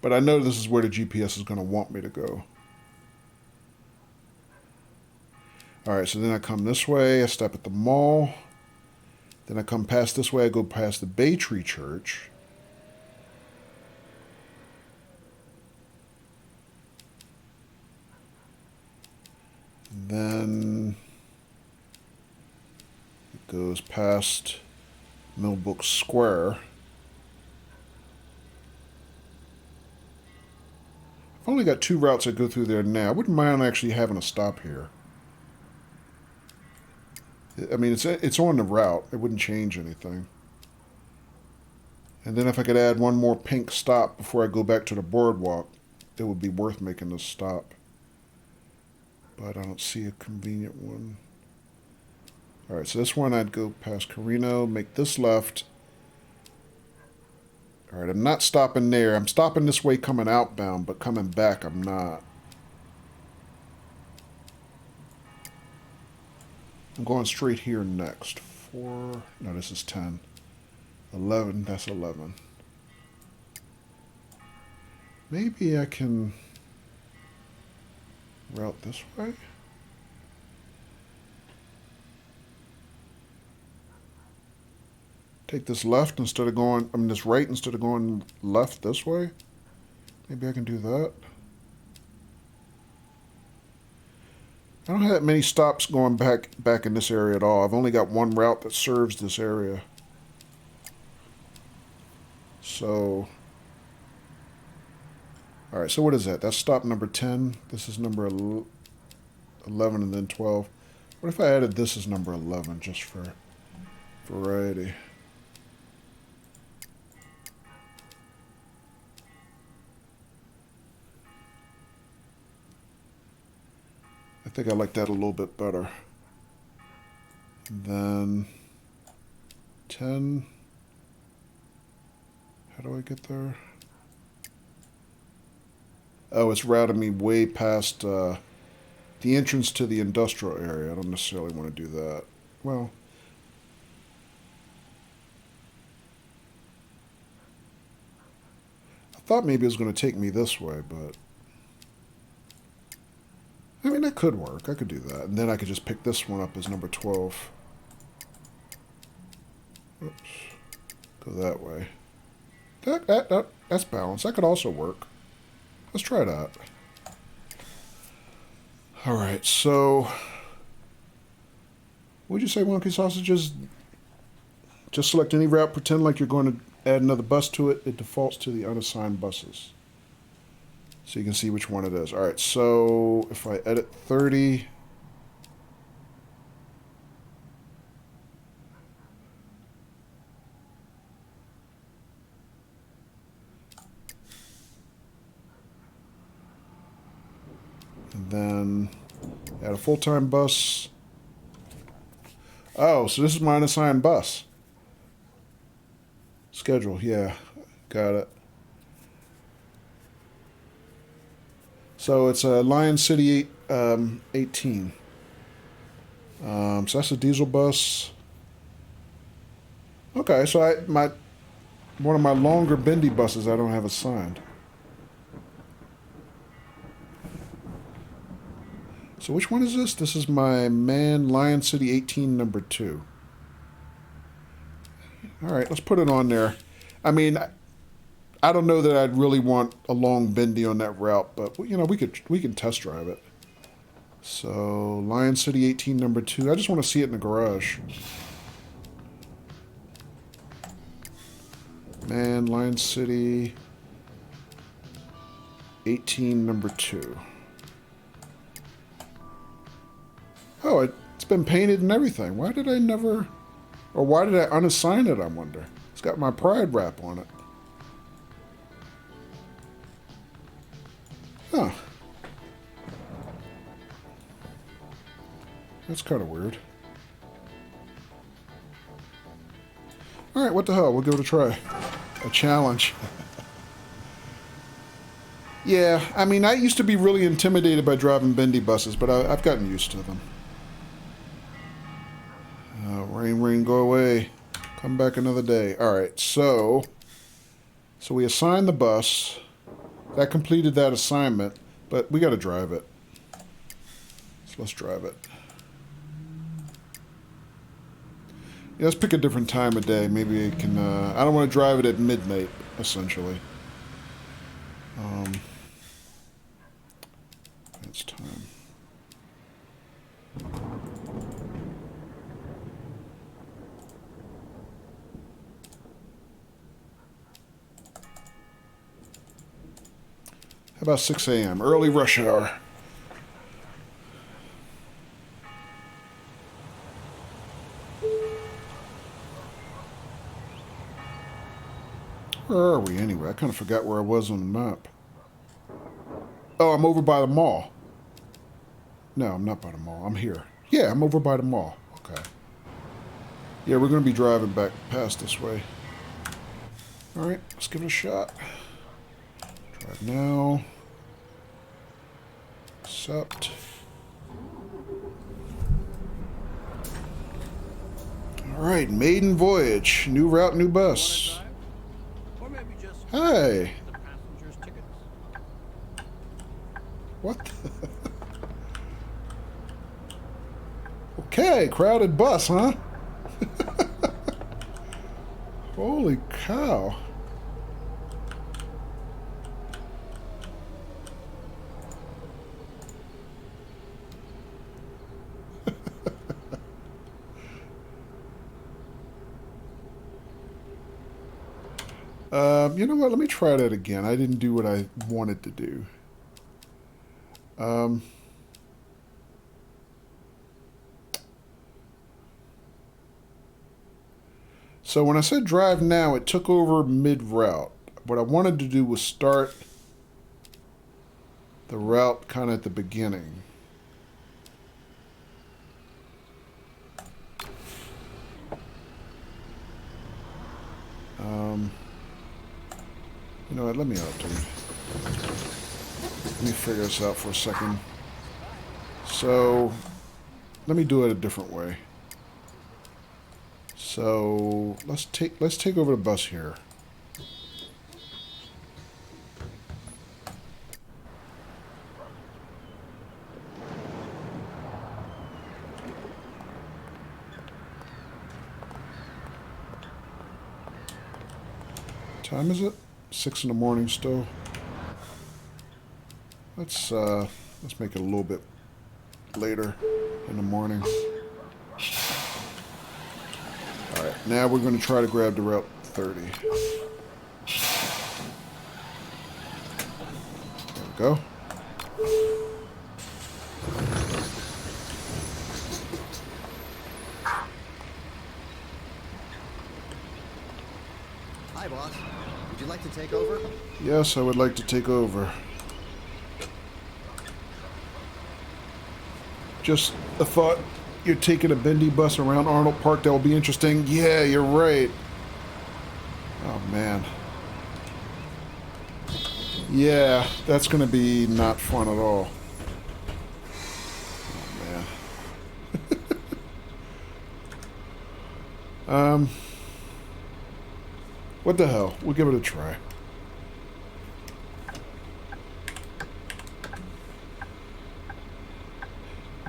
But I know this is where the GPS is going to want me to go. Alright, so then I come this way, I stop at the mall. Then I come past this way, I go past the Bay Tree Church. Then it goes past Millbrook Square. I've only got 2 routes that go through there now. I wouldn't mind actually having a stop here. I mean, it's on the route. It wouldn't change anything. And then if I could add one more pink stop before I go back to the boardwalk, it would be worth making this stop. But I don't see a convenient one. Alright, so this one I'd go past Carino, make this left. Alright, I'm not stopping there. I'm stopping this way coming outbound, but coming back I'm not. I'm going straight here next. 4, no, this is 10. 11, that's 11. Maybe I can route this way? Take this left instead of going, I mean this right instead of going left this way? Maybe I can do that. I don't have that many stops going back in this area at all. I've only got one route that serves this area. So, alright, so what is that? That's stop number 10. This is number 11 and then 12. What if I added this as number 11 just for variety? I think I like that a little bit better. And then 10. How do I get there? Oh, it's routing me way past the entrance to the industrial area. I don't necessarily want to do that. Well, I thought maybe it was going to take me this way, but I mean, that could work. I could do that. And then I could just pick this one up as number 12. Oops. Go that way. That's balanced. That could also work. Let's try that. All right, so what would you say, Wonky Sausages? Just select any route, pretend like you're going to add another bus to it. It defaults to the unassigned buses. So you can see which one it is. All right, so if I edit 30, and then add a full-time bus. Oh, so this is my unassigned bus. Schedule, yeah, got it. So it's a Lion City 18. So that's a diesel bus. Okay, so one of my longer bendy buses I don't have assigned. So which one is this? This is my Man Lion City 18 number 2. All right, let's put it on there. I mean, I don't know that I'd really want a long bendy on that route, but you know, we can test drive it. So Lion City 18 number 2. I just want to see it in the garage. Man, Lion City 18 number 2. Oh, it's been painted and everything. Why did I never, or why did I unassign it, I wonder? It's got my Pride wrap on it. Huh. That's kind of weird. Alright, what the hell? We'll give it a try. A challenge. Yeah, I mean, I used to be really intimidated by driving bendy buses, but I've gotten used to them. Rain, go away. Come back another day. Alright, so we assigned the bus. That completed that assignment, but we got to drive it. So let's drive it. Yeah, let's pick a different time of day. Maybe it can. I don't want to drive it at midnight, essentially. It's time. How about 6 a.m. early rush hour? Where are we anyway? I kind of forgot where I was on the map. Oh, I'm over by the mall. No, I'm not by the mall. I'm here. Yeah, I'm over by the mall. Okay. Yeah, we're going to be driving back past this way. All right, let's give it a shot. Drive now. Accept. All right, maiden voyage. New route, new bus.
Or maybe just
Hey.
the passengers' tickets.
What the? Okay, crowded bus, huh? Holy cow. You know what? Let me try that again. I didn't do what I wanted to do. So when I said drive now, it took over mid-route. What I wanted to do was start the route kind of at the beginning. You know what, let me out, dude. Let me figure this out for a second. So, let me do it a different way. So, let's take over the bus here. What time is it? 6 in the morning still. Let's make it a little bit later in the morning. Alright, now we're going to try to grab the Route 30. There we go.
Hi, boss. Would you like to take over?
Yes, I would like to take over. Just a thought. You're taking a bendy bus around Arnold Park. That will be interesting. Yeah, you're right. Oh, man. Yeah, that's going to be not fun at all. Oh, man. What the hell? We'll give it a try.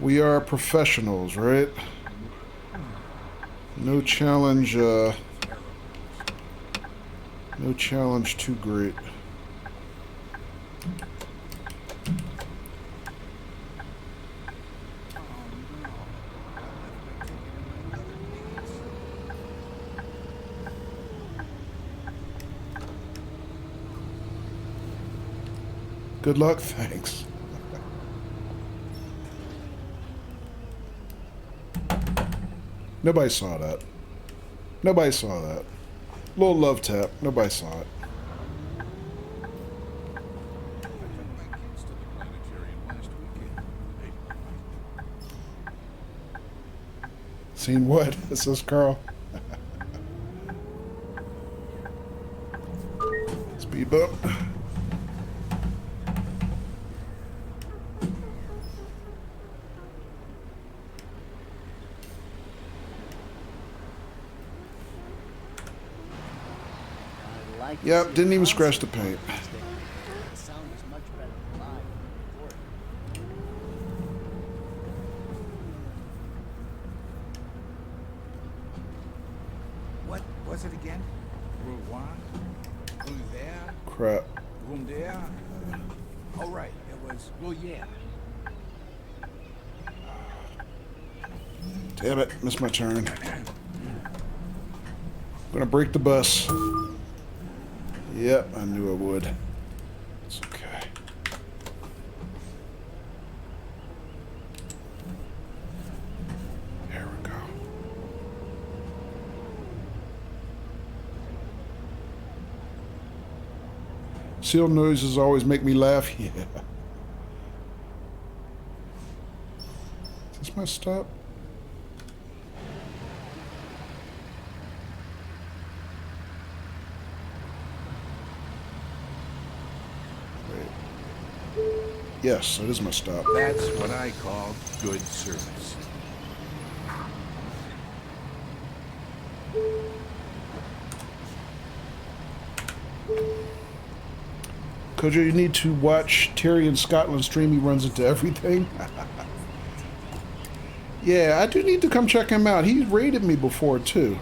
We are professionals, right? No challenge, no challenge too great. Good luck, thanks. Nobody saw that. Nobody saw that. Little love tap. Nobody saw it. Seen what? This is Carl. Speed bump. Yep, didn't even scratch the paint.
The sound is much better live than recorded.
What was it again? Room 1? Room there?
Crap.
Room there? Oh, right. It was Gruyere.
Damn it, missed my turn. Gonna break the bus. Yep, I knew I would. It's okay. There we go. Seal noises always make me laugh. Yeah. Is this my stop? Yes, it is my stop.
That's what I call good service.
Kojo, you need to watch Terry in Scotland stream. He runs into everything. Yeah, I do need to come check him out. He's raided me before, too.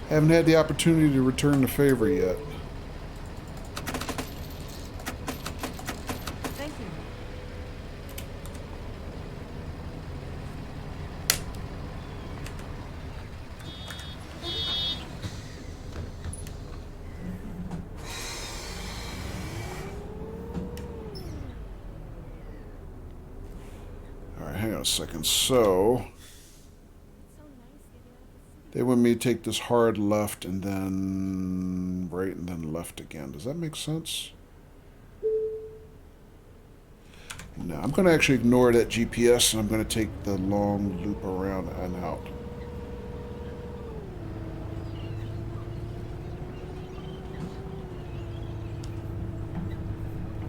Haven't had the opportunity to return the favor yet.
Thank you.
All right, hang on a second. So,
So nice getting
They want me to take this hard left and then right and then left again. Does that make sense? No, I'm going to actually ignore that GPS and I'm going to take the long loop around and out.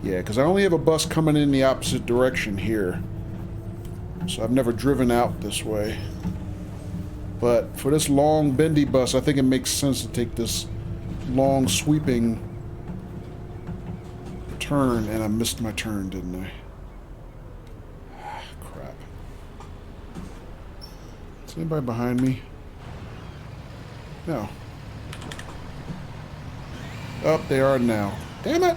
Yeah, because I only have a bus coming in the opposite direction here. So I've never driven out this way. But for this long bendy bus, I think it makes sense to take this long sweeping turn, and I missed my turn, didn't I? Crap. Is anybody behind me? No. Up they are now. Damn it!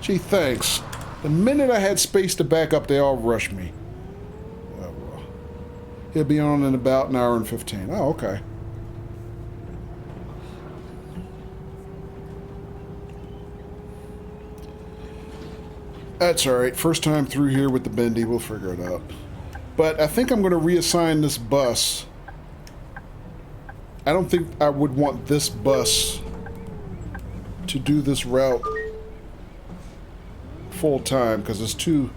Gee, thanks. The minute I had space to back up, they all rushed me. Oh, well. He'll be on in about an hour and 15. Oh, okay. That's alright. First time through here with the bendy. We'll figure it out. But I think I'm going to reassign this bus. I don't think I would want this bus to do this route full time because it's too,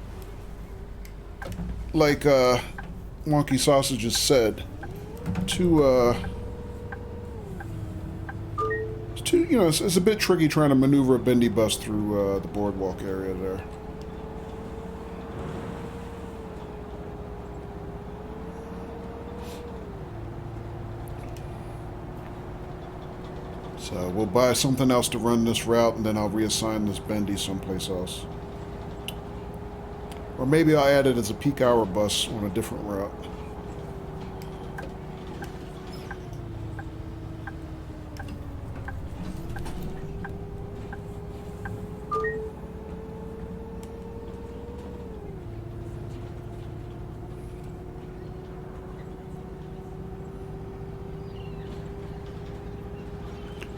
like Wonky Sausages said, too it's too, you know, it's a bit tricky trying to maneuver a bendy bus through the boardwalk area there. So we'll buy something else to run this route, and then I'll reassign this bendy someplace else. Or maybe I'll add it as a peak hour bus on a different route.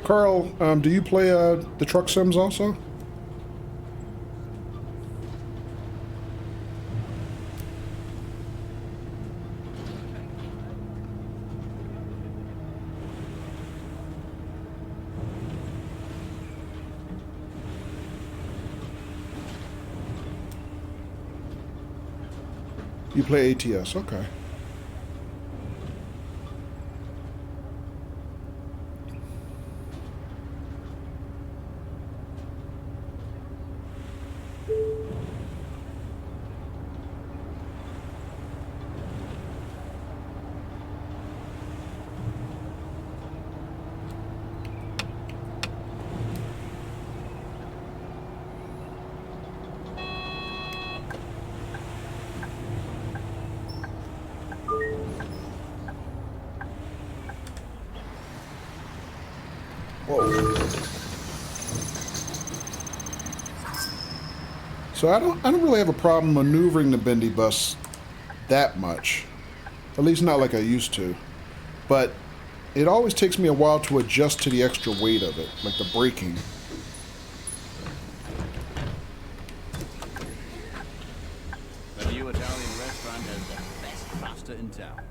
Carl, do you play the truck sims also? You play ATS, okay. So I don't really have a problem maneuvering the bendy bus that much. At least not like I used to. But it always takes me a while to adjust to the extra weight of it, like the braking.
The new Italian restaurant has the best pasta in town.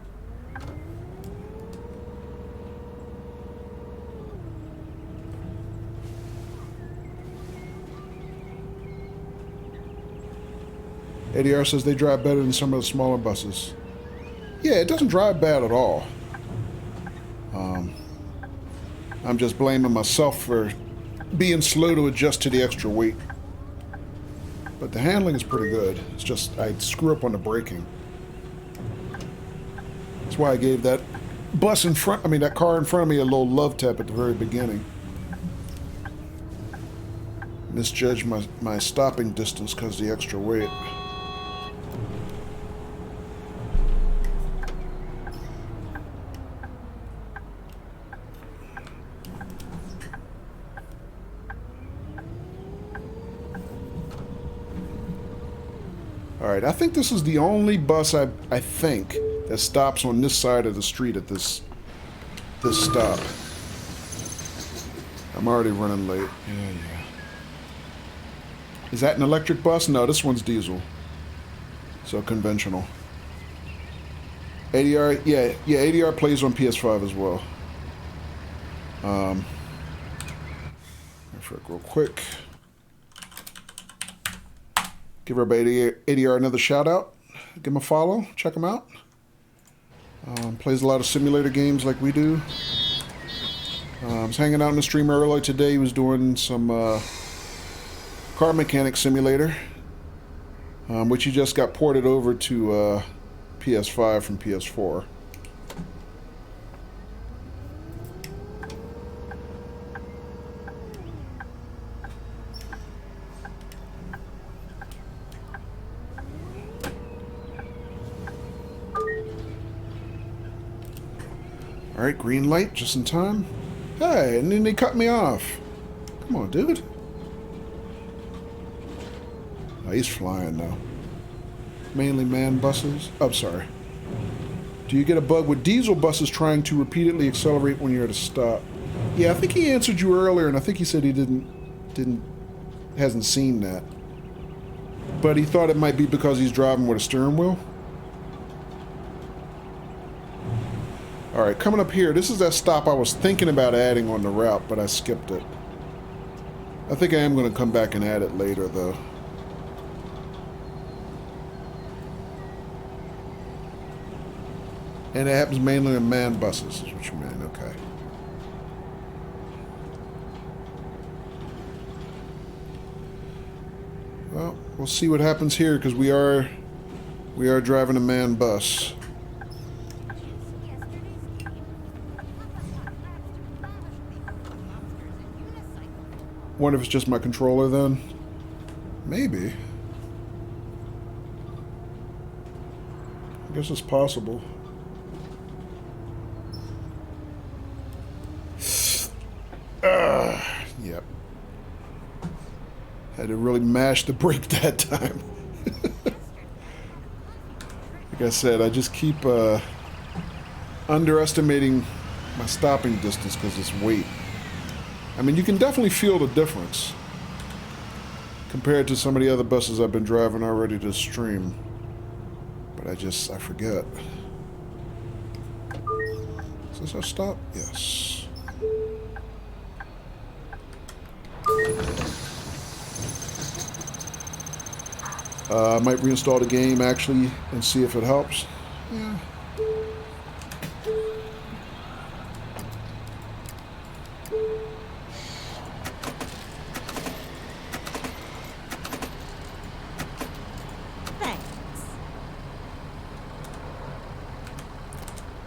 ADR says they drive better than some of the smaller buses. Yeah, it doesn't drive bad at all. I'm just blaming myself for being slow to adjust to the extra weight. But the handling is pretty good. It's just I screw up on the braking. That's why I gave that that car in front of me a little love tap at the very beginning. Misjudged my stopping distance because of the extra weight. Alright, I think this is the only bus I think that stops on this side of the street at this stop. I'm already running late. Yeah. Is that an electric bus? No, this one's diesel. So conventional. ADR, yeah, ADR plays on PS5 as well. Real quick. Give everybody ADR another shout out. Give him a follow. Check him out. Plays a lot of simulator games like we do. I was hanging out in the stream earlier today. He was doing some car mechanic simulator, which he just got ported over to PS5 from PS4. Alright, green light, just in time. Hey, and then they cut me off. Come on, dude. Oh, he's flying now. Mainly man buses. Oh, sorry. Do you get a bug with diesel buses trying to repeatedly accelerate when you're at a stop? Yeah, I think he answered you earlier, and I think he said he hasn't seen that. But he thought it might be because he's driving with a steering wheel. Alright, coming up here, this is that stop I was thinking about adding on the route, but I skipped it. I think I am going to come back and add it later, though. And it happens mainly in man buses, is what you mean, okay. Well, we'll see what happens here, because we are driving a man bus. Wonder if it's just my controller then? Maybe. I guess it's possible. Yep. Had to really mash the brake that time. Like I said, I just keep underestimating my stopping distance because it's weight. I mean, you can definitely feel the difference compared to some of the other buses I've been driving already to stream. But I forget. Is this our stop? Yes. I might reinstall the game actually and see if it helps. Yeah.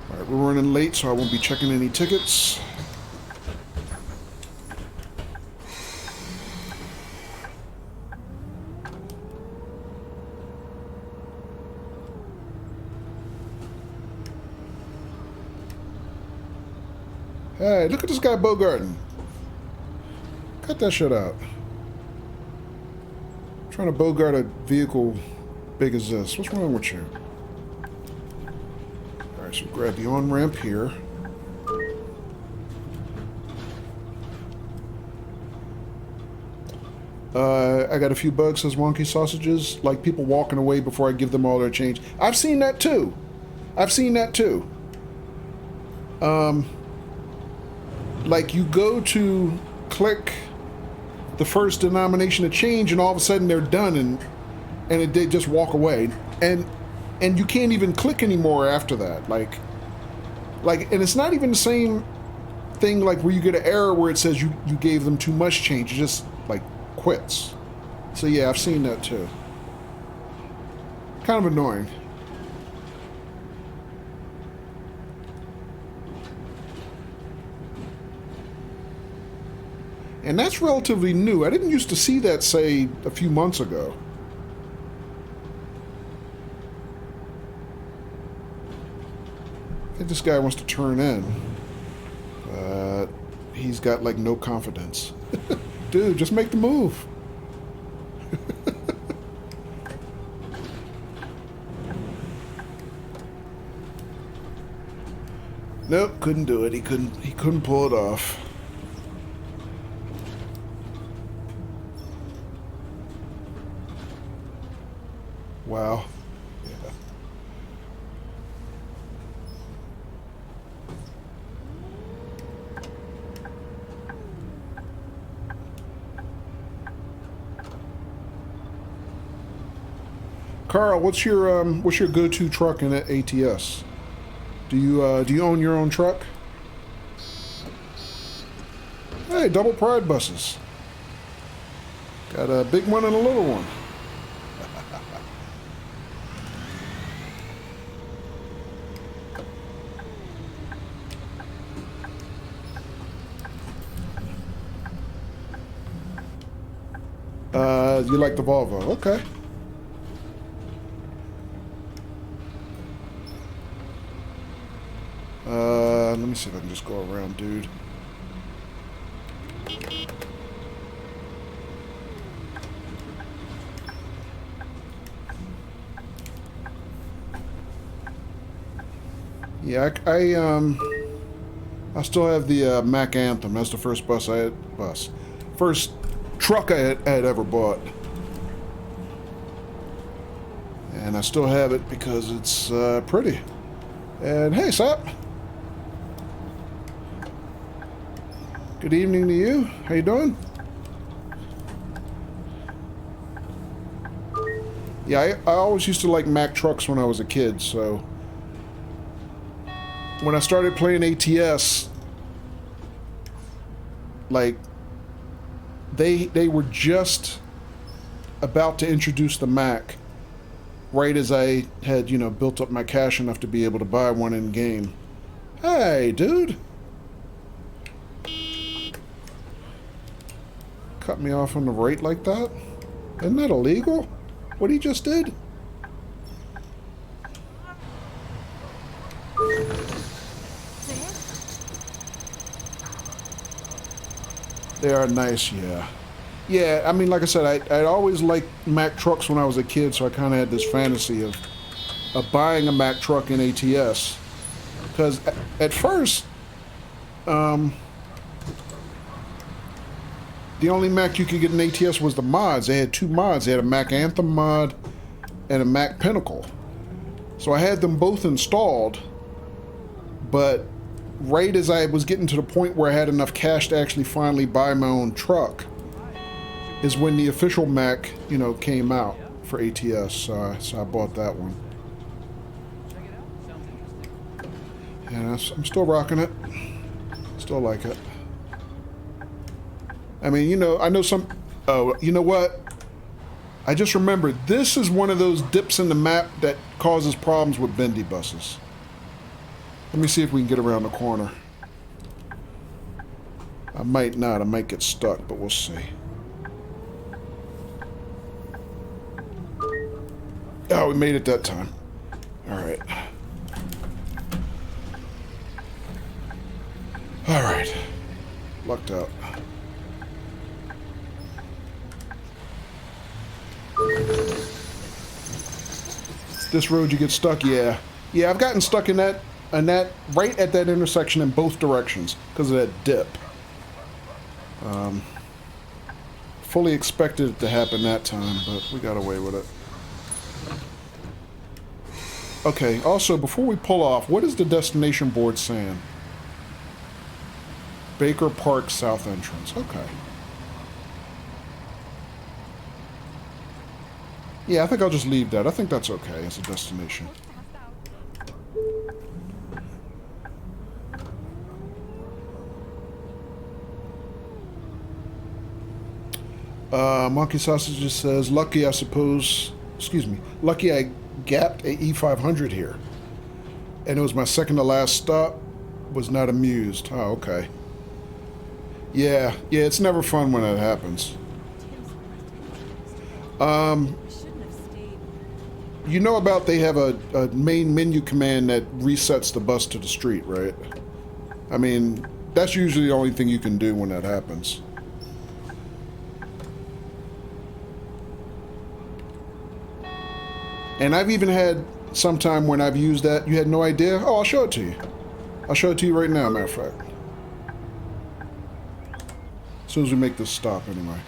Alright, we're running late, so I won't be checking any tickets. Hey, look at this guy bogarting. Cut that shit out. I'm trying to bogart a vehicle big as this. What's wrong with you? Alright, so grab the on-ramp here. I got a few bugs, says Wonky Sausages. Like people walking away before I give them all their change. I've seen that too. Like you go to click the first denomination of change and all of a sudden they're done and they just walk away. And you can't even click anymore after that. Like, and it's not even the same thing like where you get an error where it says you gave them too much change. It just like quits. So yeah, I've seen that too. Kind of annoying. And that's relatively new. I didn't used to see that, say, a few months ago. I think this guy wants to turn in. He's got, like, no confidence. Dude, just make the move. Nope, couldn't do it. He couldn't pull it off. Wow. Yeah. Carl, what's your go-to truck in ATS? Do you own your own truck? Hey, double pride buses. Got a big one and a little one. You like the Volvo? Okay. Let me see if I can just go around, dude. Yeah, I still have the Mac Anthem. That's the first first truck I had ever bought, and I still have it because it's pretty. And hey, Sap. Good evening to you. How you doing? Yeah, I always used to like Mack trucks when I was a kid, so when I started playing ATS, like, they were just about to introduce the Mac, right as I had, you know, built up my cash enough to be able to buy one in game. Hey, dude. Cut me off on the right like that? Isn't that illegal? What he just did? They are nice, yeah. Yeah, I mean, like I said, I always liked Mack trucks when I was a kid, so I kind of had this fantasy of buying a Mack truck in ATS. Because at first, the only Mac you could get in ATS was the mods. They had two mods. They had a Mac Anthem mod and a Mac Pinnacle. So I had them both installed, but right as I was getting to the point where I had enough cash to actually finally buy my own truck is when the official Mac, you know, came out for ATS. So I bought that one. And I'm still rocking it. Still like it. I mean, you know, I know some... Oh, you know what? I just remembered. This is one of those dips in the map that causes problems with bendy buses. Let me see if we can get around the corner. I might not. I might get stuck, but we'll see. Oh, we made it that time. All right. All right. Lucked out. This road you get stuck, yeah. Yeah, I've gotten stuck in that right at that intersection in both directions because of that dip. Fully expected it to happen that time, but we got away with it. Okay, also, before we pull off, what is the destination board saying? Baker Park South Entrance. Okay. Yeah, I think I'll just leave that. I think that's okay as a destination. Monkey Sausage just says, lucky I suppose, excuse me, lucky I gapped a E500 here. And it was my second to last stop, was not amused. Oh, okay. Yeah, it's never fun when that happens. You know about they have a main menu command that resets the bus to the street, right? I mean, that's usually the only thing you can do when that happens. And I've even had some time when I've used that, you had no idea? Oh, I'll show it to you. I'll show it to you right now, matter of fact. As soon as we make this stop, anyway.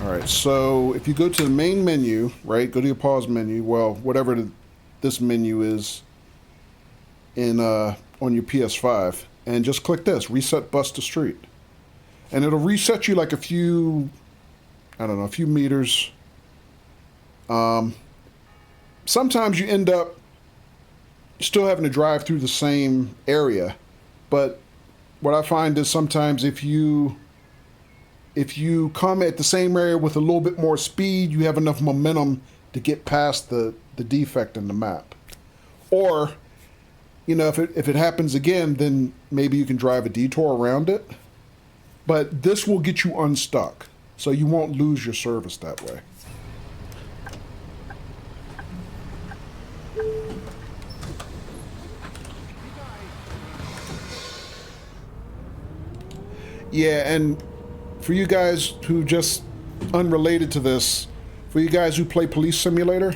Alright, so if you go to the main menu, right, go to your pause menu, well, whatever this menu is, in on your PS5 and just click this, reset bus to street. And it'll reset you like a few, I don't know, a few meters. Sometimes you end up still having to drive through the same area, but what I find is sometimes if you come at the same area with a little bit more speed, you have enough momentum to get past the defect in the map. Or, you know, if it happens again, then maybe you can drive a detour around it. But this will get you unstuck, so you won't lose your service that way. Yeah, and for you guys who just unrelated to this, for you guys who play Police Simulator,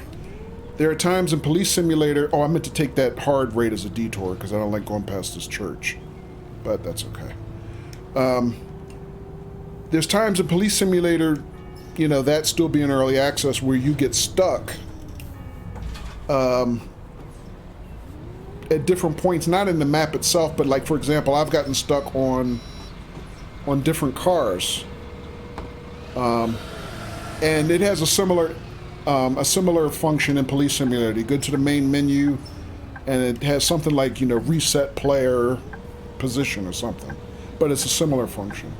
there are times in Police Simulator, oh, I meant to take that hard rate as a detour because I don't like going past this church, but that's okay. There's times in Police Simulator, you know, that still being early access where you get stuck at different points, not in the map itself, but like, for example, I've gotten stuck on different cars, and it has a similar function in Police Simulator. You go to the main menu, and it has something like, you know, reset player position or something, but it's a similar function.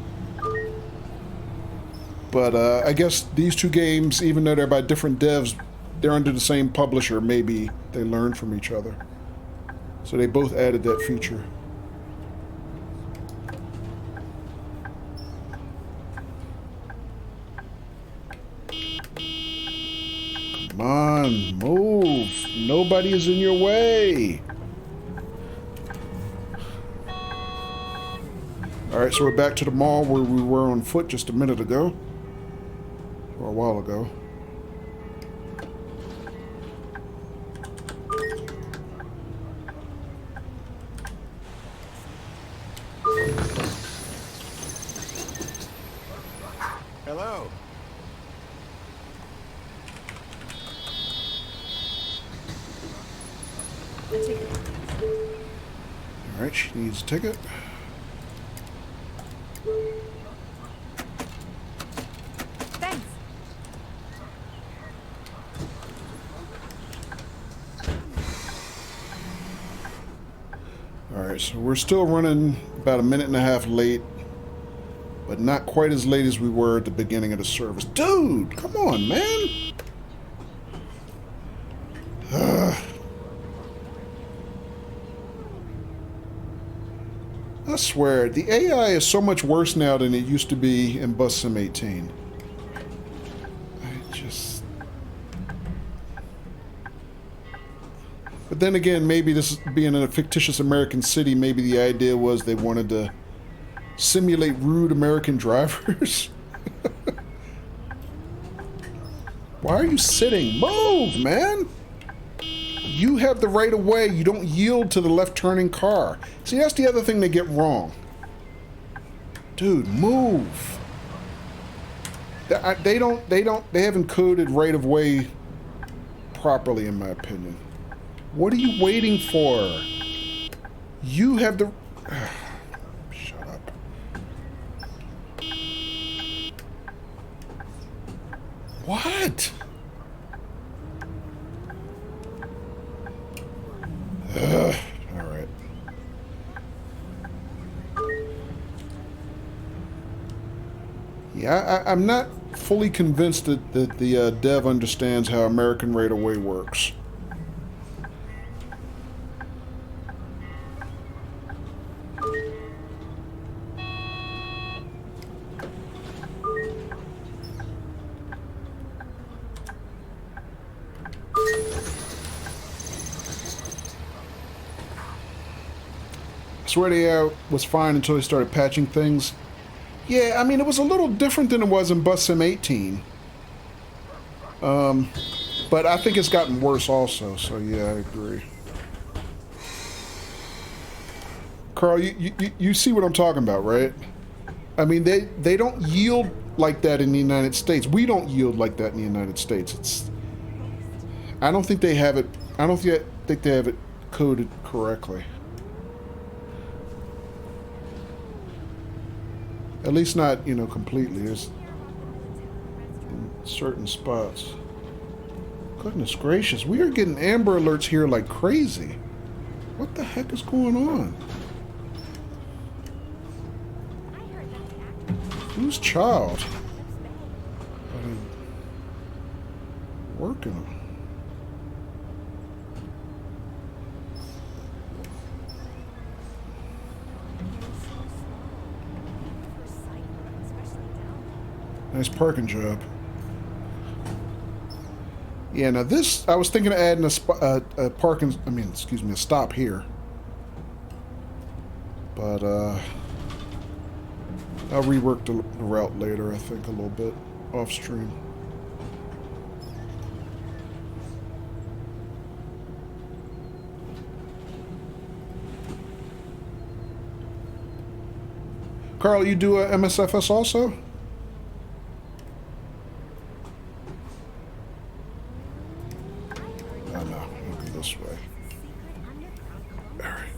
But I guess these two games, even though they're by different devs, they're under the same publisher. Maybe they learned from each other, so they both added that feature. Come on, move. Nobody is in your way. Alright, so we're back to the mall where we were on foot just a minute ago. Or a while ago.
Hello.
Alright, she needs a ticket.
Thanks.
Alright, so we're still running about a minute and a half late, but not quite as late as we were at the beginning of the service. Dude, come on, man! I swear, the AI is so much worse now than it used to be in Bus Sim 18. But then again, maybe this being in a fictitious American city, maybe the idea was they wanted to simulate rude American drivers. Why are you sitting? Move, man! You have the right of way. You don't yield to the left-turning car. See, that's the other thing they get wrong. Dude, move. They haven't coded right of way properly, in my opinion. What are you waiting for? You have the... Shut up. What? Alright. Yeah, I'm not fully convinced that the dev understands how American right of way works. I swear the AI was fine until they started patching things. Yeah, I mean, it was a little different than it was in Bus Sim 18. But I think it's gotten worse also, so yeah, I agree. Carl, you see what I'm talking about, right? I mean, they don't yield like that in the United States. We don't yield like that in the United States. I don't think they have it. I don't think they have it coded correctly. correctly. At least not, you know, completely. There's in certain spots. Goodness gracious, we are getting Amber Alerts here like crazy. What the heck is going on? Whose child? Are they working? Nice parking job. Yeah, now this, I was thinking of adding a stop here. But, I'll rework the route later, I think, a little bit, off stream. Carl, you do a MSFS also? Oh, no, it'll be this way. Alright.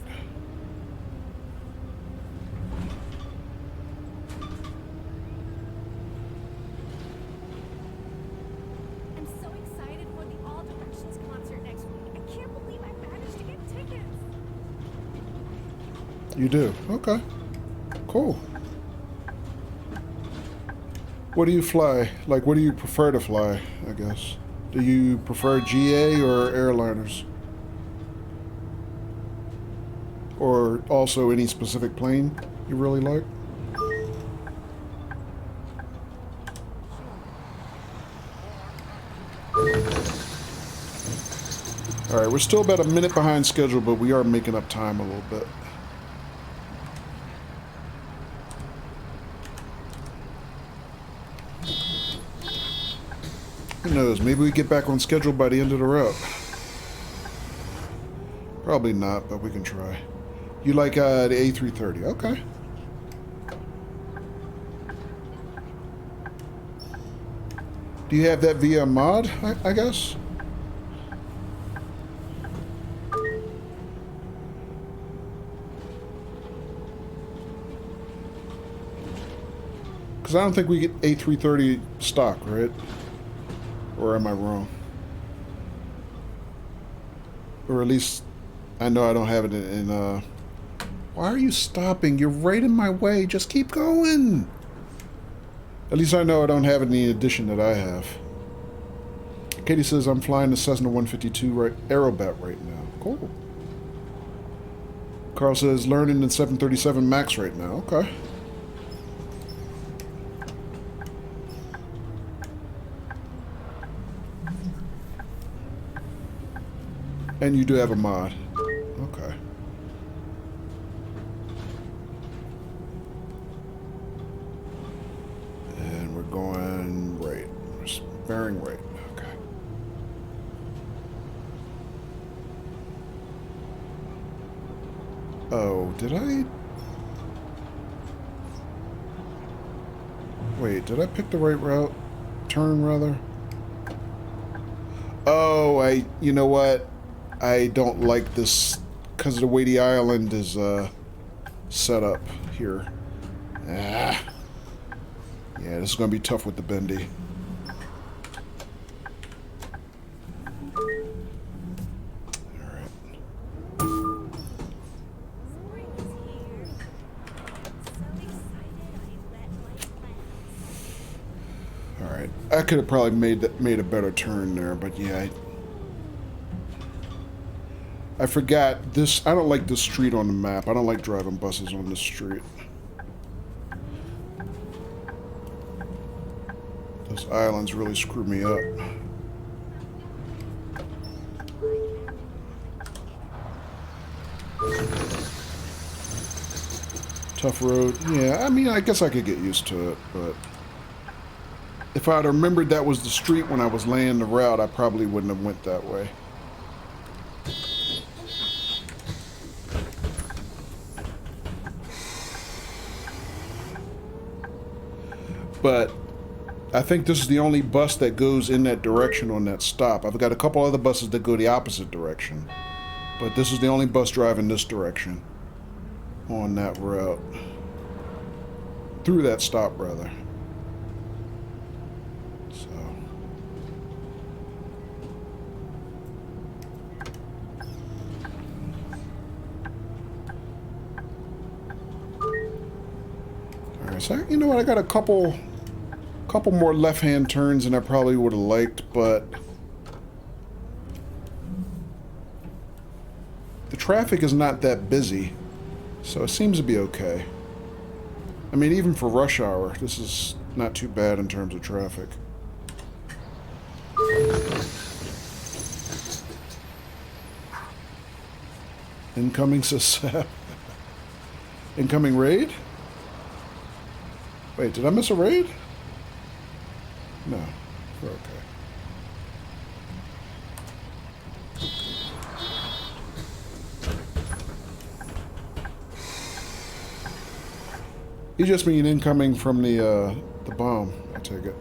I'm so excited for the All Directions concert next week. I can't believe I managed to get tickets.
You do? Okay. Cool. What do you fly? Like, what do you prefer to fly, I guess? Do you prefer GA or airliners? Or also any specific plane you really like? Alright, we're still about a minute behind schedule, but we are making up time a little bit. Who knows? Maybe we get back on schedule by the end of the route. Probably not, but we can try. You like the A330? Okay. Do you have that via mod, I guess? Because I don't think we get A330 stock, right? Or am I wrong? Or at least I know I don't have it in why are you stopping? You're right in my way. Just keep going. At least I know I don't have it in the edition that I have. Katie says I'm flying the Cessna 152 Aerobat right now. Cool. Carl says learning in 737 Max right now. Okay. And you do have a mod. Okay. And we're going right. We're bearing right. Okay. Oh, did I? Wait, did I pick the right route? Turn, rather? Oh, you know what? I don't like this because of the way the island is set up here. Ah. Yeah, this is going to be tough with the bendy. Alright.
Spring is here. So excited I let my plans.
Alright. I could have probably made a better turn there, but yeah, I forgot this. I don't like this street on the map. I don't like driving buses on this street. Those islands really screw me up. Tough road. Yeah, I mean, I guess I could get used to it, but if I'd remembered that was the street when I was laying the route, I probably wouldn't have went that way. But I think this is the only bus that goes in that direction on that stop. I've got a couple other buses that go the opposite direction. But this is the only bus driving this direction on that route. Through that stop, rather. So. Alright, so you know what? I got a couple more left-hand turns than I probably would have liked, but the traffic is not that busy, so it seems to be okay. I mean, even for rush hour, this is not too bad in terms of traffic. Incoming Sasap. Incoming raid? Wait, did I miss a raid? No, we're okay. You just mean incoming from the bomb, I take it.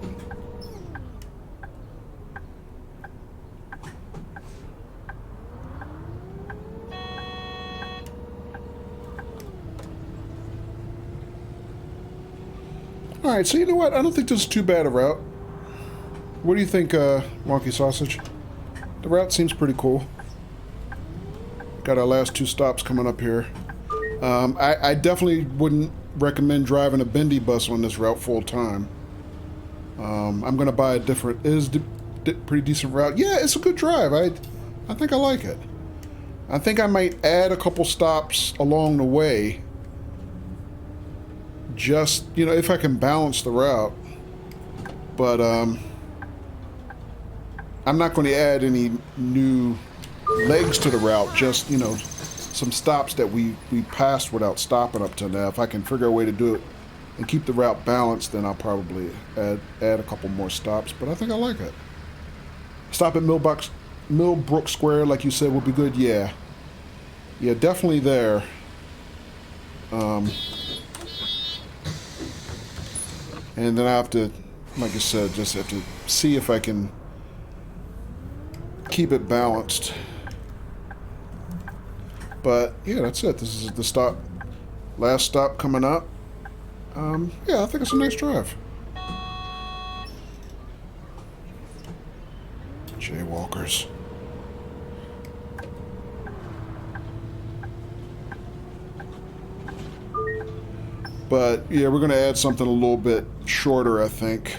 Alright, so you know what? I don't think this is too bad a route. What do you think, Wonky Sausage? The route seems pretty cool. Got our last 2 stops coming up here. I definitely wouldn't recommend driving a bendy bus on this route full time. I'm gonna buy a different. It is pretty decent route. Yeah, it's a good drive. I think I like it. I think I might add a couple stops along the way. Just, you know, if I can balance the route. But I'm not going to add any new legs to the route. Just, you know, some stops that we passed without stopping up to now. If I can figure a way to do it and keep the route balanced, then I'll probably add a couple more stops. But I think I like it. Stop at Millbrook Square, like you said, would be good. Yeah, definitely there. And then I have to, like I said, just have to see if I can keep it balanced. But yeah, that's it. This is the stop. Last stop coming up. Yeah, I think it's a nice drive. Jaywalkers. But yeah, we're going to add something a little bit shorter, I think.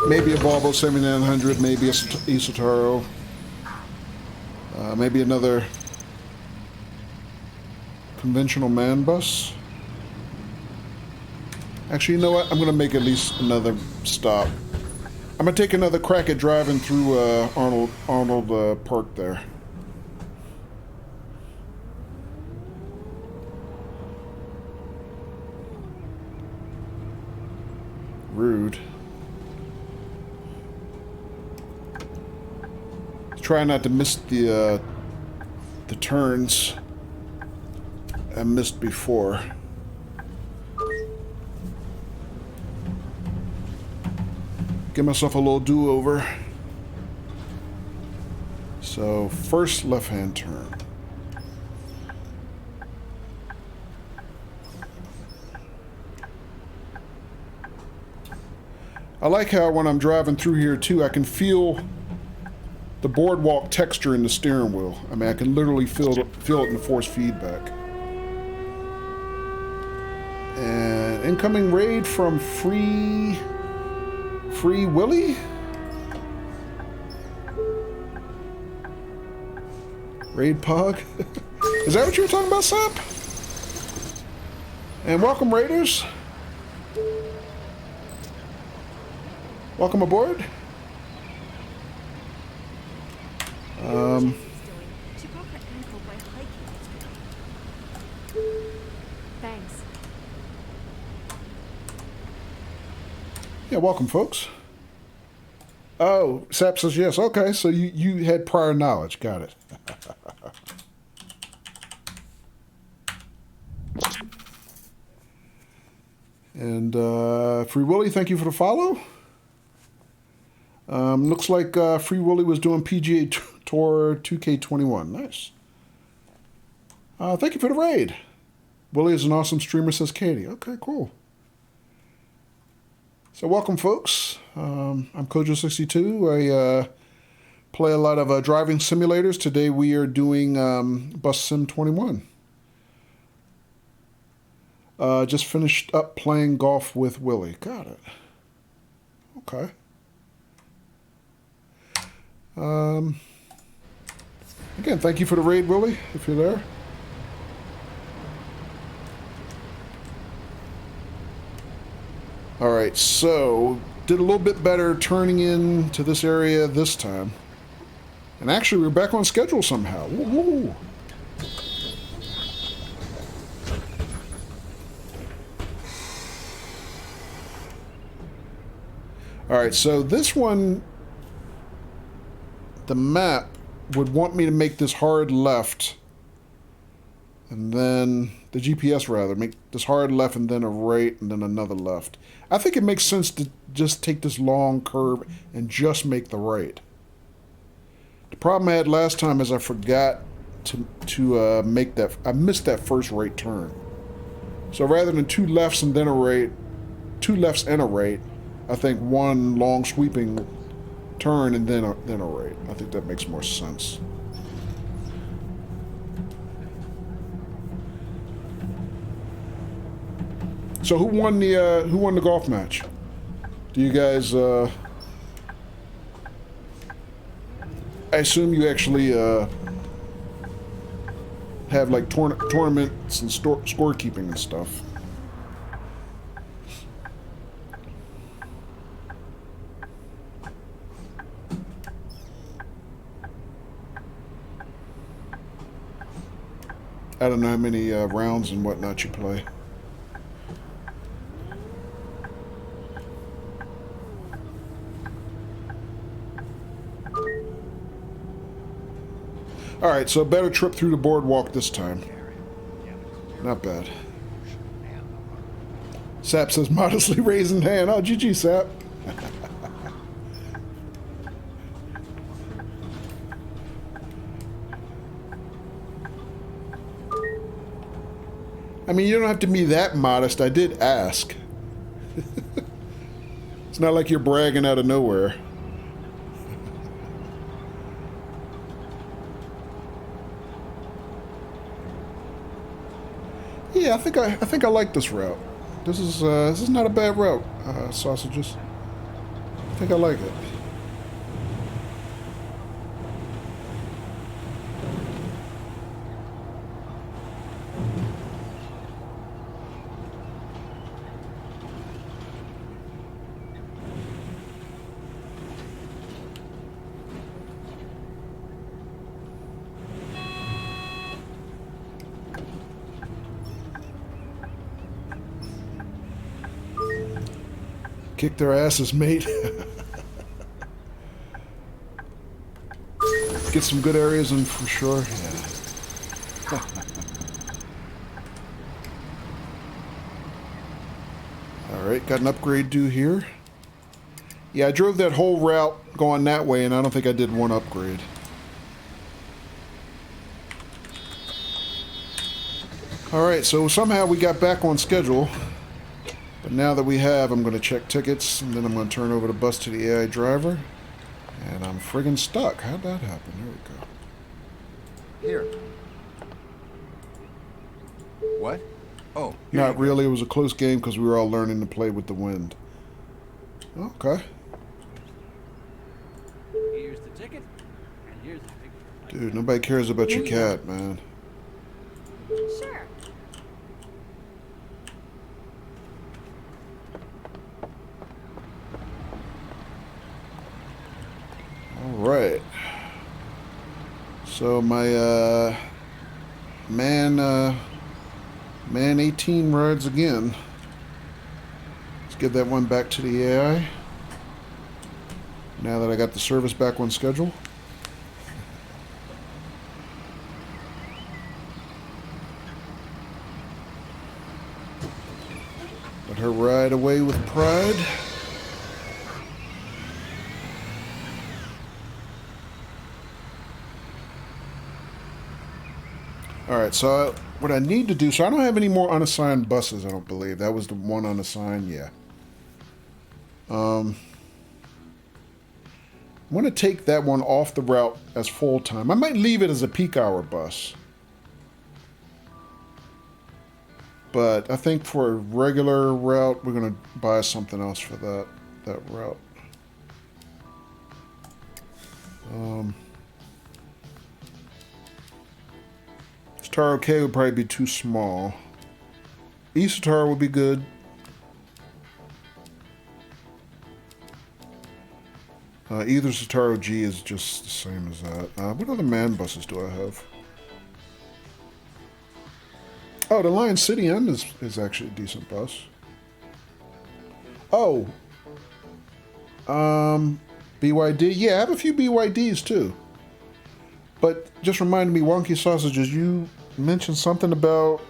Maybe a Volvo 7900, maybe a Isotaro. Maybe another conventional man bus. Actually, you know what? I'm going to make at least another stop. I'm going to take another crack at driving through Arnold Park there. Rude. Try not to miss the turns I missed before. Give myself a little do-over. So, first left-hand turn. I like how when I'm driving through here too, I can feel the boardwalk texture in the steering wheel. I mean, I can literally feel it in the force feedback. And incoming raid from Free Willy? Raid Pog? Is that what you were talking about, Sap? And welcome, Raiders. Welcome aboard.
She broke her ankle by hiking. Thanks.
Yeah, welcome, folks. Oh, Sap says yes. Okay, so you had prior knowledge. Got it. And Free Willy, thank you for the follow. Looks like Free Willy was doing PGA Tour 2K21. Nice. Thank you for the raid. Willie is an awesome streamer, says Katie. Okay, cool. So welcome, folks. I'm Kojo62. I play a lot of driving simulators. Today we are doing Bus Sim 21. Just finished up playing golf with Willie. Got it. Okay. Again, thank you for the raid, Willie, if you're there. All right, so did a little bit better turning into this area this time. And actually, we're back on schedule somehow. Woo-hoo. All right, so this one, the map would want me to make this hard left, and then the GPS rather make this hard left and then a right and then another left. I think it makes sense to just take this long curve and just make the right. The problem I had last time is I forgot to make that. I missed that first right turn. So rather than two lefts and then a right, two lefts and a right, I think one long sweeping turn and then a right. I think that makes more sense. So who won the golf match? Do you guys? I assume you actually have like tournaments and scorekeeping and stuff. I don't know how many rounds and whatnot you play. All right, so a better trip through the boardwalk this time. Not bad. Sap says modestly raising hand. Oh, GG, Sap. I mean, you don't have to be that modest. I did ask. It's not like you're bragging out of nowhere. Yeah, I think I like this route. This is not a bad route, sausages. I think I like it. Kick their asses, mate. Get some good areas in for sure. Yeah. Alright, got an upgrade due here. Yeah, I drove that whole route going that way, and I don't think I did one upgrade. Alright, so somehow we got back on schedule. But now that we have, I'm going to check tickets, and then I'm going to turn over the bus to the AI driver. And I'm friggin' stuck. How'd that happen? There we go.
Here. What? Oh.
Not really. It was a close game because we were all learning to play with the wind. Okay.
Here's the ticket, and here's the picture.
Dude, nobody cares about your cat, man.
Sure.
Alright. So my man 18 rides again. Let's get that one back to the AI. Now that I got the service back on schedule. Let her ride away with pride. Alright, so what I need to do... So I don't have any more unassigned buses, I don't believe. That was the one unassigned, yeah. I'm going to take that one off the route as full-time. I might leave it as a peak hour bus. But I think for a regular route, we're going to buy something else for that route. Sataro K would probably be too small. East Sataro would be good. Either Sataro G is just the same as that. What other man buses do I have? Oh, the Lion City End is actually a decent bus. Oh. BYD. Yeah, I have a few BYDs too. But just reminded me, Wonky Sausages, you mentioned something about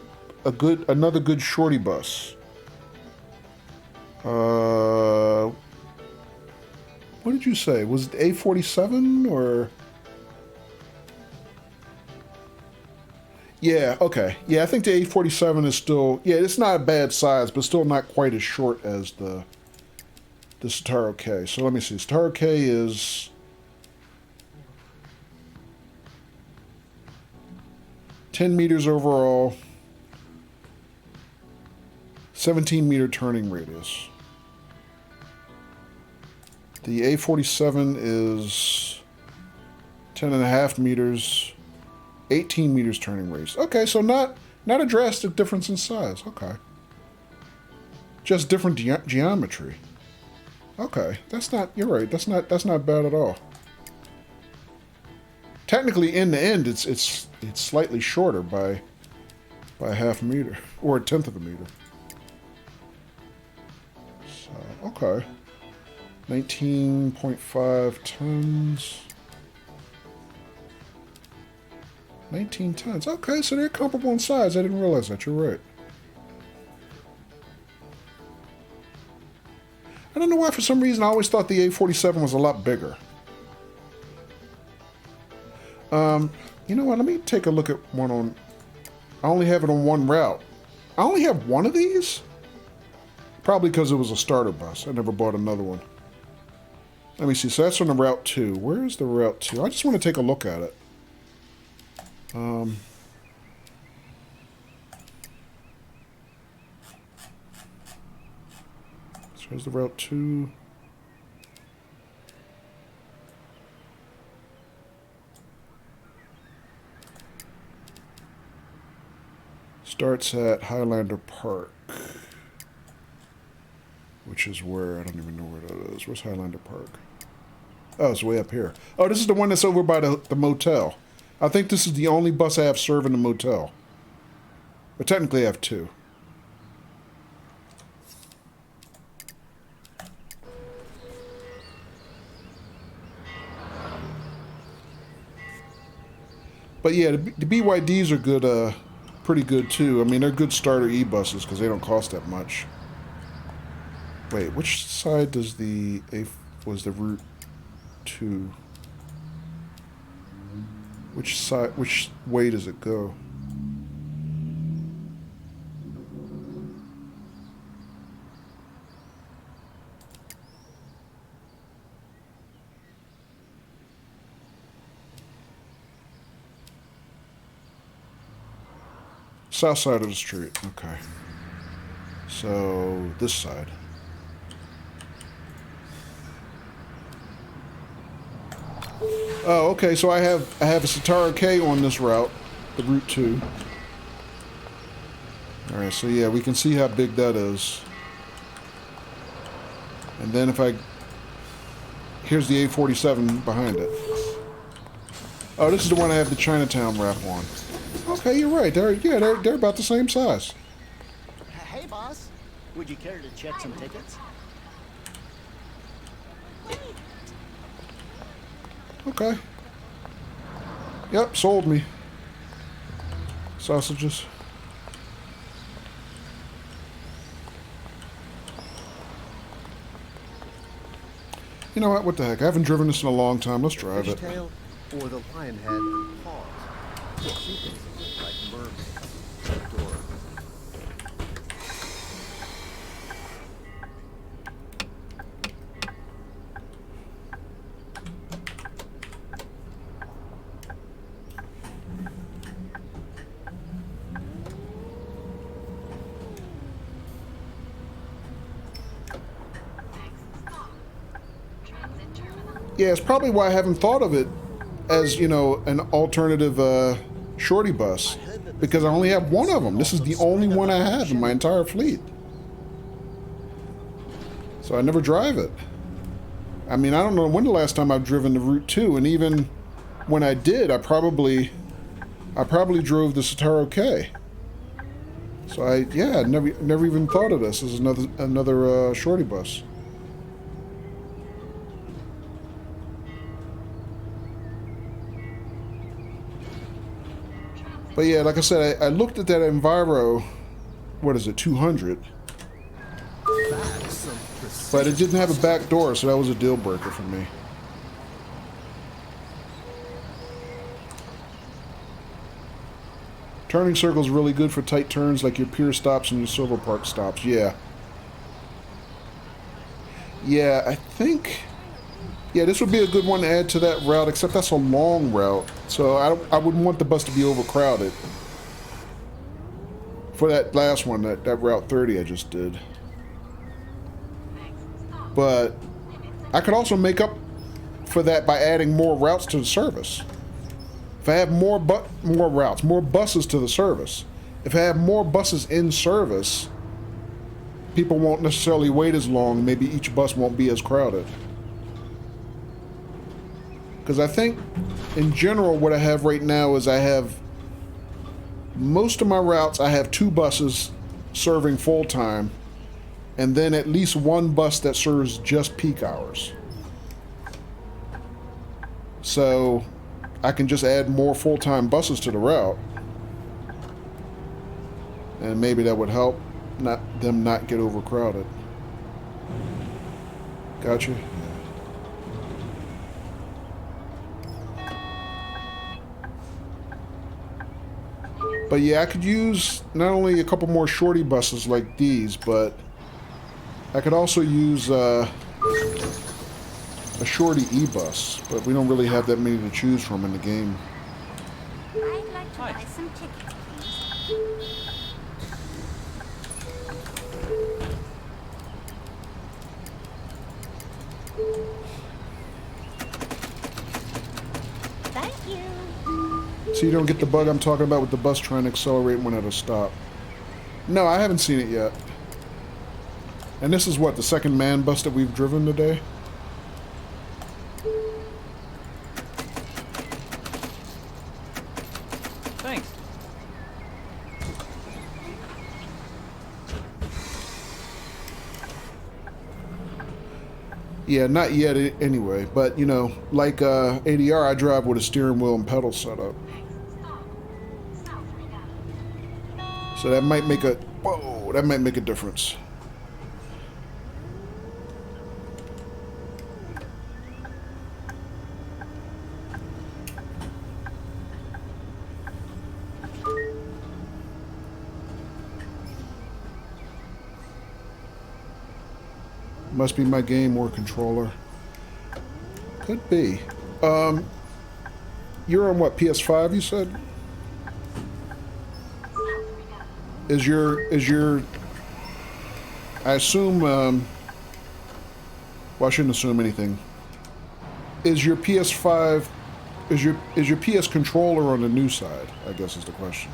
another good shorty bus. What did you say? Was it A47 or? Yeah, okay. Yeah, I think the A47 is still... Yeah, it's not a bad size, but still not quite as short as the Sataro K. So let me see. Sataro K is... 10 meters overall. 17 meter turning radius. The A47 is 10.5 meters. 18 meters turning radius. Okay, so not a drastic difference in size. Okay. Just different geometry. Okay, that's not... You're right. That's not bad at all. Technically, in the end, it's slightly shorter by a half a meter or a tenth of a meter. So okay, 19.5 tons. 19 tons. Okay, so they're comparable in size. I didn't realize that. You're right. I don't know why, for some reason, I always thought the A47 was a lot bigger. You know what? Let me take a look at one on... I only have it on one route. I only have one of these? Probably because it was a starter bus. I never bought another one. Let me see. So that's on the Route 2. Where is the Route 2? I just want to take a look at it. So here's the Route 2. Starts at Highlander Park, which is where, I don't even know where that is. Where's Highlander Park? Oh, it's way up here. Oh, this is the one that's over by the motel. I think this is the only bus I have serving the motel. But technically I have two. But yeah, the BYDs are good, pretty good too. I mean, they're good starter e-buses because they don't cost that much. Wait, which side does was the Route 2? Which way does it go? South side of the street. Okay. So this side. Oh, okay. So I have a Sataro K on this route, the Route 2. All right. So yeah, we can see how big that is. And then if here's the A47 behind it. Oh, this is the one I have the Chinatown wrap on. Okay, you're right. They're about the same size.
Hey, boss. Would you care to check some tickets?
Okay. Yep, sold me. Sausages. You know what? What the heck? I haven't driven this in a long time. Let's drive it.
Fishtail or the Lionhead paws. She thinks it looks like
Yeah, it's probably why I haven't thought of it as, you know, an alternative shorty bus. Because I only have one of them. This is the only one I have in my entire fleet. So I never drive it. I mean, I don't know when the last time I've driven the Route 2, and even when I did, I probably drove the Citaro K. So I never even thought of this as another shorty bus. But yeah, like I said, I looked at that Enviro, what is it, 200? But it didn't have a back door, so that was a deal breaker for me. Turning circle is really good for tight turns like your Pier stops and your Silver Park stops. Yeah. Yeah, I think... Yeah, this would be a good one to add to that route, except that's a long route. So I wouldn't want the bus to be overcrowded. For that last one, that Route 30 I just did. But I could also make up for that by adding more routes to the service. If I have more routes, more buses to the service. If I have more buses in service, people won't necessarily wait as long. Maybe each bus won't be as crowded. Because I think, in general, what I have right now is I have... Most of my routes, I have 2 buses serving full-time. And then at least 1 bus that serves just peak hours. So I can just add more full-time buses to the route. And maybe that would help them not get overcrowded. Gotcha. But yeah, I could use not only a couple more shorty buses like these, but I could also use a shorty E-bus, but we don't really have that many to choose from in the game.
I'd like to buy some tickets, please. Thank you.
So you don't get the bug I'm talking about with the bus trying to accelerate when at a stop. No, I haven't seen it yet. And this is what, the second man bus that we've driven today?
Thanks.
Yeah, not yet anyway, but you know, like ADR, I drive with a steering wheel and pedal setup. So that might make a difference. Must be my game or controller. Could be. You're on what, PS5 you said? Is your I assume well, I shouldn't assume anything. Is your PS5 is your PS controller on the new side, I guess is the question.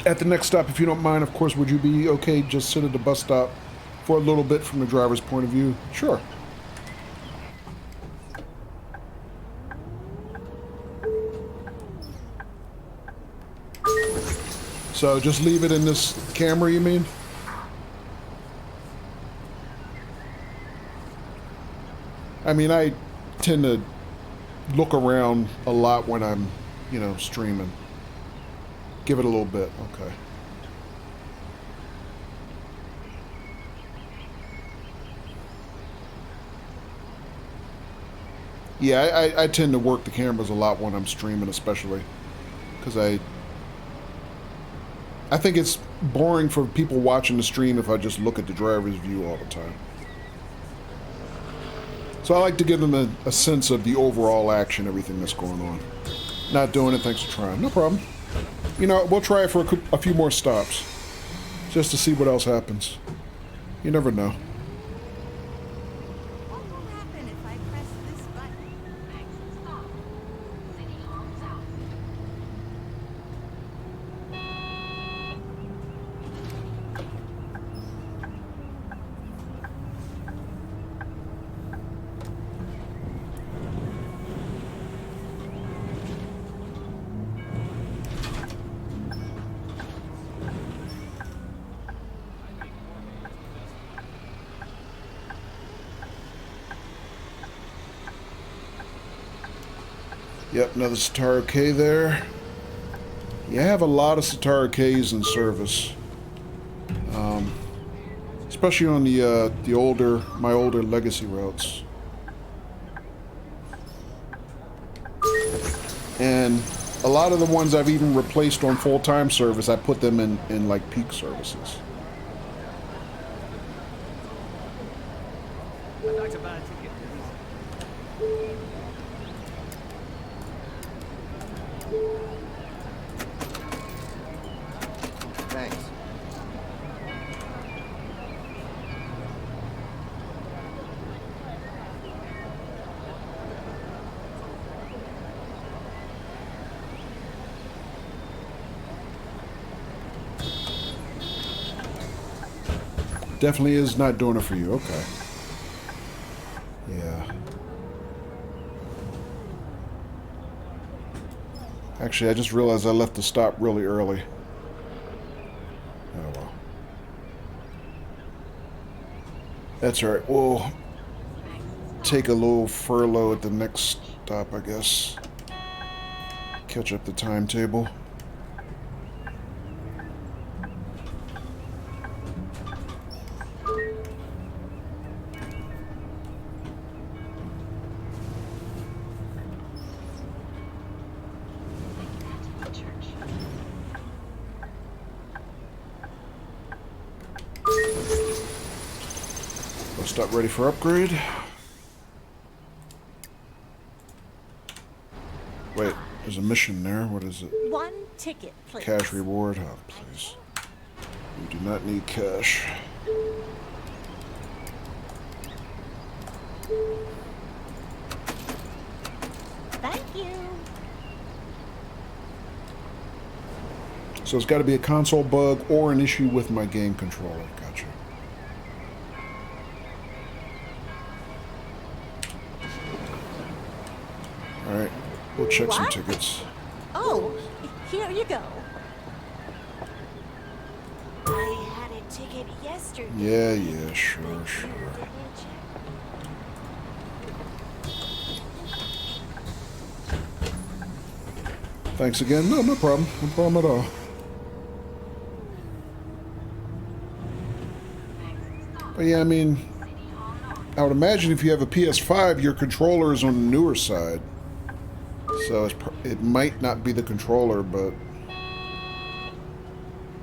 At the next stop, if you don't mind, of course, would you be okay just sit at the bus stop for a little bit from the driver's point of view? Sure. So just leave it in this camera, you mean? I mean, I tend to look around a lot when I'm, you know, streaming. Give it a little bit, okay. Yeah, I tend to work the cameras a lot when I'm streaming, especially. Because I think it's boring for people watching the stream if I just look at the driver's view all the time. So I like to give them a sense of the overall action, everything that's going on. Not doing it, thanks for trying. No problem. You know, we'll try it for a few more stops. just to see what else happens. You never know.
What will happen if I press this button?
Yep, another Satara K there. You have a lot of Satara Ks in service, especially on my older legacy routes. And a lot of the ones I've even replaced on full-time service, I put them in like peak services.
I'd like to buy a ticket, please.
Thanks.
Definitely is not doing it for you. Okay. Yeah. Actually, I just realized I left the stop really early. Oh well. That's all right. We'll take a little furlough at the next stop, I guess. Catch up the timetable. Stop ready for upgrade. Wait, there's a mission there. What is it?
One ticket, please.
Cash reward. Oh, please. You do not need cash.
Thank you.
So it's got to be a console bug or an issue with my game controller. Gotcha. Alright, we'll check some
What?
tickets.
Oh, here you go.
I had a ticket yesterday.
Yeah, sure. Thanks again. No problem. No problem at all. But yeah, I mean, I would imagine if you have a PS5, your controller is on the newer side. So it might not be the controller, but,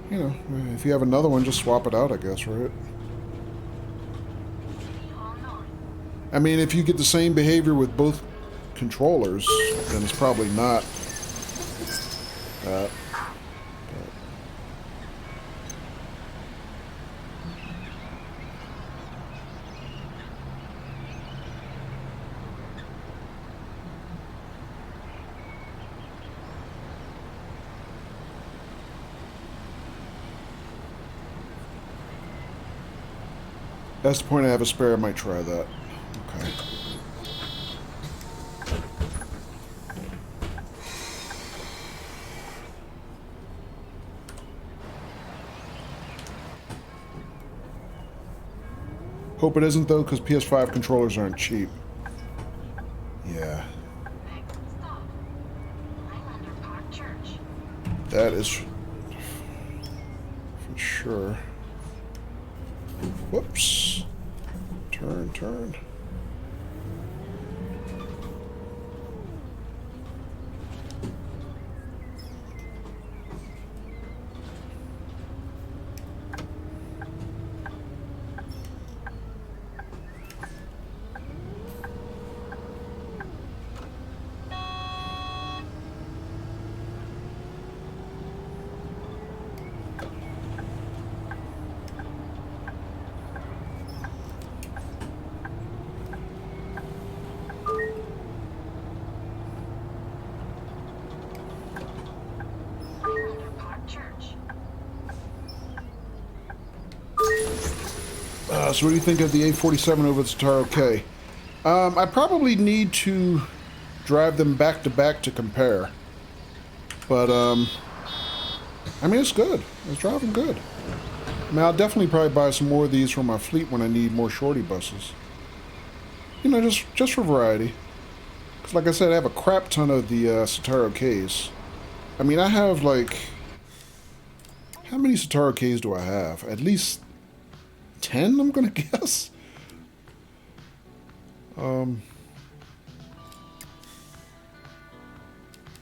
you know, if you have another one, just swap it out, I guess, right? I mean, if you get the same behavior with both controllers, then it's probably not that. That's the point. I have a spare. I might try that. Okay. Hope it isn't, though, because PS5 controllers aren't cheap. Yeah. That is for sure. Whoops. Turn. So what do you think of the A47 over the Citaro K? I probably need to drive them back to back to compare. But, I mean, it's good. It's driving good. I mean, I'll definitely probably buy some more of these for my fleet when I need more shorty buses. You know, just for variety. Because like I said, I have a crap ton of the Citaro Ks. I mean, I have like... How many Citaro Ks do I have? At least 10, I'm going to guess?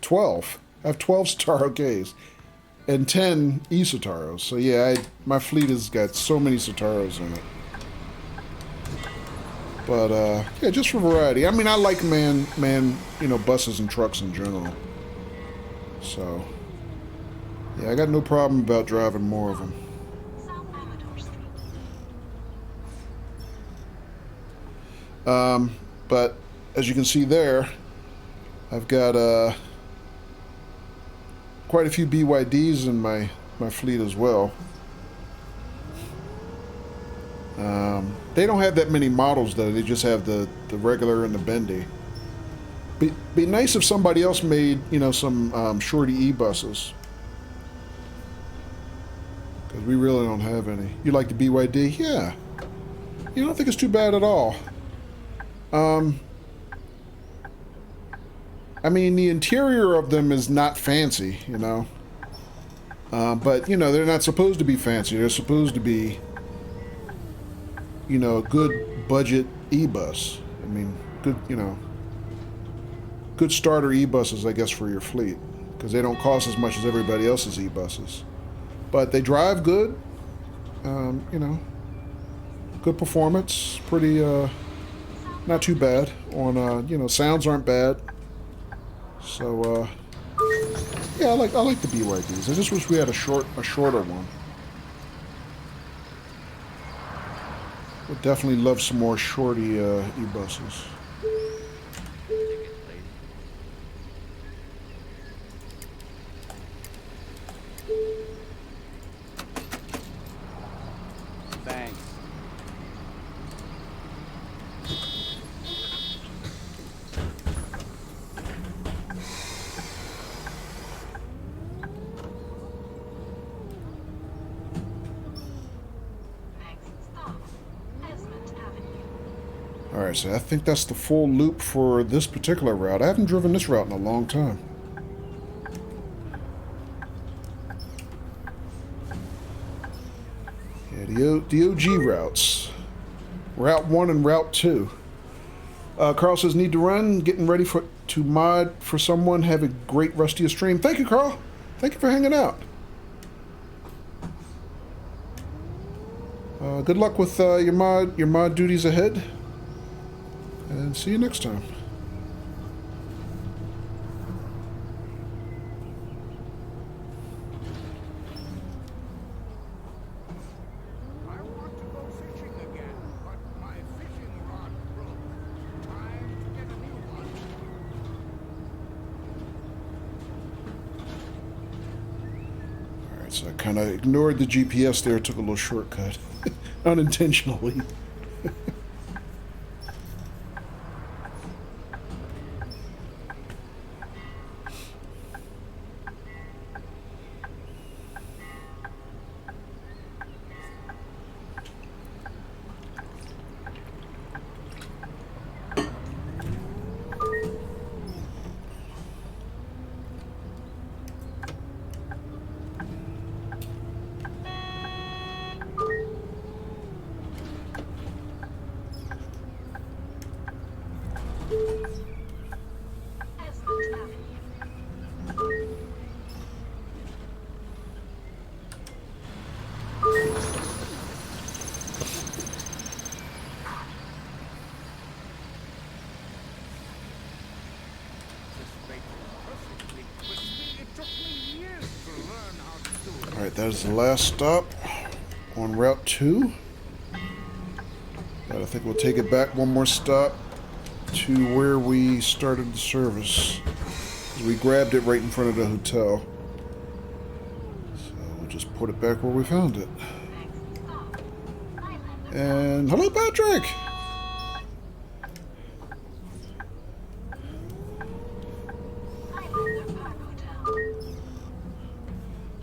12. I have 12 Citaro Ks. And 10 E-Citaros. So yeah, my fleet has got so many Citaros in it. But yeah, just for variety. I mean, I like buses and trucks in general. So yeah, I got no problem about driving more of them. But as you can see there, I've got quite a few BYDs in my fleet as well. They don't have that many models though. They just have the regular and the bendy. Be nice if somebody else made, you know, some shorty E-buses. Because we really don't have any. You like the BYD? Yeah. You don't think it's too bad at all. I mean, the interior of them is not fancy, you know. But, you know, they're not supposed to be fancy. They're supposed to be, you know, a good budget E-bus. I mean, good, you know, good starter E-buses, I guess, for your fleet. Because they don't cost as much as everybody else's E-buses. But they drive good. You know, good performance. Pretty, not too bad. On, you know, sounds aren't bad. So, yeah, I like the BYDs. I just wish we had a shorter one. Would definitely love some more shorty E-buses.
Thanks.
Alright, so I think that's the full loop for this particular route. I haven't driven this route in a long time. Yeah, the OG routes. Route 1 and Route 2. Carl says, need to run. Getting ready to mod for someone. Have a great rest of your stream. Thank you, Carl. Thank you for hanging out. Good luck with your mod duties ahead. And see you next time.
I want to go fishing again, but my fishing rod broke. Time to get a new one.
Alright, so I kind of ignored the GPS there, took a little shortcut. Unintentionally. Alright, that is the last stop on Route 2. But I think we'll take it back one more stop to where we started the service. We grabbed it right in front of the hotel. So we'll just put it back where we found it. And hello, Patrick. How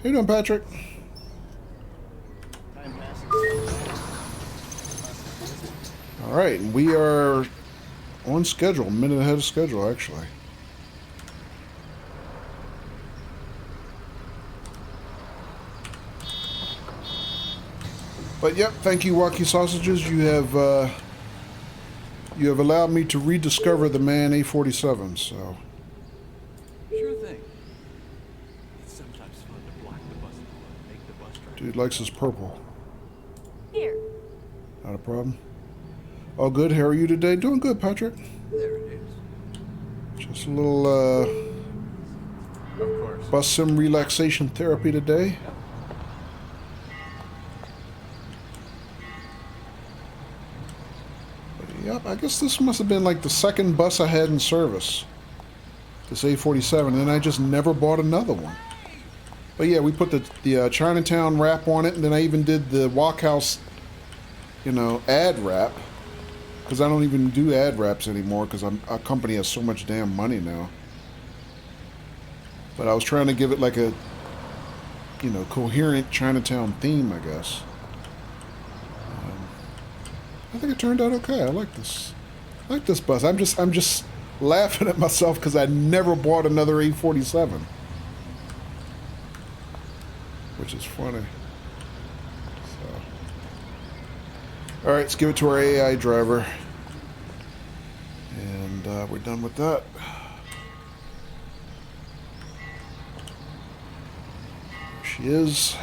you doing, Patrick?
Time passes.
All right, and we are on schedule, a minute ahead of schedule, actually. But yep, thank you, Wacky Sausages. You have allowed me to rediscover the man A47. So
Sure thing. It's sometimes fun to block the bus and make the bus driver.
dude likes his purple.
Here.
Not a problem. All good. How are you today? Doing good, Patrick.
There it is.
Just a little
Of course.
bus sim relaxation therapy today. Yep, I guess this must have been like the second bus I had in service. This A47, and then I just never bought another one. But yeah, we put the Chinatown wrap on it, and then I even did the Walkhouse, ad wrap. Because I don't even do ad wraps anymore, because our company has so much damn money now. But I was trying to give it like a, coherent Chinatown theme, I guess. I think it turned out okay. I like this. I like this bus. I'm just laughing at myself because I never bought another 847, which is funny. So, all right, let's give it to our AI driver, and we're done with that. There she is.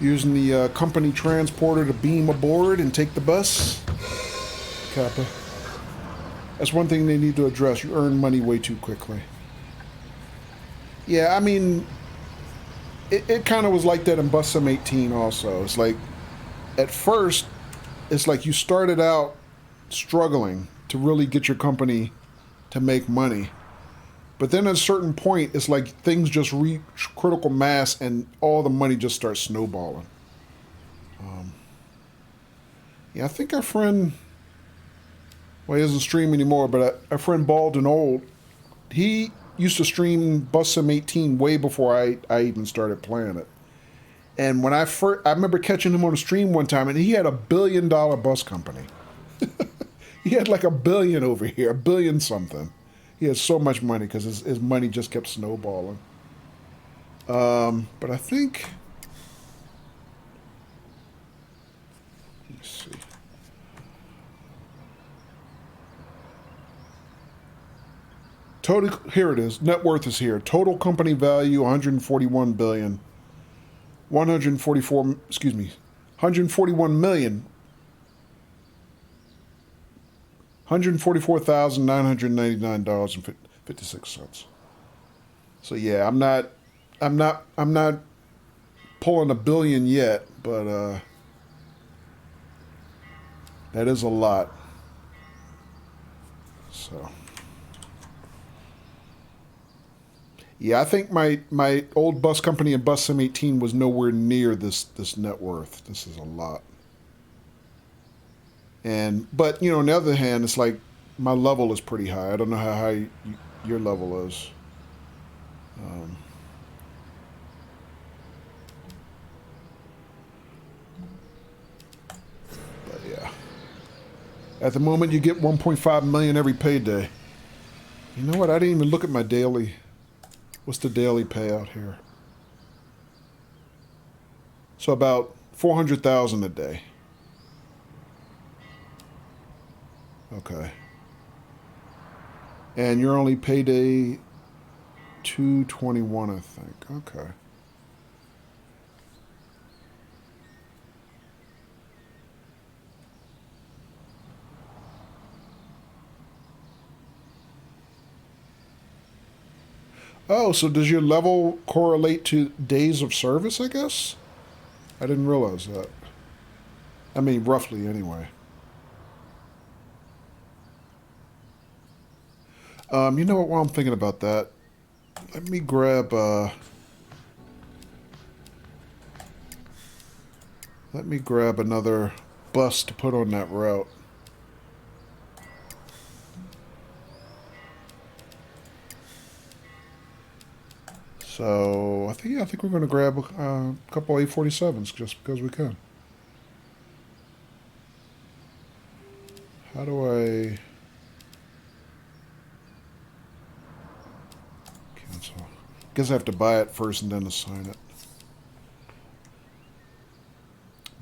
Using the company transporter to beam aboard and take the bus. Copy. That's one thing they need to address. You earn money way too quickly. Yeah, I mean, it kind of was like that in Bus Sim 18 also. It's like, at first, it's like you started out struggling to really get your company to make money. But then at a certain point, it's like things just reach critical mass and all the money just starts snowballing. Yeah, I think our friend, well, he doesn't stream anymore, but our friend Bald and Old, he used to stream Bus Sim 18 way before I even started playing it. And when I remember catching him on a stream one time, and he had $1 billion bus company. He had like $1 billion over here, $1 billion something. He had so much money because his money just kept snowballing. But I think, let's see. Total, here it is. Net worth is here. Total company value 141 billion. 141 million. $144,999.56. So yeah, I'm not pulling $1 billion yet, but that is a lot. So yeah, I think my old bus company in Bus Sim 18 was nowhere near this net worth. This is a lot. But on the other hand, it's like my level is pretty high. I don't know how high your level is. But yeah, at the moment you get 1.5 million every payday. You know what? I didn't even look at my daily. What's the daily payout here? So about 400,000 a day. Okay. And you're only payday 221, I think. Okay. Oh, so does your level correlate to days of service, I guess? I didn't realize that. I mean, roughly anyway. You know what, while I'm thinking about that, let me grab, Let me grab another bus to put on that route. So I think we're going to grab a couple A47s just because we can. How do I cancel? Guess I have to buy it first and then assign it.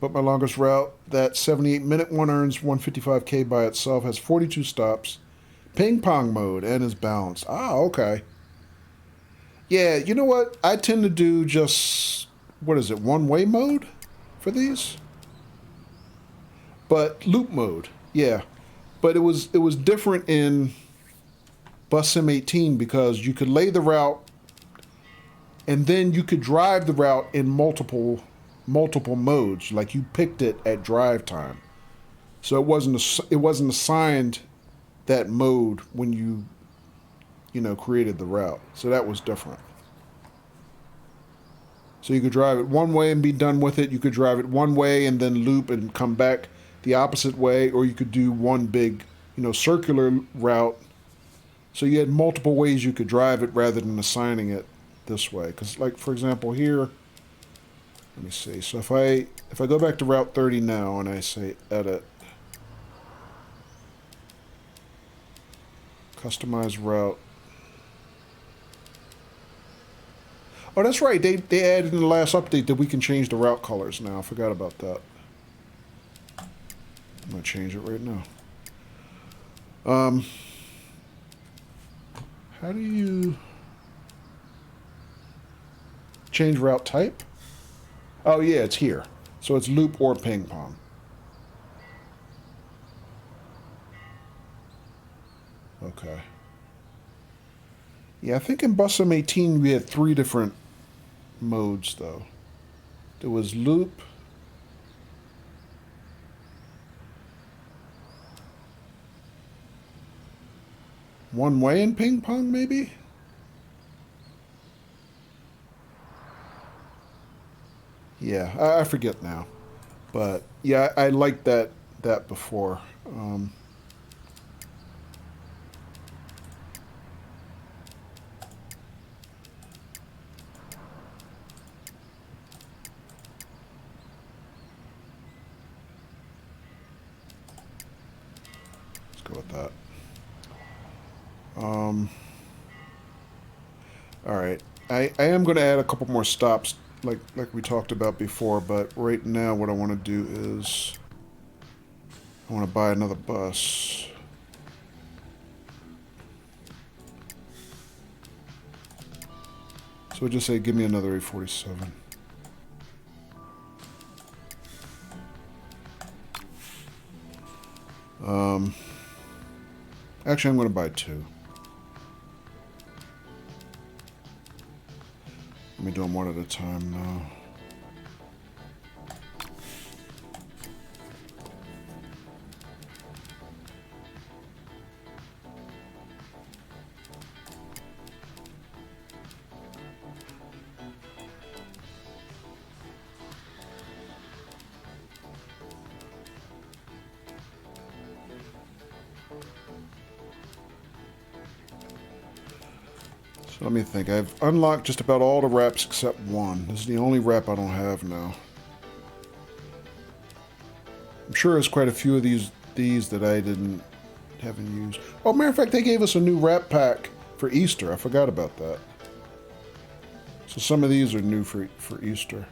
But my longest route, that 78-minute one, earns 155K by itself, has 42 stops, ping pong mode, and is balanced. Ah, okay. Yeah, you know what? I tend to do just, what is it, one-way mode for these? But loop mode, yeah. But it was different in Bus Sim 18 because you could lay the route and then you could drive the route in multiple modes. Like you picked it at drive time, so it wasn't assigned that mode when you created the route. So that was different. So you could drive it one way and be done with it. You could drive it one way and then loop and come back the opposite way, or you could do one big, circular route. So you had multiple ways you could drive it rather than assigning it this way. Because, like, for example, here, let me see. So if I go back to Route 30 now and I say edit, customize route. Oh, that's right. They added in the last update that we can change the route colors now. I forgot about that. I'm going to change it right now. How do you change route type? Oh, yeah, it's here. So it's loop or ping pong. Okay. Yeah, I think in Bus Sim 18 we had 3 different modes, though. There was loop, one way in ping pong, maybe? Yeah, I forget now. But yeah, I liked that before. Let's go with that. All right. I am going to add a couple more stops like we talked about before, but right now what I want to do is I want to buy another bus. So we'll just say give me another 847. Actually, I'm going to buy 2. Let me do them one at a time now. So let me think. I've unlocked just about all the wraps except one. This is the only wrap I don't have now. I'm sure there's quite a few of these that I haven't used. Oh, matter of fact, they gave us a new wrap pack for Easter. I forgot about that. So some of these are new for Easter.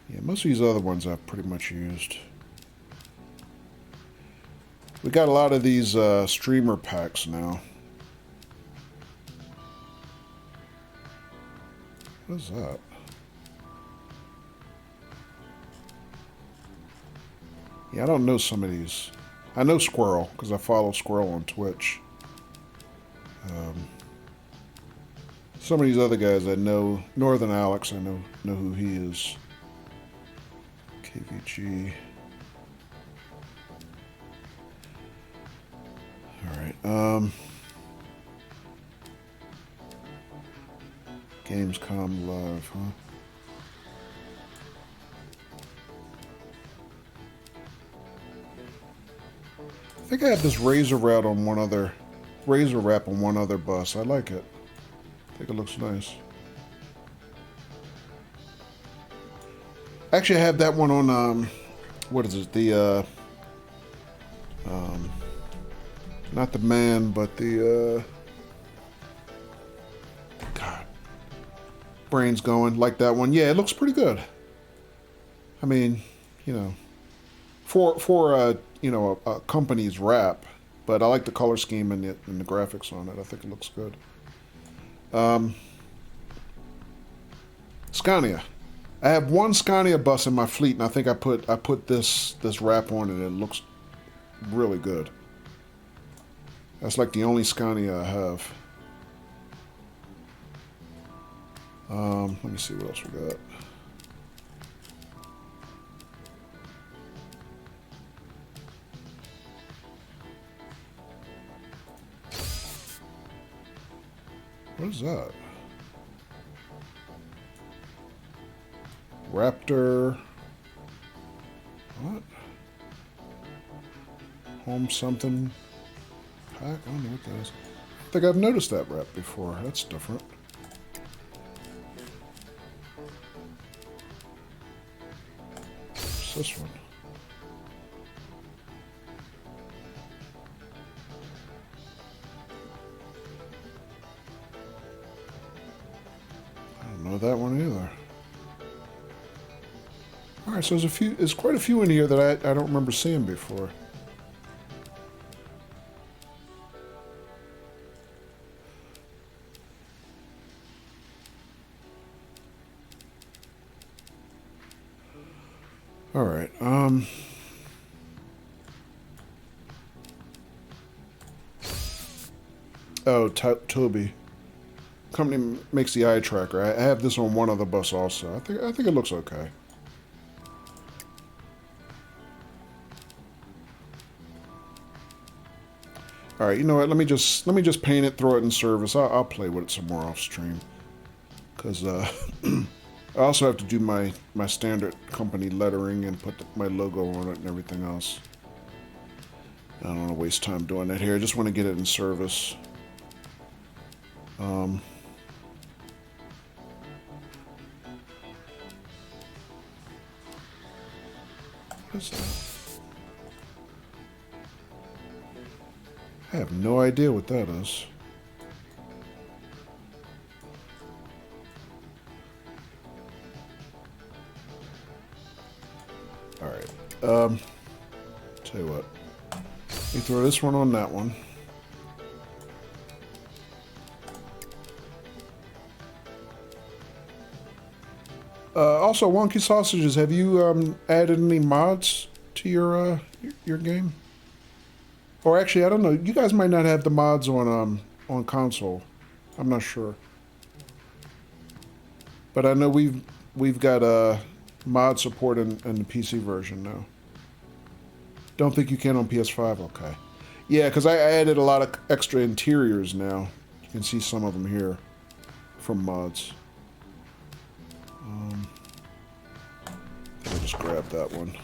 Yeah, most of these other ones I've pretty much used. We got a lot of these streamer packs now. What is that? Yeah, I don't know some of these. I know Squirrel, because I follow Squirrel on Twitch. Some of these other guys I know. Northern Alex, I know who he is. KVG. Alright, Gamescom Live, huh? I think I have this razor wrap on one other bus. I like it. I think it looks nice. Actually, I have that one on, what is it? The, not the man, but the, God. Brain's going, like that one. Yeah, it looks pretty good. I mean, you know, for you know, a company's wrap, but I like the color scheme and the graphics on it. I think it looks good. Scania. I have one Scania bus in my fleet, and I think I put this wrap on it, and it looks really good. That's like the only Scania I have. Let me see what else we got. What is that? Raptor. What? Home something. Pack? I don't know what that is. I think I've noticed that wrap before. That's different. What's this one? I don't know that one either. Alright, so there's quite a few in here that I don't remember seeing before. Alright, oh, Toby. Company makes the eye tracker. I have this on one other bus also. I think it looks okay. All right, you know what? Let me just paint it, throw it in service. I'll play with it some more off stream, because I also have to do my standard company lettering and put my logo on it and everything else. I don't want to waste time doing that here. I just want to get it in service. What is that? I have no idea what that is. Alright. Tell you what. You throw this one on that one. Also, Wonky Sausages, have you added any mods to your game? Or actually, I don't know. You guys might not have the mods on console. I'm not sure. But I know we've got mod support in the PC version now. Don't think you can on PS5. Okay. Yeah, because I added a lot of extra interiors now. You can see some of them here from mods. I'll just grab that one.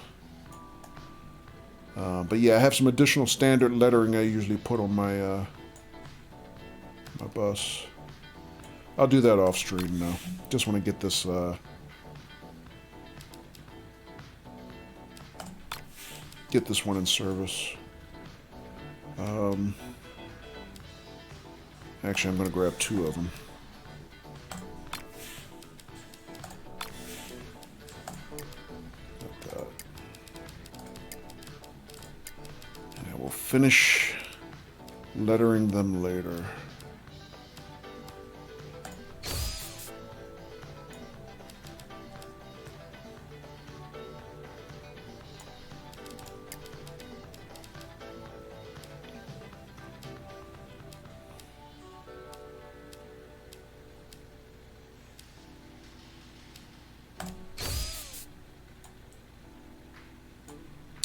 But yeah, I have some additional standard lettering I usually put on my my bus. I'll do that off stream now. Just want to get this one in service. Actually, I'm going to grab two of them. Finish lettering them later.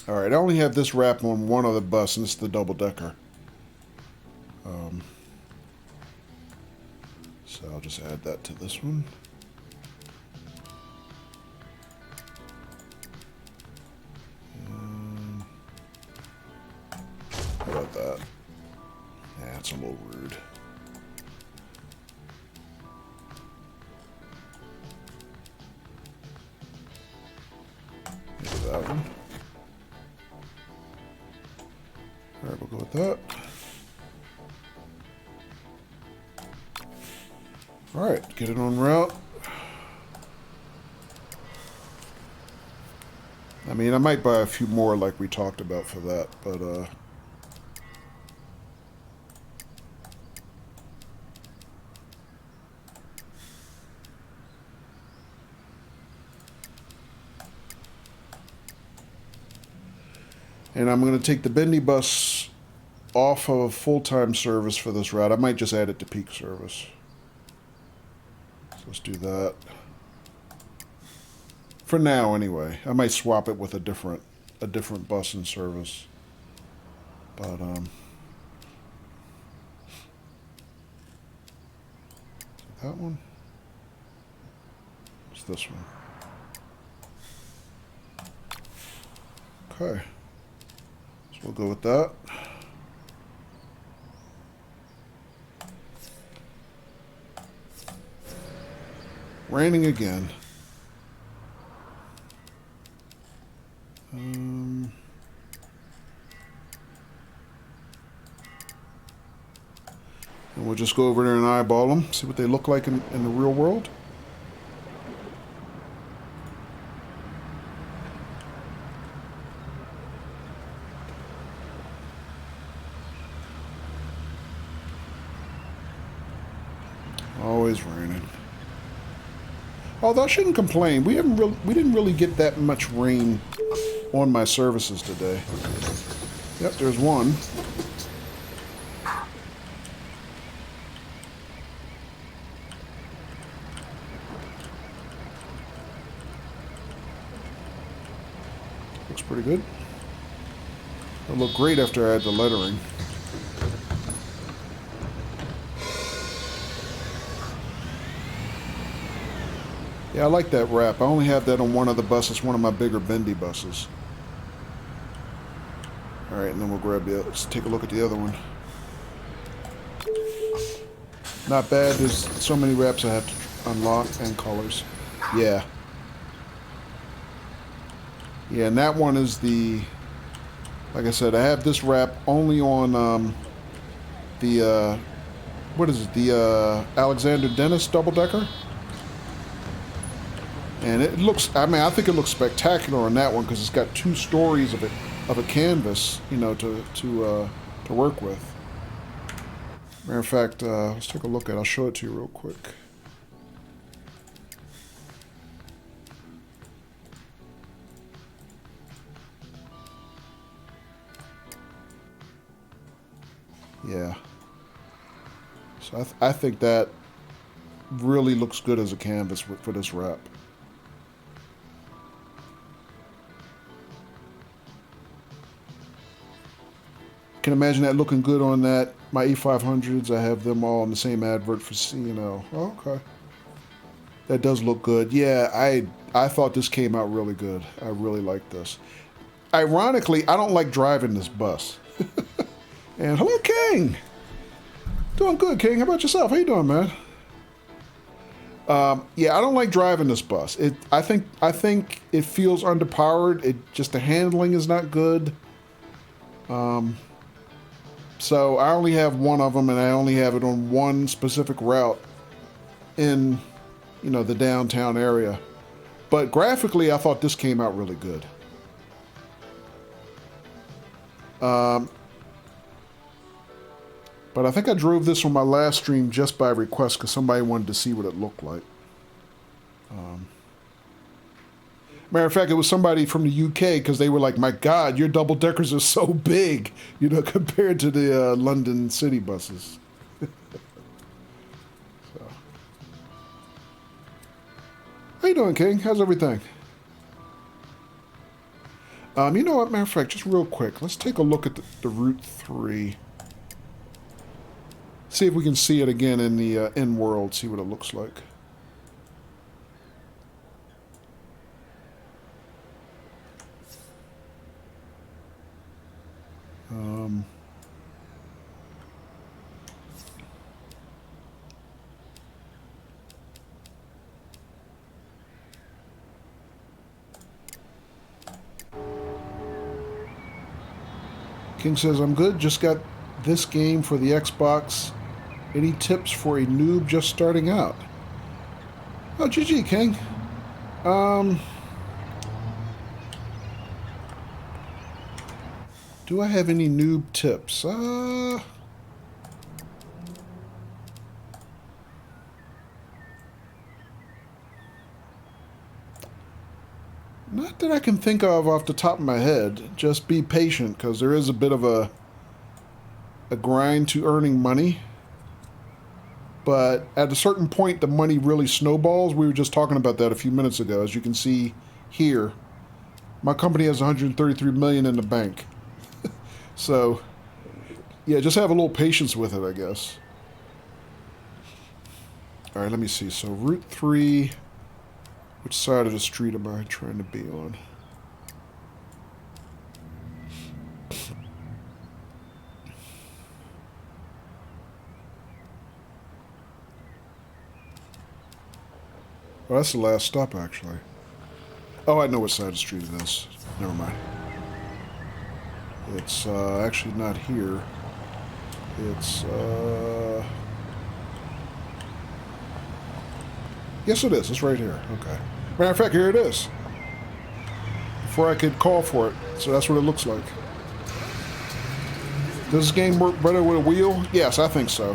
Alright, I only have this wrap on one other bus, and it's the double-decker. just add that to this one. How about that? Yeah, it's a little rude. Maybe that one. Alright, we'll go with that. Alright, get it on route. I mean, I might buy a few more like we talked about for that, but and I'm going to take the Bendy bus off of full-time service for this route. I might just add it to peak service. So let's do that. For now, anyway. I might swap it with a different bus in service. But that one? It's this one. Okay. So we'll go with that. Raining again. And we'll just go over there and eyeball them, see what they look like in the real world. Always raining. Although I shouldn't complain, we didn't really get that much rain on my services today. Yep, there's one. Looks pretty good. It'll look great after I add the lettering. Yeah, I like that wrap. I only have that on one of the buses, one of my bigger bendy buses. Alright, and then we'll grab the other. Let's take a look at the other one. Not bad. There's so many wraps I have to unlock and colors. Yeah. Yeah, and that one is the... Like I said, I have this wrap only on the... what is it? The Alexander Dennis double-decker? And it looks, I mean, I think it looks spectacular on that one because it's got 2 stories of a canvas, you know, to work with. Matter of fact, let's take a look at it. I'll show it to you real quick. Yeah. So I think that really looks good as a canvas for this wrap. Can imagine that looking good on that. My E500s, I have them all on the same advert for C&L. Oh, okay. That does look good. Yeah, I thought this came out really good. I really like this. Ironically, I don't like driving this bus. And hello, King. Doing good, King. How about yourself? How you doing, man? Yeah, I don't like driving this bus. I think it feels underpowered. Just the handling is not good. So I only have one of them, and I only have it on one specific route in, you know, the downtown area. But graphically, I thought this came out really good. But I think I drove this on my last stream just by request because somebody wanted to see what it looked like. Matter of fact, it was somebody from the UK because they were like, my God, your double deckers are so big, you know, compared to the London city buses. So. How you doing, King? How's everything? You know what, matter of fact, just real quick, let's take a look at the Route 3. See if we can see it again in the in world. See what it looks like. King says, I'm good. Just got this game for the Xbox. Any tips for a noob just starting out? Oh, GG, King. Do I have any noob tips? Not that I can think of off the top of my head. Just be patient, because there is a bit of a grind to earning money. But at a certain point, the money really snowballs. We were just talking about that a few minutes ago. As you can see here, my company has 133 million in the bank. So, yeah, just have a little patience with it, I guess. All right, let me see. So, Route 3... Which side of the street am I trying to be on? Well, that's the last stop, actually. Oh, I know what side of the street it is. Never mind. It's actually not here. It's... Yes, it is. It's right here. Okay. Matter of fact, here it is. Before I could call for it. So that's what it looks like. Does this game work better with a wheel? Yes, I think so.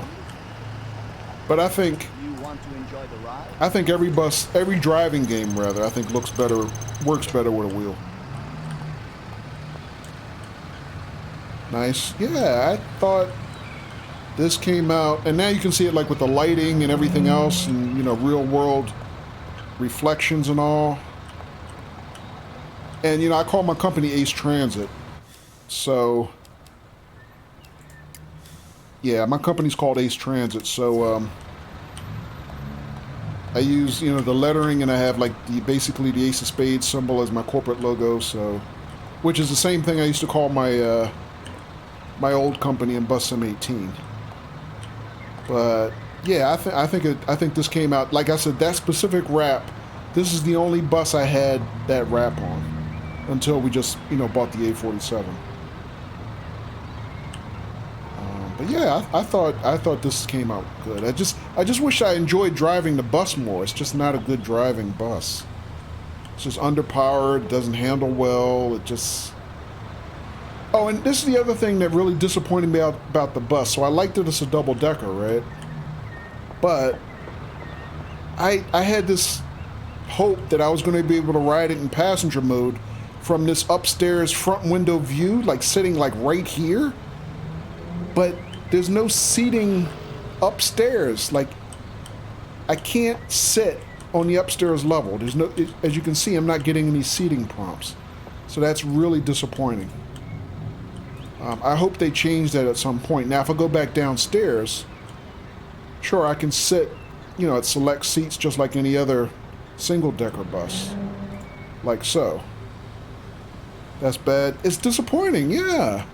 But I think...
You want to enjoy the ride?
I think every driving game, rather, I think works better with a wheel. Nice. Yeah, I thought this came out, and now you can see it like with the lighting and everything else, and you know, real world reflections and all. And you know, I call my company Ace Transit, so yeah, my company's called Ace Transit. So I use, you know, the lettering, and I have like basically the Ace of Spades symbol as my corporate logo. So, which is the same thing I used to call my my old company in Bus Sim 18. But yeah, I think this came out, like I said, that specific wrap. This is the only bus I had that wrap on until we just, you know, bought the A47. But yeah, I thought this came out good. I just wish I enjoyed driving the bus more. It's just not a good driving bus. It's just underpowered, doesn't handle well. It just... Oh, and this is the other thing that really disappointed me about the bus. So I liked that it's a double-decker, right? But I had this hope that I was going to be able to ride it in passenger mode from this upstairs front window view, like sitting like right here. But there's no seating upstairs. Like, I can't sit on the upstairs level. There's no, as you can see, I'm not getting any seating prompts. So that's really disappointing. I hope they change that at some point. Now, if I go back downstairs, sure, I can sit, you know, at select seats just like any other single-decker bus. Like so. That's bad. It's disappointing, yeah.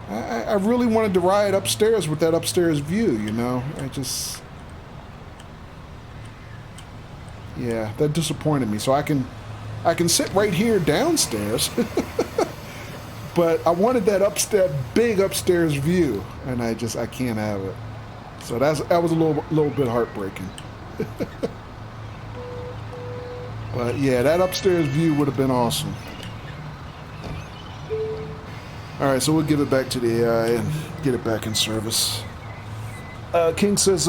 I really wanted to ride upstairs with that upstairs view, you know. I just... Yeah, that disappointed me. So I can sit right here downstairs. But I wanted that big upstairs view, and I can't have it. So that was a little bit heartbreaking. But yeah, that upstairs view would have been awesome. All right, so we'll give it back to the AI and get it back in service. King says,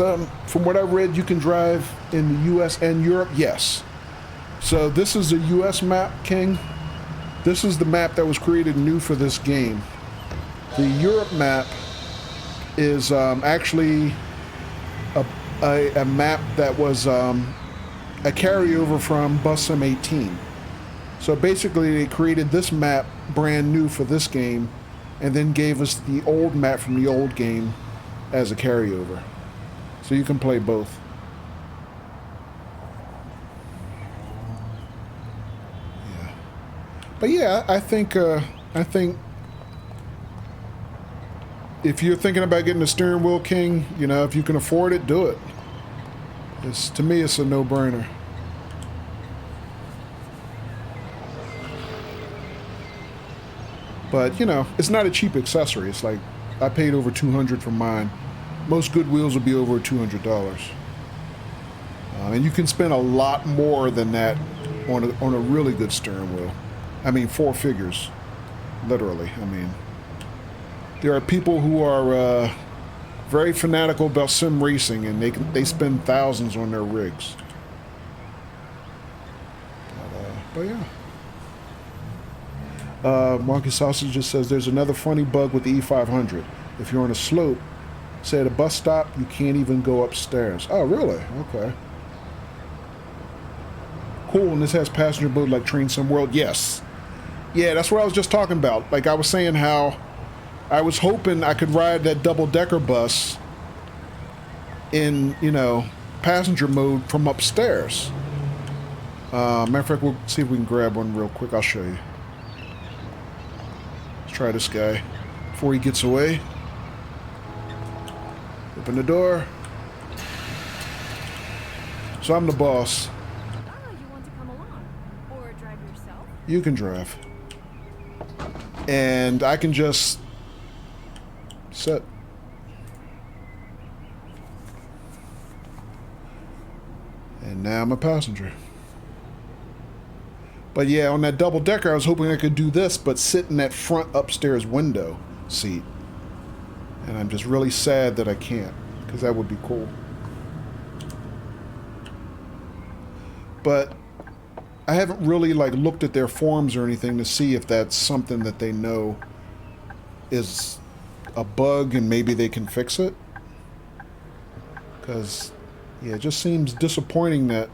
from what I read, you can drive in the U.S. and Europe. Yes. So this is a U.S. map, King. This is the map that was created new for this game. The Europe map is actually a map that was a carryover from Bus Sim 18. So basically they created this map brand new for this game and then gave us the old map from the old game as a carryover. So you can play both. Yeah. But yeah, I think if you're thinking about getting a steering wheel, King, you know, if you can afford it, do it. To me, it's a no-brainer. But, you know, it's not a cheap accessory. It's like, I paid over $200 for mine. Most good wheels will be over $200. And you can spend a lot more than that on a really good steering wheel. I mean, 4 figures. Literally. I mean, there are people who are very fanatical about sim racing, and they spend thousands on their rigs. But yeah. Monkey Sausage just says there's another funny bug with the E500. If you're on a slope, say at a bus stop, you can't even go upstairs. Oh, really? Okay. Cool, and this has passenger mode like Train Sim World? Yes. Yeah, that's what I was just talking about. Like I was saying how I was hoping I could ride that double-decker bus in, you know, passenger mode from upstairs. Matter of fact, we'll see if we can grab one real quick. I'll show you. Let's try this guy before he gets away. Open the door. So I'm the boss.
Oh, you want to come along? Or drive yourself?
You can drive. And I can just sit. And now I'm a passenger. But yeah, on that double decker, I was hoping I could do this, but sit in that front upstairs window seat. And I'm just really sad that I can't, because that would be cool. But I haven't really like looked at their forums or anything to see if that's something that they know is a bug and maybe they can fix it. Because, yeah, it just seems disappointing that,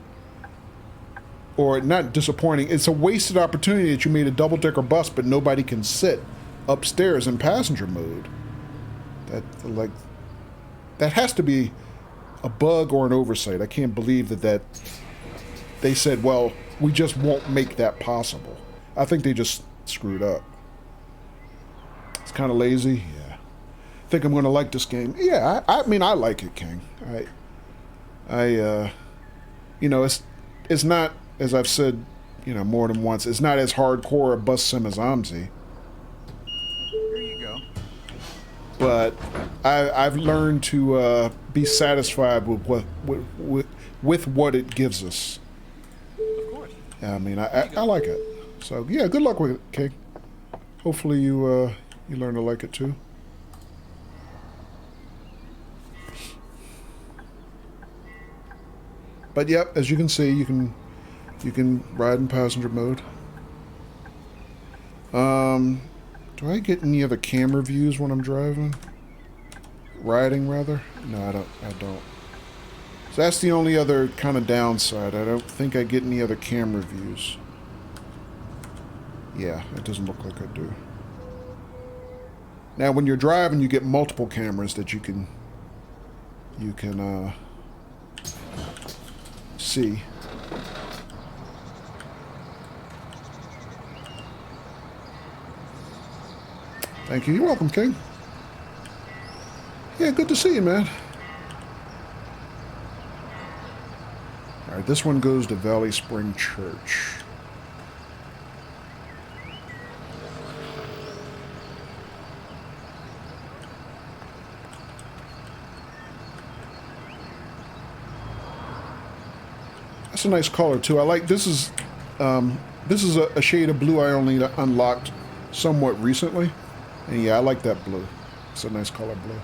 or not disappointing, it's a wasted opportunity that you made a double-decker bus but nobody can sit upstairs in passenger mode. That has to be a bug or an oversight. I can't believe that they said, well, we just won't make that possible. I think they just screwed up. It's kind of lazy. Yeah. I think I'm going to like this game. Yeah, I mean, I like it, King. You know, it's not, as I've said, you know, more than once, it's not as hardcore a bus sim as OMSI.
Here you go.
But I've learned to be satisfied with what it gives us.
Of course.
I mean, I like it. So yeah, good luck with it, King. Hopefully you learn to like it too. But yep, as you can see, you can ride in passenger mode. Do I get any other camera views when I'm driving? Riding, rather? No, I don't. So that's the only other kind of downside. I don't think I get any other camera views. Yeah, it doesn't look like I do. Now, when you're driving, you get multiple cameras that you can see. Thank you. You're welcome, King. Yeah, good to see you, man. All right, this one goes to Valley Spring Church. That's a nice color too. I like this is a shade of blue I only unlocked somewhat recently. And yeah, I like that blue. It's a nice color blue.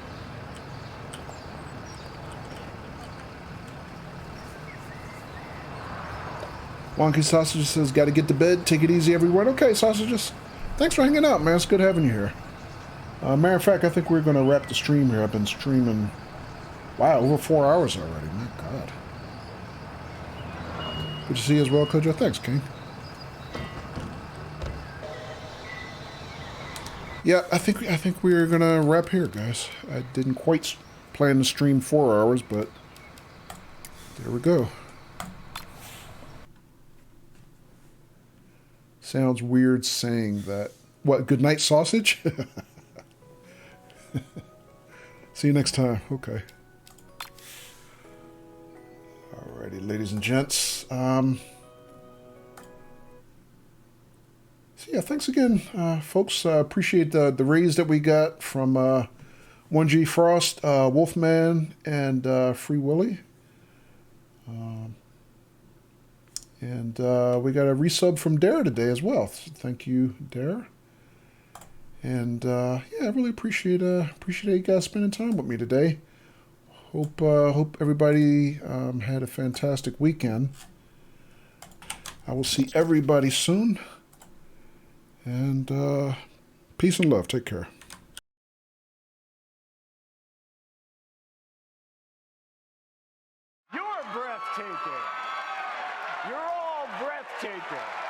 Wonky Sausage says, got to get to bed. Take it easy, everyone. Okay, Sausages. Thanks for hanging out, man. It's good having you here. Matter of fact, I think we're going to wrap the stream here. I've been streaming, wow, over 4 hours already. My God. Good to see you as well, Kojo. Thanks, King. Yeah, I think we're gonna wrap here, guys. I didn't quite plan to stream 4 hours, but there we go. Sounds weird saying that. What, good night, sausage? See you next time. Okay. Alrighty, ladies and gents. So yeah, thanks again, folks. Appreciate the raise that we got from 1G Frost, Wolfman, and Free Willy. And we got a resub from Dare today as well. Thank you, Dare. And yeah, I really appreciate you guys spending time with me today. Hope everybody had a fantastic weekend. I will see everybody soon. And peace and love. Take care.
You're breathtaking. You're all breathtaking.